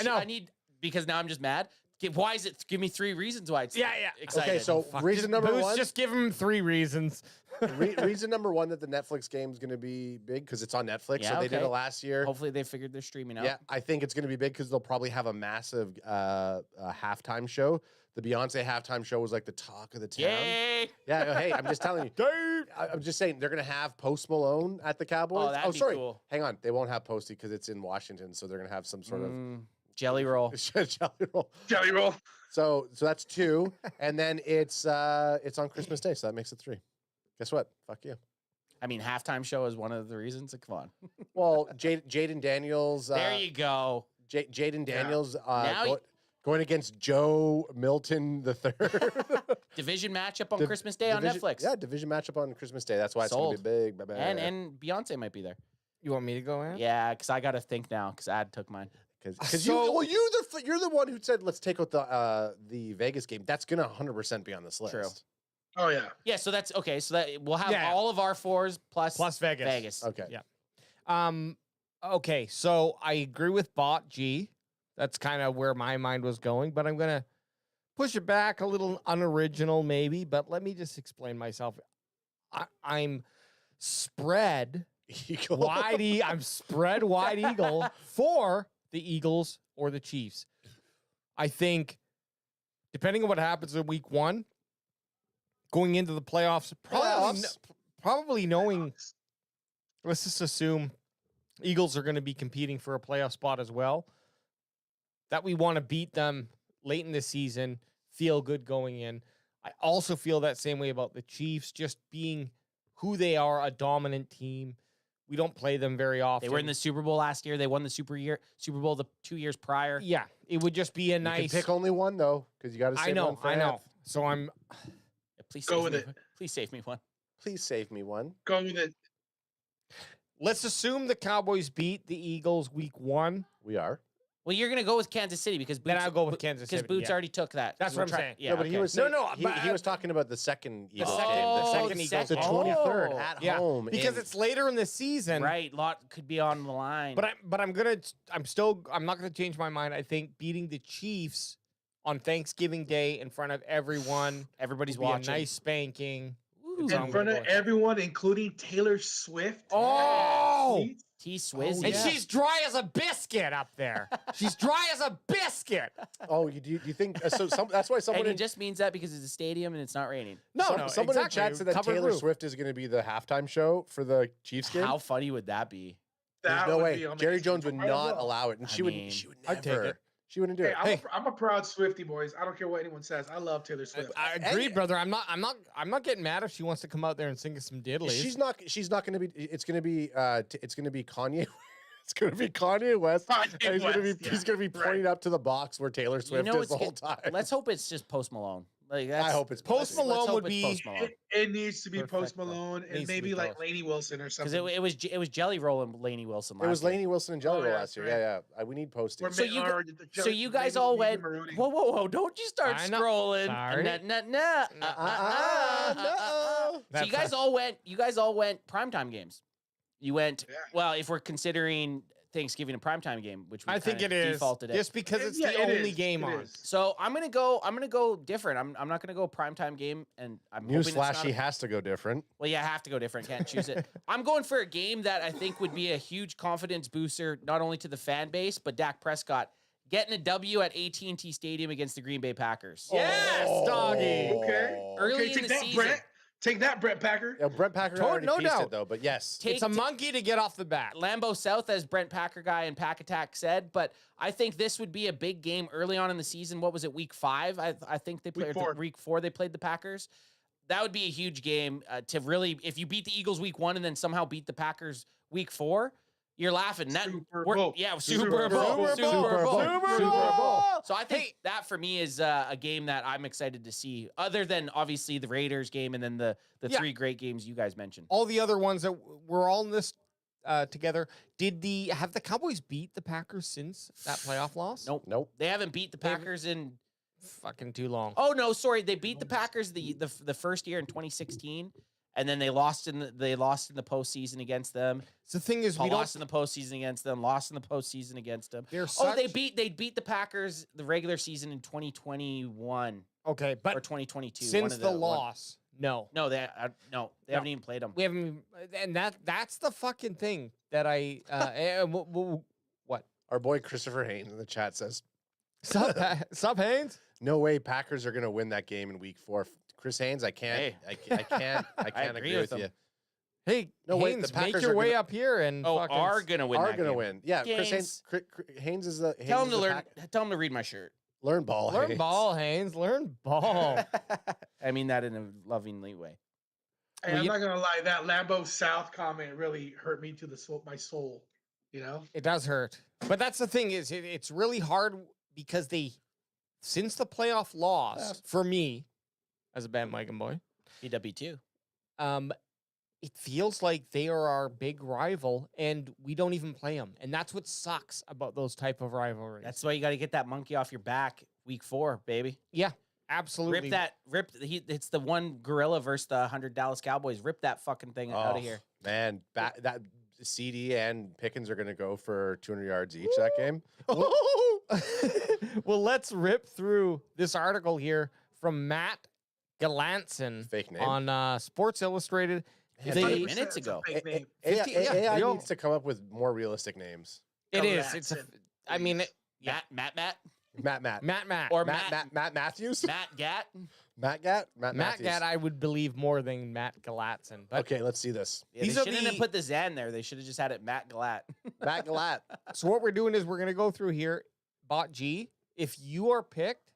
Speaker 6: know.
Speaker 5: I need because now I'm just mad. Why is it? Give me 3 reasons why it's
Speaker 6: Yeah.
Speaker 5: excited.
Speaker 9: Okay, so reason number
Speaker 6: Boots,
Speaker 9: one.
Speaker 6: just give him 3 reasons.
Speaker 9: Reason number one that the Netflix game is going to be big because it's on Netflix.
Speaker 5: Yeah,
Speaker 9: so they did
Speaker 5: okay.
Speaker 9: it last year.
Speaker 5: Hopefully they figured their streaming out.
Speaker 9: Yeah, I think it's going to be big because they'll probably have a massive halftime show. The Beyonce halftime show was like the talk of the town.
Speaker 5: Yay!
Speaker 9: Yeah, hey, I'm just telling you. I'm just saying they're going to have Post Malone at the Cowboys.
Speaker 5: Oh, that'd be
Speaker 9: sorry.
Speaker 5: cool.
Speaker 9: Hang on. They won't have Posty because it's in Washington, so they're going to have some sort
Speaker 5: Jelly roll.
Speaker 9: of jelly roll.
Speaker 11: Jelly roll.
Speaker 9: So that's 2, and then it's on Christmas Day, so that makes it 3. Guess what? Fuck you.
Speaker 5: I mean, halftime show is one of the reasons. Come on.
Speaker 9: Well, Jaden Daniels.
Speaker 5: There you go.
Speaker 9: Jaden Daniels
Speaker 5: Now
Speaker 9: going against Joe Milton III.
Speaker 5: Division matchup on Christmas Day on Netflix.
Speaker 9: Yeah, division matchup on Christmas Day. That's why it's
Speaker 5: Sold.
Speaker 9: going to be big.
Speaker 5: And Beyonce might be there.
Speaker 6: You want me to go in?
Speaker 5: Yeah, because I got to think now because Ad took mine.
Speaker 9: Because
Speaker 6: So-
Speaker 9: you're the one who said let's take out the Vegas game. That's going to 100% be on this list.
Speaker 5: True.
Speaker 11: Oh yeah.
Speaker 5: Yeah, so that's okay. So that we'll have
Speaker 6: Yeah.
Speaker 5: all of our 4s plus
Speaker 6: Vegas.
Speaker 5: Vegas.
Speaker 9: Okay.
Speaker 6: Yeah. Okay, so I agree with Bot G. That's kind of where my mind was going, but I'm gonna push it back a little unoriginal, maybe. But let me just explain myself. I'm spread
Speaker 9: Eagle.
Speaker 6: wide. I'm spread wide eagle for the Eagles or the Chiefs. I think, depending on what happens in Week 1, going into the playoffs, probably knowing. Let's just assume Eagles are going to be competing for a playoff spot as well. That we want to beat them late in the season, feel good going in. I also feel that same way about the Chiefs, just being who they are, a dominant team. We don't play them very often.
Speaker 5: They were in the Super Bowl last year. They won the Super Bowl the 2 years prior.
Speaker 6: Yeah, it would just be a
Speaker 9: You
Speaker 6: nice.
Speaker 9: can pick only one though, because you got to save one for
Speaker 6: I know.
Speaker 9: Anth.
Speaker 6: So I'm.
Speaker 5: Please
Speaker 11: Go
Speaker 5: save
Speaker 11: with
Speaker 5: me.
Speaker 11: it.
Speaker 5: Please save me one.
Speaker 9: Please save me one.
Speaker 11: Go with it.
Speaker 6: Let's assume the Cowboys beat the Eagles Week 1.
Speaker 9: We are.
Speaker 5: Well, you're gonna go with Kansas City because Boots,
Speaker 6: Then I'll go with Kansas
Speaker 5: because
Speaker 6: City.
Speaker 5: Boots
Speaker 6: yeah.
Speaker 5: already took that.
Speaker 6: That's
Speaker 5: We're
Speaker 6: what I'm saying.
Speaker 5: Yeah,
Speaker 9: no, but he
Speaker 5: okay.
Speaker 9: was saying,
Speaker 6: No,
Speaker 9: he,
Speaker 6: but
Speaker 9: he was talking about the second Eagles
Speaker 5: second-
Speaker 9: game.
Speaker 5: oh,
Speaker 9: The second
Speaker 5: the
Speaker 9: Eagles, the
Speaker 5: second-
Speaker 9: 23rd
Speaker 5: oh.
Speaker 9: at
Speaker 6: Yeah,
Speaker 9: home.
Speaker 6: because
Speaker 9: in-
Speaker 6: it's later in the season.
Speaker 5: right. Lot could be on the line.
Speaker 6: But I'm not gonna change my mind. I think beating the Chiefs on Thanksgiving Day in front of everyone,
Speaker 5: everybody's
Speaker 6: will be
Speaker 5: watching.
Speaker 6: a nice spanking.
Speaker 5: Ooh.
Speaker 6: So I'm
Speaker 11: In
Speaker 6: gonna
Speaker 11: front of
Speaker 6: go with-
Speaker 11: everyone, including Taylor Swift.
Speaker 6: Oh!
Speaker 11: See?
Speaker 5: T Swizzy.
Speaker 6: And she's dry as a biscuit up there. She's dry as a biscuit.
Speaker 9: Oh, you think so? That's why someone
Speaker 5: And it
Speaker 9: in,
Speaker 5: just means that because it's a stadium and it's not raining.
Speaker 9: someone in
Speaker 6: exactly.
Speaker 9: chat said that
Speaker 6: Covered
Speaker 9: Taylor
Speaker 6: roof.
Speaker 9: Swift is going to be the halftime show for the Chiefs game.
Speaker 5: How funny would that be?
Speaker 9: There's
Speaker 11: That
Speaker 9: no
Speaker 11: would
Speaker 9: way.
Speaker 11: be amazing.
Speaker 9: Jerry Jones would
Speaker 11: Might as
Speaker 9: not
Speaker 11: well.
Speaker 9: allow it, and
Speaker 5: I
Speaker 9: she
Speaker 5: mean,
Speaker 9: would. She would
Speaker 6: I'd take
Speaker 9: never.
Speaker 6: it.
Speaker 9: She wouldn't do
Speaker 11: Hey,
Speaker 9: it.
Speaker 11: I'm a proud Swiftie, boys. I don't care what anyone says. I love Taylor Swift.
Speaker 6: I agree, brother. I'm not getting mad if she wants to come out there and sing us some diddlies.
Speaker 9: She's not going to be. It's going to be. It's going to be Kanye. It's going to be Kanye West.
Speaker 11: Kanye
Speaker 9: He's
Speaker 11: West,
Speaker 9: going to be pointing up to the box where Taylor Swift is the whole time.
Speaker 5: Let's hope it's just Post Malone. Like
Speaker 9: I hope it's
Speaker 6: Post
Speaker 9: Malone.
Speaker 6: Malone
Speaker 5: Let's hope
Speaker 6: would
Speaker 5: it's
Speaker 6: be.
Speaker 5: Post Malone.
Speaker 11: It needs to be Post
Speaker 6: Perfecto.
Speaker 11: Malone and
Speaker 6: Needs to
Speaker 11: maybe
Speaker 6: be
Speaker 11: like
Speaker 6: Post.
Speaker 11: Lainey Wilson or
Speaker 5: because
Speaker 11: something.
Speaker 5: it was Jelly Roll and Lainey Wilson.
Speaker 9: It was
Speaker 5: last year.
Speaker 9: Lainey Wilson and Jelly
Speaker 11: Oh,
Speaker 9: Roll
Speaker 11: yeah,
Speaker 9: last year.
Speaker 11: that's
Speaker 9: Yeah. We need posting.
Speaker 11: Or
Speaker 5: So
Speaker 11: may-
Speaker 5: you
Speaker 11: or
Speaker 5: gu-
Speaker 11: the-
Speaker 5: So you guys
Speaker 11: maybe
Speaker 5: all
Speaker 11: Gigi
Speaker 5: went.
Speaker 11: Maroney.
Speaker 5: Whoa! Don't you start
Speaker 6: I know.
Speaker 5: scrolling.
Speaker 6: Sorry.
Speaker 5: So you guys all went. You guys all went primetime games. You went.
Speaker 11: Yeah.
Speaker 5: Well, if we're considering Thanksgiving a primetime game, which we
Speaker 6: I think it
Speaker 5: kinda
Speaker 6: is
Speaker 5: defaulted it.
Speaker 6: just because it's
Speaker 11: Yeah,
Speaker 6: the
Speaker 11: it
Speaker 6: only
Speaker 11: is.
Speaker 6: game
Speaker 11: It
Speaker 6: on.
Speaker 11: is.
Speaker 5: So I'm gonna go different. I'm not gonna go primetime game, and I'm hoping it's
Speaker 9: Newsflash,
Speaker 5: not
Speaker 9: he has to go different.
Speaker 5: well, yeah, I have to go different. Can't choose it. I'm going for a game that I think would be a huge confidence booster, not only to the fan base, but Dak Prescott getting a W at AT&T Stadium against the Green Bay Packers.
Speaker 6: Yes, doggy.
Speaker 11: Okay.
Speaker 5: Early
Speaker 11: Okay,
Speaker 5: in
Speaker 11: take
Speaker 5: the
Speaker 11: that,
Speaker 5: season.
Speaker 11: Brett. Take that, Brett Packer.
Speaker 9: Yeah, Brent Packer
Speaker 6: No
Speaker 9: already pieced
Speaker 6: doubt.
Speaker 9: it though, but yes.
Speaker 5: Take
Speaker 6: It's a
Speaker 5: t-
Speaker 6: monkey to get off the bat.
Speaker 5: Lambeau South, as Brent Packer guy and Pack Attack said, but I think this would be a big game early on in the season. What was it, week 5? I think they played week 4. They played the Packers. That would be a huge game to really, if you beat the Eagles week 1 and then somehow beat the Packers week 4, you're laughing.
Speaker 11: Super Bowl.
Speaker 5: Yeah,
Speaker 11: Super
Speaker 5: Super Bowl.
Speaker 11: Bowl.
Speaker 5: Super Bowl.
Speaker 6: Super Bowl.
Speaker 5: So I think that for me is a game that I'm excited to see, other than obviously the Raiders game and then the
Speaker 6: Yeah.
Speaker 5: 3 great games you guys mentioned.
Speaker 6: All the other ones that were all in this together. Have the Cowboys beat the Packers since that playoff loss?
Speaker 5: Nope. They haven't beat the Packers in.
Speaker 6: Fucking too long.
Speaker 5: Oh no, sorry. They beat the Packers the first year in 2016, and then they lost in the postseason against them.
Speaker 6: So the thing is, we
Speaker 5: Lost
Speaker 6: don't.
Speaker 5: in the postseason against them. Lost in the postseason against them.
Speaker 6: They're
Speaker 5: They
Speaker 6: such-
Speaker 5: beat the Packers the regular season in 2021
Speaker 6: Okay,
Speaker 5: or
Speaker 6: but
Speaker 5: 2022. one
Speaker 6: since
Speaker 5: of
Speaker 6: the
Speaker 5: one-
Speaker 6: loss, no.
Speaker 5: No, they haven't even played them.
Speaker 6: We haven't, and that's the fucking thing that I. What?
Speaker 9: Our boy Christopher Haynes in the chat says,
Speaker 6: Sup, Haynes?
Speaker 9: "No way, Packers are going to win that game in Week 4." Chris Haynes, I can't.
Speaker 5: Hey.
Speaker 9: I can't
Speaker 5: agree
Speaker 9: agree
Speaker 5: with
Speaker 9: with
Speaker 5: him.
Speaker 9: you.
Speaker 6: Hey,
Speaker 9: No, wait,
Speaker 6: Haynes,
Speaker 9: the
Speaker 6: make
Speaker 9: Packers
Speaker 6: your
Speaker 9: are
Speaker 6: way
Speaker 9: gonna-
Speaker 6: up here and fucking
Speaker 5: Are gonna win.
Speaker 9: Are
Speaker 5: that
Speaker 9: going to
Speaker 5: game.
Speaker 9: win. Yeah, Chris
Speaker 5: Haynes.
Speaker 9: Haynes is the.
Speaker 5: Tell
Speaker 9: Haynes
Speaker 5: him to
Speaker 9: is the
Speaker 5: learn. Tell him to read my shirt.
Speaker 9: Learn ball.
Speaker 6: learn
Speaker 9: Haynes.
Speaker 6: ball, Haynes. Learn ball.
Speaker 5: I mean that in a lovingly way.
Speaker 11: Hey, I'm not gonna lie, that Lambeau South comment really hurt me to the soul, my soul. You know,
Speaker 6: It does hurt, but that's the thing is, it's really hard because since the playoff loss for me, as a bandwagon boy,
Speaker 5: BW2.
Speaker 6: it feels like they are our big rival, and we don't even play them, and that's what sucks about those type of rivalries.
Speaker 5: That's why you got to get that monkey off your back. Week 4, baby.
Speaker 6: yeah, absolutely.
Speaker 5: It's the one gorilla versus the 100 Dallas Cowboys. Rip that fucking thing out of here.
Speaker 9: Man, that CD and Pickens are going to go for 200 yards each that game.
Speaker 6: Well, let's rip through this article here from Matt Galanson
Speaker 9: Fake name.
Speaker 6: on Sports Illustrated.
Speaker 9: Man,
Speaker 6: They-
Speaker 5: 30 minutes ago.
Speaker 9: AI
Speaker 6: yo.
Speaker 9: needs to come up with more realistic names.
Speaker 6: It is. It's a.
Speaker 11: Galanson,
Speaker 6: I mean,
Speaker 9: Matt.
Speaker 6: Matt.
Speaker 5: or
Speaker 9: Matt Matthews?
Speaker 5: Matt Gatt.
Speaker 9: Matt Gatt?
Speaker 6: Matt
Speaker 9: Matthews.
Speaker 6: Gatt, I would believe more than Matt Galatson. But
Speaker 9: Okay, let's see this.
Speaker 5: Yeah,
Speaker 6: These
Speaker 5: they
Speaker 6: are
Speaker 5: shouldn't
Speaker 6: the-
Speaker 5: have put the Zan there. They should have just had it Matt Galat.
Speaker 9: Matt Galat.
Speaker 6: so what we're doing is we're gonna go through here. Bot G, if you are picked,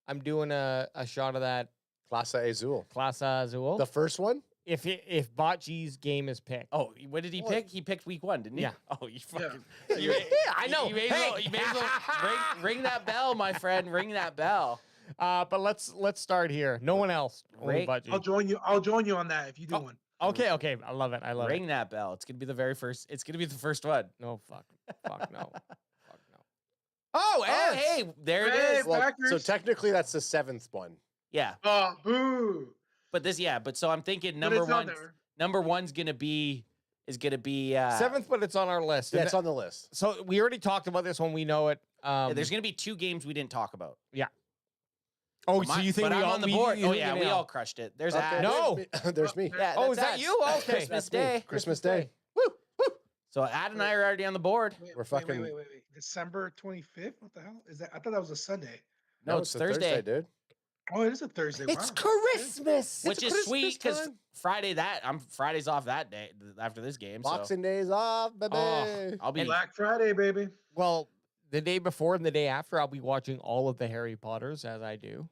Speaker 6: I'm doing a shot of that
Speaker 9: Clase Azul.
Speaker 6: Class Azul.
Speaker 9: The first one?
Speaker 6: If Bot G's game is picked.
Speaker 5: Oh, what did he pick? He picked week 1, didn't he?
Speaker 6: Yeah.
Speaker 5: Oh, you fucking.
Speaker 6: Yeah, I know.
Speaker 5: You may,
Speaker 6: Hey.
Speaker 5: as well ring that bell, my friend. Ring that bell.
Speaker 6: But let's start here. No one else. Only
Speaker 5: Right.
Speaker 6: Bot G.
Speaker 11: I'll join you on that if you do one.
Speaker 6: Okay. I love it. I love
Speaker 5: Ring
Speaker 6: it.
Speaker 5: that bell. It's gonna be the very first. It's gonna be the first one.
Speaker 6: No, fuck no. Fuck no. Oh,
Speaker 5: Oh,
Speaker 6: S.
Speaker 5: hey, there it
Speaker 11: Hey,
Speaker 5: is.
Speaker 9: Well,
Speaker 11: Packers.
Speaker 9: so technically that's the 7th one.
Speaker 5: Yeah,
Speaker 11: Oh, boo!
Speaker 5: but so I'm thinking
Speaker 11: But
Speaker 5: number
Speaker 11: it's on
Speaker 5: one.
Speaker 11: there.
Speaker 5: Number one's gonna be
Speaker 6: 7th, but it's on our list.
Speaker 9: Yeah,
Speaker 6: And
Speaker 9: it's on the list.
Speaker 6: so we already talked about this one. We know it.
Speaker 5: there's gonna be 2 games we didn't talk about.
Speaker 6: Oh, so you think
Speaker 5: but
Speaker 6: we
Speaker 5: I'm
Speaker 6: all
Speaker 5: on the
Speaker 6: we-
Speaker 5: board?
Speaker 6: you
Speaker 5: Oh
Speaker 6: think
Speaker 5: yeah,
Speaker 6: we
Speaker 5: we
Speaker 6: all-
Speaker 5: all crushed it. There's
Speaker 9: Okay,
Speaker 5: ads.
Speaker 6: No.
Speaker 9: There's me.
Speaker 5: Yeah,
Speaker 6: Oh, is
Speaker 5: that's
Speaker 6: that
Speaker 5: ads.
Speaker 6: you? Okay.
Speaker 5: Christmas
Speaker 9: That's me.
Speaker 5: Day.
Speaker 9: Christmas Day.
Speaker 5: So Ad and I are already on the board.
Speaker 9: We're fucking-
Speaker 11: Wait. December 25th? What the hell is that? I thought that was a Sunday.
Speaker 5: No, it's
Speaker 9: a
Speaker 5: Thursday.
Speaker 9: dude.
Speaker 11: Oh, it is a Thursday.
Speaker 6: It's
Speaker 11: wow.
Speaker 6: Christmas.
Speaker 5: Which
Speaker 6: It's
Speaker 5: is sweet
Speaker 6: Christmas
Speaker 5: because
Speaker 6: time.
Speaker 5: Friday's off that day after this game. So
Speaker 9: Boxing Days off, baby.
Speaker 5: I'll be
Speaker 11: Black Friday, baby.
Speaker 6: Well, the day before and the day after, I'll be watching all of the Harry Potters as I do.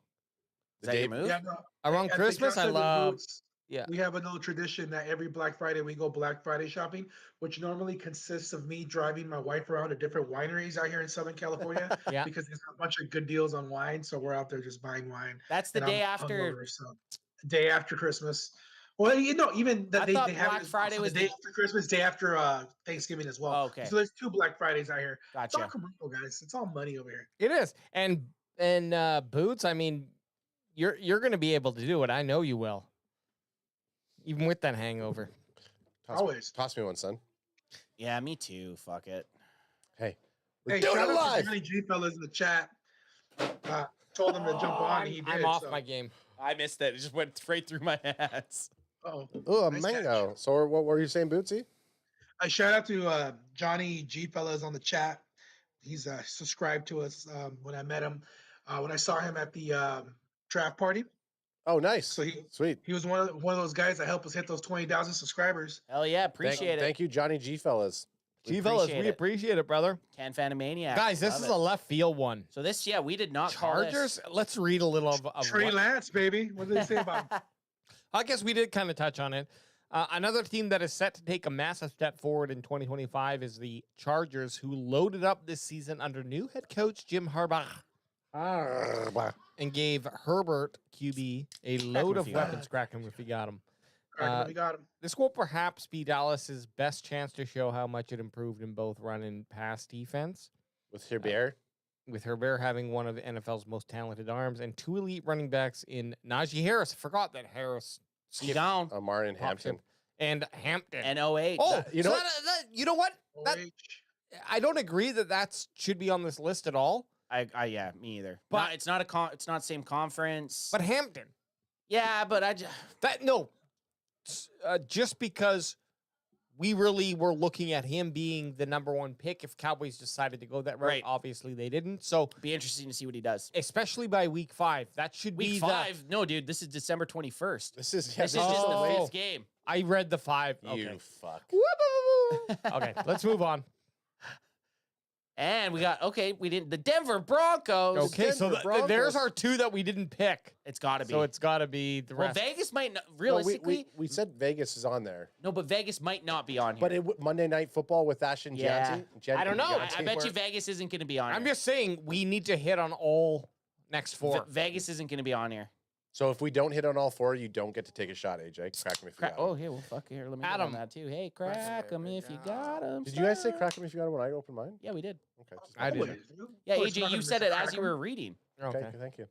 Speaker 5: Is that your move?
Speaker 11: Yeah, no.
Speaker 6: Around
Speaker 11: At the
Speaker 6: Christmas, I
Speaker 11: Casa de
Speaker 6: love.
Speaker 11: Boots,
Speaker 6: Yeah.
Speaker 11: we have a little tradition that every Black Friday we go Black Friday shopping, which normally consists of me driving my wife around to different wineries out here in Southern California.
Speaker 6: Yeah.
Speaker 11: Because there's a bunch of good deals on wine, so we're out there just buying wine.
Speaker 5: That's the
Speaker 11: And
Speaker 5: day
Speaker 11: I'm
Speaker 5: after.
Speaker 11: hungover, so day after Christmas. Well, even that
Speaker 5: I
Speaker 11: they
Speaker 5: thought
Speaker 11: have
Speaker 5: Black
Speaker 11: it
Speaker 5: Friday
Speaker 11: also
Speaker 5: was
Speaker 11: the day
Speaker 5: the-
Speaker 11: after Christmas, day after Thanksgiving as well.
Speaker 5: Oh, okay.
Speaker 11: So there's 2 Black Fridays out here. It's all
Speaker 5: Gotcha.
Speaker 11: commercial, guys. It's all money over here.
Speaker 6: It is. And Boots, I mean, you're going to be able to do it. I know you will. Even with that hangover.
Speaker 11: Always.
Speaker 9: Toss me one, son.
Speaker 5: Yeah, me too. Fuck it.
Speaker 9: Hey, we're
Speaker 11: Hey,
Speaker 9: doing
Speaker 11: shout
Speaker 9: it
Speaker 11: out
Speaker 9: live.
Speaker 11: to Johnny G fellas in the chat. Told them to jump on, and he did.
Speaker 6: I'm off
Speaker 11: so.
Speaker 6: my game.
Speaker 5: I missed it. It just went straight through my hands.
Speaker 11: Oh,
Speaker 9: Ooh, a
Speaker 11: nice
Speaker 9: mango.
Speaker 11: catch.
Speaker 9: So what were you saying, Bootsy?
Speaker 11: I shout out to Johnny G fellas on the chat. He's subscribed to us when I met him. When I saw him at the draft party,
Speaker 9: Oh, nice.
Speaker 11: so
Speaker 9: Sweet.
Speaker 11: he was one of those guys that helped us hit those 20,000 subscribers.
Speaker 5: Hell yeah, appreciate it.
Speaker 9: Thank you, Johnny G fellas.
Speaker 6: G fellas,
Speaker 5: appreciate
Speaker 6: we
Speaker 5: it.
Speaker 6: appreciate it, brother.
Speaker 5: CanFan Maniac.
Speaker 6: Guys, this
Speaker 5: Love
Speaker 6: is
Speaker 5: it.
Speaker 6: a left field one.
Speaker 5: So this, yeah, we did not call this.
Speaker 6: Chargers. Let's read a little of
Speaker 11: Trey
Speaker 6: what-
Speaker 11: Lance, baby. What did they say about him?
Speaker 6: I guess we did kind of touch on it. Another team that is set to take a massive step forward in 2025 is the Chargers, who loaded up this season under new head coach Jim Harbaugh and gave Herbert QB a load of weapons. Crack him if you got him.
Speaker 11: We got him.
Speaker 6: This will perhaps be Dallas's best chance to show how much it improved in both run and pass defense,
Speaker 9: With Herbert.
Speaker 6: with Herbert having one of the NFL's most talented arms and 2 elite running backs in Najee Harris. I forgot that Harris
Speaker 5: He gone.
Speaker 9: Amar and Hampton.
Speaker 6: and Hampton.
Speaker 5: N08.
Speaker 6: Oh,
Speaker 9: you
Speaker 6: so
Speaker 9: know
Speaker 6: you know what? That,
Speaker 11: OH.
Speaker 6: I don't agree that should be on this list at all.
Speaker 5: Yeah, me either.
Speaker 6: But-
Speaker 5: But it's not it's not same conference.
Speaker 6: But Hampton,
Speaker 5: yeah, but I just
Speaker 6: just because we really were looking at him being the number 1 pick if Cowboys decided to go that route.
Speaker 5: Right.
Speaker 6: Obviously, they didn't. So,
Speaker 5: be interesting to see what he does.
Speaker 6: especially by week 5, that should be
Speaker 5: Week 5? No, dude, this is December 21st.
Speaker 9: This is
Speaker 5: This is just the
Speaker 6: Oh.
Speaker 5: 5th game.
Speaker 6: I read the 5.
Speaker 9: You
Speaker 6: Okay.
Speaker 9: fuck.
Speaker 6: Okay, let's move on.
Speaker 5: And we got we didn't the Denver Broncos.
Speaker 6: Okay, so
Speaker 9: Denver
Speaker 6: there's
Speaker 9: Broncos.
Speaker 6: our 2 that we didn't pick.
Speaker 5: It's got to be.
Speaker 6: So it's got to be the
Speaker 5: well,
Speaker 6: rest.
Speaker 5: Vegas might not
Speaker 9: No,
Speaker 5: realistically.
Speaker 9: we said Vegas is on there.
Speaker 5: No, but Vegas might not be on here.
Speaker 9: But Monday Night Football with Ashton
Speaker 5: Yeah.
Speaker 6: I don't know.
Speaker 5: I bet you Vegas isn't going to be on
Speaker 6: I'm
Speaker 5: here.
Speaker 6: just saying we need to hit on all next 4.
Speaker 5: Vegas isn't going to be on here.
Speaker 9: So if we don't hit on all 4, you don't get to take a shot, AJ. Crack me if you got 'em.
Speaker 5: Oh, here, well, fuck here. Let me get
Speaker 6: Adam.
Speaker 5: on that too. Hey, crack them if you got them.
Speaker 9: Did you guys say crack 'em if you got 'em when I opened mine?
Speaker 5: Yeah, we did.
Speaker 9: Okay. Just
Speaker 6: I
Speaker 11: What
Speaker 6: did.
Speaker 11: is it?
Speaker 5: Yeah,
Speaker 11: Oh, it's not
Speaker 5: AJ, you
Speaker 11: gonna
Speaker 5: said
Speaker 11: miss
Speaker 5: it
Speaker 11: a
Speaker 5: as
Speaker 11: crack
Speaker 5: you
Speaker 11: 'em?
Speaker 5: were reading.
Speaker 9: Okay, thank you.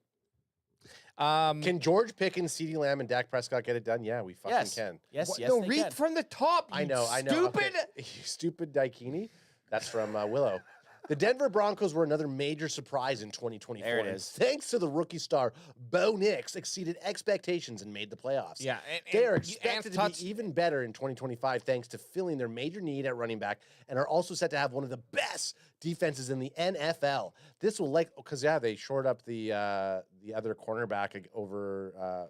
Speaker 6: Um,
Speaker 9: Can George Pickens, CeeDee Lamb, and Dak Prescott get it done? Yeah, we fucking
Speaker 5: Yes.
Speaker 9: can.
Speaker 5: Yes,
Speaker 6: what-
Speaker 5: yes,
Speaker 6: no,
Speaker 5: they
Speaker 6: read
Speaker 5: can.
Speaker 6: from the top.
Speaker 9: I
Speaker 6: you
Speaker 9: know.
Speaker 6: Stupid.
Speaker 9: Okay. You stupid Daikini. That's from Willow. The Denver Broncos were another major surprise in 2024.
Speaker 5: There it
Speaker 9: and
Speaker 5: is.
Speaker 9: Thanks to the rookie star, Bo Nix exceeded expectations and made the playoffs.
Speaker 6: Yeah,
Speaker 9: They are
Speaker 6: and
Speaker 9: expected to
Speaker 6: touch-
Speaker 9: be even better in 2025 thanks to filling their major need at running back and are also set to have one of the best defenses in the NFL. This will because they shored up the other cornerback over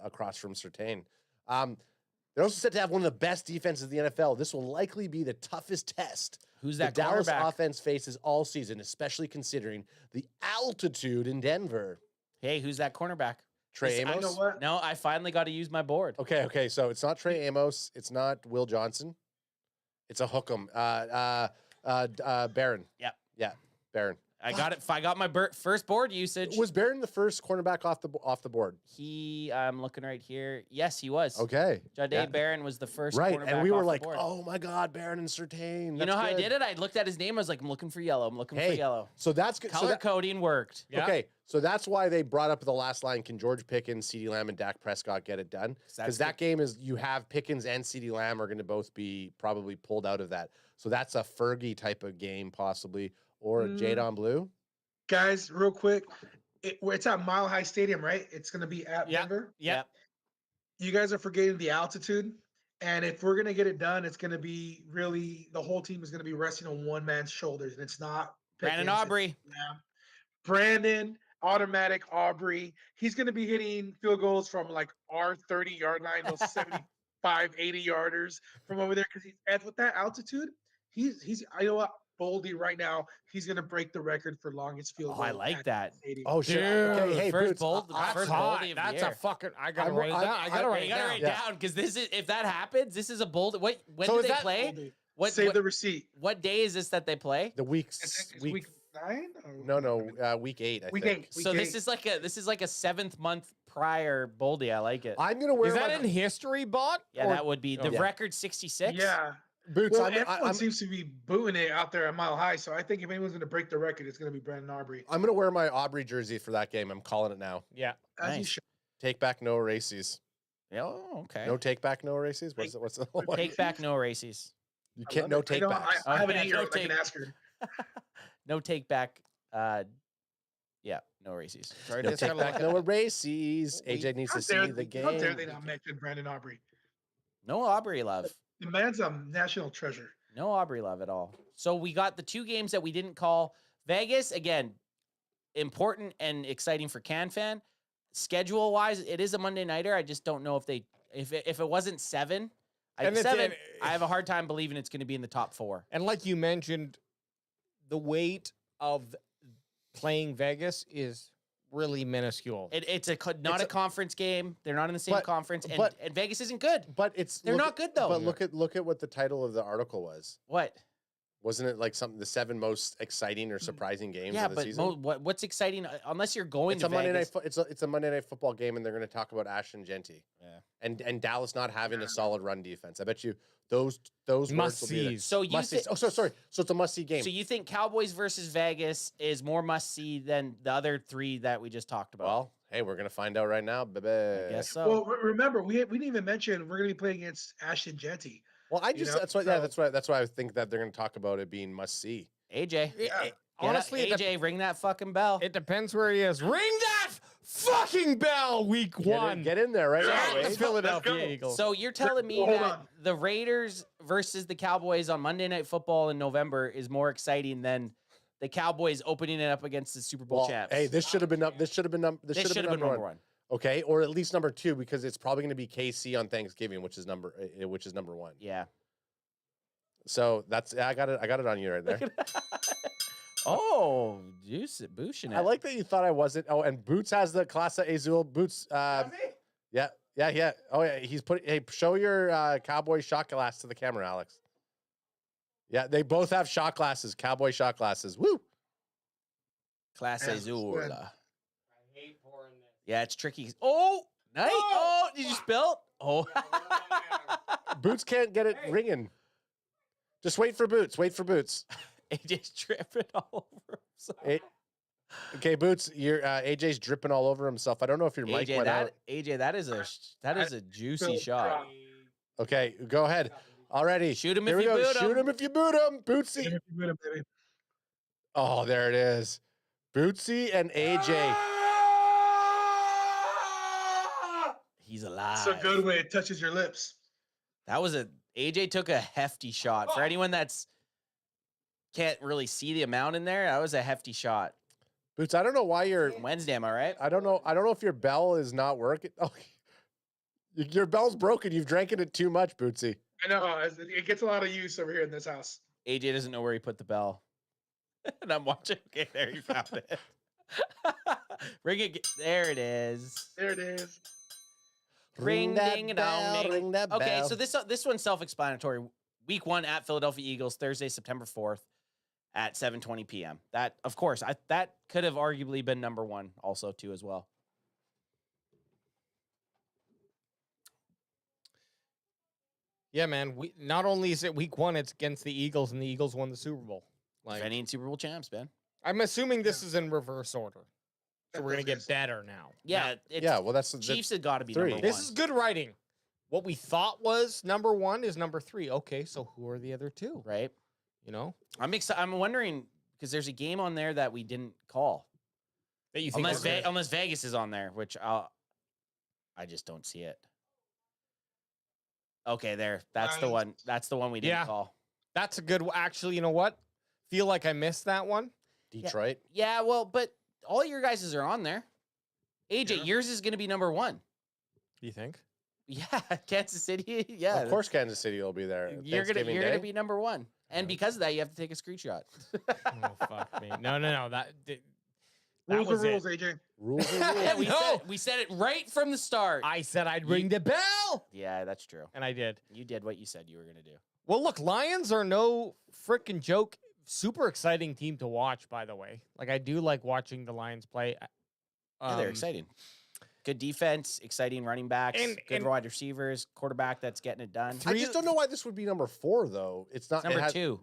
Speaker 9: across from Surtain. They're also set to have one of the best defenses in the NFL. This will likely be the toughest test
Speaker 5: Who's
Speaker 9: the
Speaker 5: that
Speaker 9: Dallas
Speaker 5: cornerback?
Speaker 9: offense faces all season, especially considering the altitude in Denver.
Speaker 5: Hey, who's that cornerback?
Speaker 9: Trey
Speaker 5: Listen,
Speaker 9: Amos?
Speaker 11: You know what?
Speaker 5: No, I finally got to use my board.
Speaker 9: Okay. So it's not Trey Amos. It's not Will Johnson. It's a hookem. Barron.
Speaker 5: Yep.
Speaker 9: Yeah, Barron.
Speaker 5: I got it. I got my first board usage.
Speaker 9: Was Barron the first cornerback off the board?
Speaker 5: I'm looking right here. Yes, he was.
Speaker 9: Okay.
Speaker 5: Jade
Speaker 9: Yeah.
Speaker 5: Barron was the first
Speaker 9: Right,
Speaker 5: cornerback
Speaker 9: and we were
Speaker 5: off the
Speaker 9: like,
Speaker 5: board.
Speaker 9: "Oh my God, Barron and Surtain."
Speaker 5: You know how I did it? I looked at his name. I was like, I'm looking for yellow. I'm looking for yellow.
Speaker 9: So that's good.
Speaker 5: Color coding worked.
Speaker 6: Yeah.
Speaker 9: Okay, so that's why they brought up the last line. Can George Pickens, CeeDee Lamb, and Dak Prescott get it done? Because that game is you have Pickens and CeeDee Lamb are going to both be probably pulled out of that. So that's a Fergie type of game possibly, or a Jade on Blue.
Speaker 11: Guys, real quick, it's at Mile High Stadium, right? It's going to be at Denver.
Speaker 6: Yep.
Speaker 11: You guys are forgetting the altitude. And if we're going to get it done, it's going to be really the whole team is going to be resting on one man's shoulders. And it's not
Speaker 5: Brandon
Speaker 11: Pickens,
Speaker 5: Aubrey.
Speaker 11: it's Brandon, automatic Aubrey. He's going to be hitting field goals from like our 30-yard line, those 75, 80-yarders from over there. Because with that altitude, he's you know what? Boldy right now. He's going to break the record for longest field
Speaker 5: Oh,
Speaker 11: goal.
Speaker 5: I like
Speaker 11: at
Speaker 5: that.
Speaker 11: stadium.
Speaker 9: Oh shit!
Speaker 6: Dude,
Speaker 9: Okay, hey,
Speaker 5: first
Speaker 9: Boots,
Speaker 5: bold,
Speaker 9: I-
Speaker 5: first
Speaker 6: hot.
Speaker 5: boldy of
Speaker 6: That's
Speaker 5: the
Speaker 6: a
Speaker 5: year.
Speaker 6: fucking. I gotta
Speaker 9: I'm-
Speaker 6: write it down. I gotta
Speaker 5: Yeah,
Speaker 6: write
Speaker 5: you
Speaker 6: it
Speaker 5: gotta
Speaker 6: down.
Speaker 5: write
Speaker 9: Yeah.
Speaker 5: down because this is if that happens, this is a bold. When
Speaker 6: So
Speaker 5: do
Speaker 6: is
Speaker 5: they
Speaker 6: that
Speaker 5: play?
Speaker 11: Boldy.
Speaker 5: What
Speaker 11: Save
Speaker 5: what,
Speaker 11: the receipt.
Speaker 5: what day is this that they play?
Speaker 9: the
Speaker 11: I
Speaker 9: weeks
Speaker 11: think it's week 9.
Speaker 9: no, week 8. I
Speaker 11: Week
Speaker 9: think.
Speaker 11: 8.
Speaker 5: So this is like a 7th month prior boldy. I like it.
Speaker 9: I'm gonna wear
Speaker 6: Is that
Speaker 9: my
Speaker 6: in history, bot?
Speaker 5: Yeah,
Speaker 6: Or-
Speaker 5: that would be the
Speaker 9: Yeah.
Speaker 5: record 66.
Speaker 11: Yeah.
Speaker 9: Boots.
Speaker 11: Well,
Speaker 9: I'm,
Speaker 11: everyone
Speaker 9: I'm,
Speaker 11: seems to be booing it out there at Mile High. So I think if anyone's going to break the record, it's going to be Brandon Aubrey.
Speaker 9: I'm gonna wear my Aubrey jersey for that game. I'm calling it now.
Speaker 6: Yeah.
Speaker 11: As you
Speaker 5: Nice.
Speaker 11: should.
Speaker 9: Take back no races.
Speaker 5: Yeah, oh, okay.
Speaker 9: No take back no races. What's the whole one?
Speaker 5: Take back no races.
Speaker 9: You
Speaker 11: I
Speaker 9: can't
Speaker 11: love
Speaker 9: no
Speaker 11: it.
Speaker 9: take
Speaker 11: I know,
Speaker 9: backs.
Speaker 11: I have an
Speaker 5: Yeah,
Speaker 11: 8-year-old.
Speaker 5: no
Speaker 11: I can
Speaker 5: take-
Speaker 11: ask her.
Speaker 5: No take back. Yeah, no races.
Speaker 6: Sorry,
Speaker 9: No
Speaker 6: just
Speaker 9: take
Speaker 6: gotta
Speaker 9: back
Speaker 6: look
Speaker 9: no races. AJ needs to see the
Speaker 11: How dare they
Speaker 9: game.
Speaker 11: not mention Brandon Aubrey?
Speaker 5: No Aubrey love.
Speaker 11: The man's a national treasure.
Speaker 5: No Aubrey love at all. So we got the 2 games that we didn't call. Vegas, again, important and exciting for CanFan. Schedule wise, it is a Monday nighter. I just don't know if if it wasn't 7,
Speaker 6: And it's
Speaker 5: 7,
Speaker 6: in-
Speaker 5: I have a hard time believing it's going to be in the top 4.
Speaker 6: And like you mentioned, the weight of playing Vegas is really minuscule.
Speaker 5: It's not
Speaker 9: It's
Speaker 5: a conference game. They're not in the same
Speaker 9: but-
Speaker 5: conference, and,
Speaker 9: but-
Speaker 5: and Vegas isn't good.
Speaker 9: But it's
Speaker 5: They're not good, though.
Speaker 9: But look at what the title of the article was.
Speaker 5: What?
Speaker 9: Wasn't it like something the 7 most exciting or surprising games
Speaker 5: Yeah,
Speaker 9: of the
Speaker 5: but
Speaker 9: season?
Speaker 5: what's exciting? Unless you're going
Speaker 9: It's
Speaker 5: to
Speaker 9: a Monday night.
Speaker 5: Vegas.
Speaker 9: It's a Monday night football game, and they're going to talk about Ashton Genty.
Speaker 5: Yeah.
Speaker 9: And Dallas not having a solid run defense. I bet you those words
Speaker 6: Must
Speaker 9: will be there.
Speaker 6: sees.
Speaker 5: So you
Speaker 9: Must
Speaker 5: thi-
Speaker 9: sees. Oh, sorry. So it's a must see game.
Speaker 5: So you think Cowboys versus Vegas is more must see than the other 3 that we just talked about?
Speaker 9: Well, hey, we're gonna find out right now, baby.
Speaker 5: I guess so.
Speaker 11: Well, remember, we didn't even mention we're going to be playing against Ashton Genty.
Speaker 9: Well, I
Speaker 11: You
Speaker 9: just
Speaker 11: know,
Speaker 9: that's why I think that they're gonna talk about it being must see.
Speaker 5: AJ.
Speaker 6: Honestly, it
Speaker 5: AJ, ring that fucking bell.
Speaker 6: It depends where he is. Ring that fucking bell, week 1.
Speaker 9: Get in there right now.
Speaker 6: It's
Speaker 9: Wade.
Speaker 6: Philadelphia
Speaker 11: Let's go.
Speaker 6: Eagles.
Speaker 5: So you're telling me
Speaker 11: Hold
Speaker 5: that
Speaker 11: on.
Speaker 5: the Raiders versus the Cowboys on Monday Night Football in November is more exciting than the Cowboys opening it up against the Super Bowl
Speaker 9: Well,
Speaker 5: champs?
Speaker 9: hey, this should have been up. This should have been
Speaker 5: This
Speaker 9: should have been number 1. Okay, or at least number 2 because it's probably going to be KC on Thanksgiving, which is number 1.
Speaker 5: Yeah.
Speaker 9: So that's I got it on you right there.
Speaker 5: Oh, juice it, boosting it.
Speaker 9: I like that you thought I wasn't. Oh, and Boots has the Clase Azul. Boots. Yeah. Oh yeah, he's put. Hey, show your Cowboy shot glass to the camera, Alex. Yeah, they both have shot glasses. Cowboy shot glasses. Woo.
Speaker 5: Class
Speaker 11: Yeah,
Speaker 5: Azul.
Speaker 11: good.
Speaker 5: Yeah, it's tricky. Oh, nice. Oh, did you spill? Oh.
Speaker 9: Boots can't get it ringing. Just wait for Boots. Wait for Boots.
Speaker 5: AJ's tripping all over himself.
Speaker 9: Okay, Boots. Your AJ's dripping all over himself. I don't know if your mic
Speaker 5: AJ,
Speaker 9: went out.
Speaker 5: that is a juicy shot.
Speaker 9: Okay, go ahead. Already.
Speaker 5: Shoot him
Speaker 9: Here
Speaker 5: if
Speaker 9: we
Speaker 5: you
Speaker 9: go.
Speaker 5: boot him.
Speaker 9: Shoot him if you boot him. Bootsy.
Speaker 11: Baby.
Speaker 9: Oh, there it is. Bootsy and AJ.
Speaker 5: He's alive.
Speaker 11: So good when it touches your lips.
Speaker 5: That was AJ took a hefty shot. For anyone that's can't really see the amount in there, that was a hefty shot.
Speaker 9: Boots, I don't know why you're
Speaker 5: Wednesday, am I right?
Speaker 9: I don't know if your bell is not working. Oh, your bell's broken. You've drank it too much, Bootsy.
Speaker 11: I know. It gets a lot of use over here in this house.
Speaker 5: AJ doesn't know where he put the bell. And I'm watching. Okay, there you found it. Ring it. There it is.
Speaker 11: There it is.
Speaker 5: Ring,
Speaker 9: that
Speaker 5: ding,
Speaker 9: bell,
Speaker 5: dong,
Speaker 9: ring that
Speaker 5: Okay,
Speaker 9: bell.
Speaker 5: so this one's self-explanatory. Week 1 at Philadelphia Eagles, Thursday, September 4th at 7:20 p.m. That, of course, that could have arguably been number 1 also, too, as well.
Speaker 6: Yeah, man. Not only is it week 1, it's against the Eagles, and the Eagles won the Super Bowl.
Speaker 5: Defending Super Bowl champs, man.
Speaker 6: I'm assuming this is in reverse order. So we're gonna get better now.
Speaker 5: Yeah, it's,
Speaker 9: Yeah, well, that's the
Speaker 5: Chiefs have got to be
Speaker 9: 3.
Speaker 5: number 1.
Speaker 6: This is good writing. What we thought was number 1 is number 3. Okay, so who are the other 2?
Speaker 5: right.
Speaker 6: You know
Speaker 5: I'm excited. I'm wondering because there's a game on there that we didn't call.
Speaker 6: that you think
Speaker 5: Unless Vegas is on there, which I just don't see it. Okay, there. That's the one. That's the one we didn't
Speaker 6: Yeah.
Speaker 5: call.
Speaker 6: that's a good. Actually, you know what? Feel like I missed that one.
Speaker 9: Detroit.
Speaker 5: Yeah, well, but all your guys' are on there. AJ,
Speaker 11: Yeah.
Speaker 5: yours is going to be number 1.
Speaker 6: You think?
Speaker 5: Yeah, Kansas City. Yeah,
Speaker 9: Of course, Kansas City will be there.
Speaker 5: You're
Speaker 9: Thanksgiving
Speaker 5: gonna
Speaker 9: Day.
Speaker 5: be number 1. And because of that, you have to take a screenshot.
Speaker 6: Oh, fuck me. No. That
Speaker 11: Rules are
Speaker 6: was
Speaker 11: rules,
Speaker 6: it.
Speaker 11: AJ.
Speaker 9: Rules are
Speaker 5: Yeah,
Speaker 9: rules.
Speaker 5: we said it right from the start.
Speaker 6: I said I'd ring the bell,
Speaker 5: Yeah, that's true.
Speaker 6: and I did.
Speaker 5: You did what you said you were going to do.
Speaker 6: Well, look, Lions are no freaking joke. Super exciting team to watch, by the way. Like, I do like watching the Lions play.
Speaker 5: Yeah, they're exciting. Good defense, exciting running backs, good wide receivers, quarterback that's getting it done.
Speaker 9: I just don't know why this would be number 4, though. It's not
Speaker 5: It's number 2.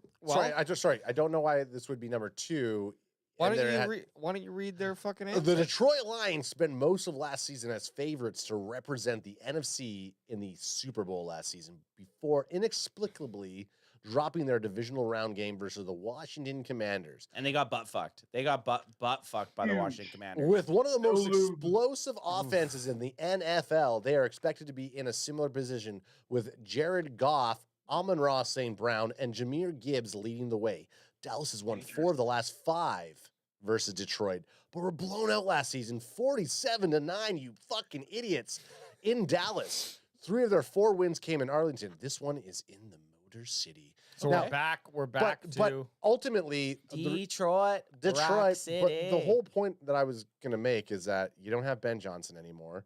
Speaker 9: Sorry. I don't know why this would be number 2.
Speaker 6: Why don't you read their fucking answer?
Speaker 9: The Detroit Lions spent most of last season as favorites to represent the NFC in the Super Bowl last season before inexplicably dropping their divisional round game versus the Washington Commanders.
Speaker 5: And they got butt fucked. They got butt fucked by the Washington Commanders.
Speaker 9: With one of the most explosive offenses in the NFL, they are expected to be in a similar position with Jared Goff, Amon-Ra St. Brown, and Jahmyr Gibbs leading the way. Dallas has won 4 of the last 5 versus Detroit, but were blown out last season 47-9, you fucking idiots, in Dallas. 3 of their 4 wins came in Arlington. This one is in the Motor City.
Speaker 6: So
Speaker 9: now,
Speaker 6: we're back
Speaker 9: but
Speaker 6: to
Speaker 9: ultimately
Speaker 5: Detroit,
Speaker 9: Rock
Speaker 5: Rock
Speaker 9: City. But
Speaker 5: City.
Speaker 9: the whole point that I was going to make is that you don't have Ben Johnson anymore.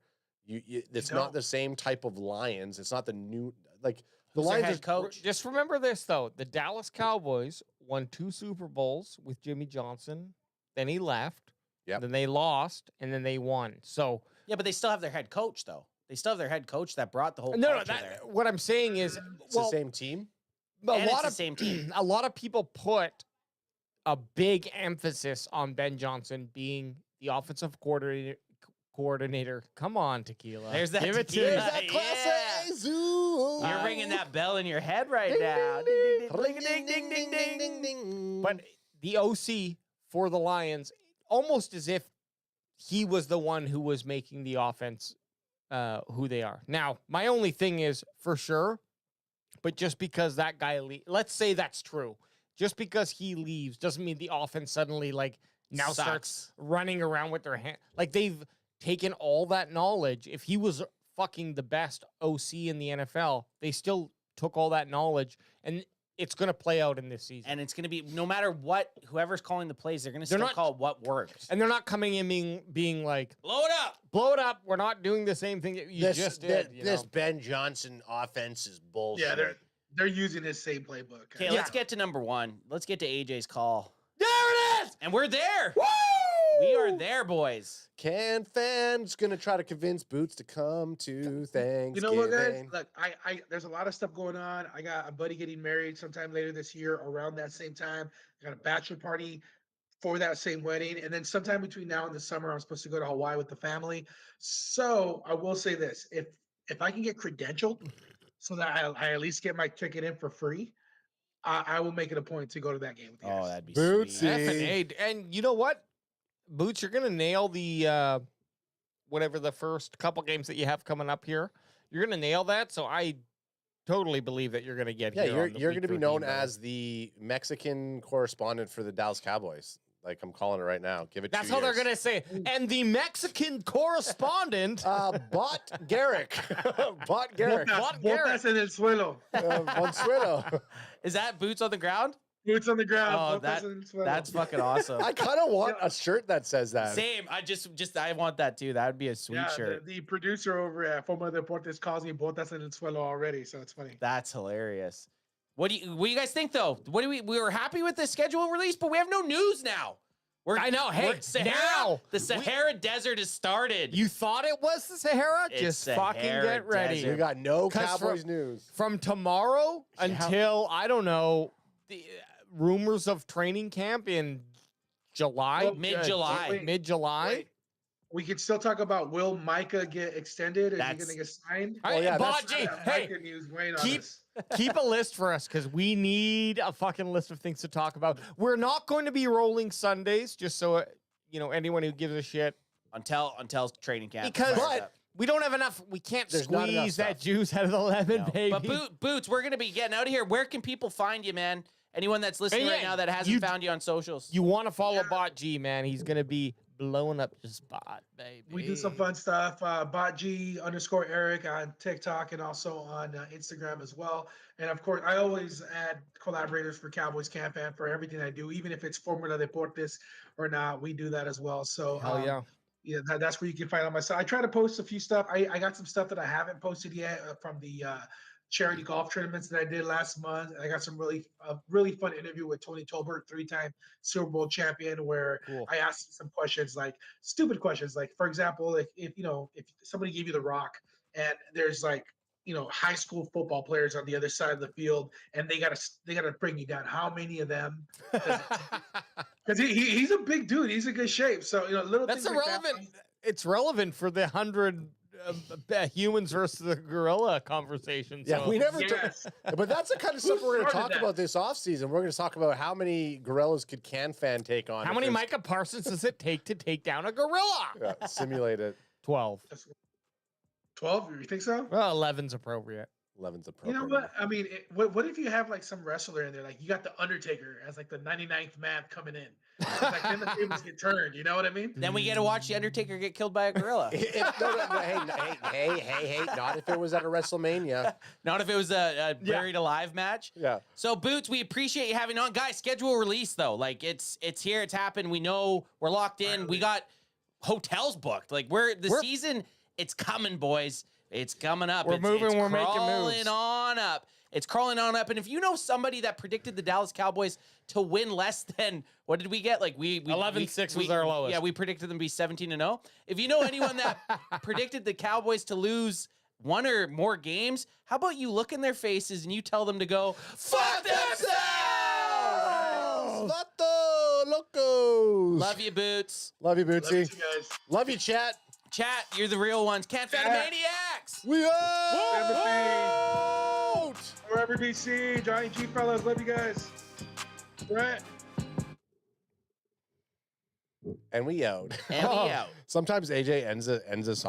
Speaker 9: It's not the same type of Lions. It's not the new the
Speaker 5: Who's their
Speaker 9: Lions
Speaker 5: head coach.
Speaker 6: Just remember this, though. The Dallas Cowboys won 2 Super Bowls with Jimmy Johnson. Then he left.
Speaker 9: Yep.
Speaker 6: Then they lost, and then they won. So
Speaker 5: Yeah, but they still have their head coach, though. They still have their head coach that brought the whole
Speaker 6: no,
Speaker 5: culture there.
Speaker 6: what I'm saying is,
Speaker 9: It's the same team.
Speaker 5: And it's the same team.
Speaker 6: A lot of people put a big emphasis on Ben Johnson being the offensive coordinator. Come on, Tequila.
Speaker 5: There's that
Speaker 6: Give it
Speaker 5: tequila.
Speaker 6: to
Speaker 9: There's that class A zoo.
Speaker 5: You're ringing that bell in your head right now.
Speaker 9: Ring, ding, ding, ding, ding, ding, ding.
Speaker 6: But the OC for the Lions, almost as if he was the one who was making the offense who they are. Now, my only thing is, for sure, but just because that guy let's say that's true. Just because he leaves doesn't mean the offense suddenly now starts running around with their hand. Like, they've taken all that knowledge. If he was fucking the best OC in the NFL, they still took all that knowledge, and it's going to play out in this season.
Speaker 5: And it's going to be, no matter what, whoever's calling the plays, they're going to still call what works.
Speaker 6: And they're not coming in being like,
Speaker 5: blow it up.
Speaker 6: Blow it up. We're not doing the same thing that you just did.
Speaker 9: This Ben Johnson offense is bullshit.
Speaker 11: Yeah, they're using his same playbook.
Speaker 5: Okay, let's get to number 1. Let's get to AJ's call.
Speaker 6: There it is!
Speaker 5: And we're there.
Speaker 6: Woo!
Speaker 5: We are there, boys.
Speaker 9: CanFan's gonna try to convince Boots to come to Thanksgiving.
Speaker 11: You know what, guys? Look, I there's a lot of stuff going on. I got a buddy getting married sometime later this year around that same time. I got a bachelor party for that same wedding. And then sometime between now and the summer, I'm supposed to go to Hawaii with the family. So I will say this. If I can get credentialed so that I at least get my ticket in for free, I will make it a point to go to that game with you guys.
Speaker 5: Oh, that'd be
Speaker 9: Bootsy.
Speaker 5: sweet.
Speaker 6: And you know what? Boots, you're going to nail the whatever the first couple games that you have coming up here. You're going to nail that. So I totally believe that you're going to get
Speaker 9: Yeah,
Speaker 6: here.
Speaker 9: you're going to be known as the Mexican correspondent for the Dallas Cowboys. Like, I'm calling it right now. Give it.
Speaker 6: That's
Speaker 9: 2
Speaker 6: how
Speaker 9: years.
Speaker 6: they're going to say it. And the Mexican correspondent.
Speaker 9: Bot Garrick. Bot Garrick.
Speaker 11: Botas en el suelo.
Speaker 9: Bonsuelo.
Speaker 5: Is that boots on the ground?
Speaker 11: Boots on the ground.
Speaker 5: Oh,
Speaker 11: Botas en el suelo.
Speaker 5: that's fucking awesome.
Speaker 9: I kind of want a shirt that says that.
Speaker 5: Same. I want that too. That would be a sweet shirt.
Speaker 11: The producer over at Forma Deportes calls me Botas en el suelo already, so it's funny.
Speaker 5: That's hilarious. What do you guys think though? We were happy with the schedule release, but we have no news now.
Speaker 6: I know. Hey, now
Speaker 5: the Sahara Desert has started.
Speaker 6: You thought it was the Sahara?
Speaker 5: It's
Speaker 6: Just
Speaker 5: Sahara
Speaker 6: fucking get ready.
Speaker 5: Desert.
Speaker 9: We got no
Speaker 6: 'Cause
Speaker 9: Cowboys news.
Speaker 6: From tomorrow until, I don't know, the rumors of training camp in July?
Speaker 11: Well,
Speaker 5: mid-July.
Speaker 11: wait.
Speaker 6: Mid-July?
Speaker 11: We could still talk about, will Micah get extended? Is he
Speaker 5: That's-
Speaker 11: going to get signed?
Speaker 6: Hey,
Speaker 9: yeah,
Speaker 6: Baji, hey,
Speaker 11: Micah news weighing on
Speaker 6: keep
Speaker 11: us.
Speaker 6: keep a list for us because we need a fucking list of things to talk about. We're not going to be rolling Sundays, just so anyone who gives a shit.
Speaker 5: until training camp.
Speaker 6: Because
Speaker 5: fires up.
Speaker 6: we don't have enough. We can't
Speaker 9: There's not enough
Speaker 6: squeeze that
Speaker 9: stuff.
Speaker 6: juice out of the lemon,
Speaker 5: No.
Speaker 6: baby.
Speaker 5: But Boots, we're gonna be getting out of here. Where can people find you, man? Anyone that's listening
Speaker 6: Yeah,
Speaker 5: right now that hasn't
Speaker 6: you-
Speaker 5: found you on socials.
Speaker 6: You want to follow Bot G, man. He's going to be blowing up your spot, baby.
Speaker 11: We do some fun stuff. BotG_Eric on TikTok and also on Instagram as well. And of course, I always add collaborators for Cowboys CanFan for everything I do, even if it's Formula Deportes or not. We do that as well. So
Speaker 6: Hell yeah.
Speaker 11: Yeah, that's where you can find on my site. I try to post a few stuff. I got some stuff that I haven't posted yet from the charity golf tournaments that I did last month. I got some really fun interview with Tony Tolbert, 3-time Super Bowl champion, where I asked him some questions, like stupid questions. Like, for example, if somebody gave you the rock and there's like, high school football players on the other side of the field and they gotta bring you down, how many of them? Because he's a big dude. He's in good shape. So, little
Speaker 6: That's
Speaker 11: things
Speaker 6: irrelevant.
Speaker 11: like that.
Speaker 6: It's relevant for the 100 humans versus the gorilla conversation.
Speaker 9: Yeah,
Speaker 6: so.
Speaker 9: we never.
Speaker 11: Yes.
Speaker 9: But that's the kind of stuff we're going to
Speaker 11: started
Speaker 9: talk
Speaker 11: that?
Speaker 9: about this offseason. We're going to talk about how many gorillas could CanFan take on.
Speaker 6: How many Micah Parsons does it take to take down a gorilla?
Speaker 9: Yeah, simulate it.
Speaker 6: 12.
Speaker 11: 12? You think so?
Speaker 6: Well, 11's appropriate.
Speaker 9: 11's
Speaker 11: You
Speaker 9: appropriate.
Speaker 11: know what? I mean, what if you have like some wrestler in there? Like you got the Undertaker as like the 99th man coming in. It's like then the tables get turned. You know what I mean?
Speaker 5: Then we get to watch the Undertaker get killed by a gorilla.
Speaker 9: Hey, not if it was at a WrestleMania.
Speaker 5: Not if it was a buried alive match.
Speaker 9: Yeah.
Speaker 5: So Boots, we appreciate you having on, guys. Schedule release though, like it's here, it's happened. We know we're locked in. We got hotels booked. Like we're season. It's coming, boys. It's coming up.
Speaker 6: We're moving. We're making
Speaker 5: crawling
Speaker 6: moves.
Speaker 5: on up. It's crawling on up. And if you know somebody that predicted the Dallas Cowboys to win less than, what did we get? Like we
Speaker 6: 11-6 was our lowest.
Speaker 5: Yeah, we predicted them to be 17-0. If you know anyone that predicted the Cowboys to lose one or more games, how about you look in their faces and you tell them to go fuck themselves?
Speaker 9: Vato locos.
Speaker 5: Love you, Boots.
Speaker 9: Love you,
Speaker 11: Love you
Speaker 9: Bootsy.
Speaker 11: guys.
Speaker 9: Love you, chat.
Speaker 5: Chat, you're the real ones. CanFan Maniacs.
Speaker 9: We out.
Speaker 11: Forever DC, Johnny G fellas, love you guys. Right.
Speaker 9: And we out.
Speaker 5: And we out.
Speaker 9: Sometimes AJ ends us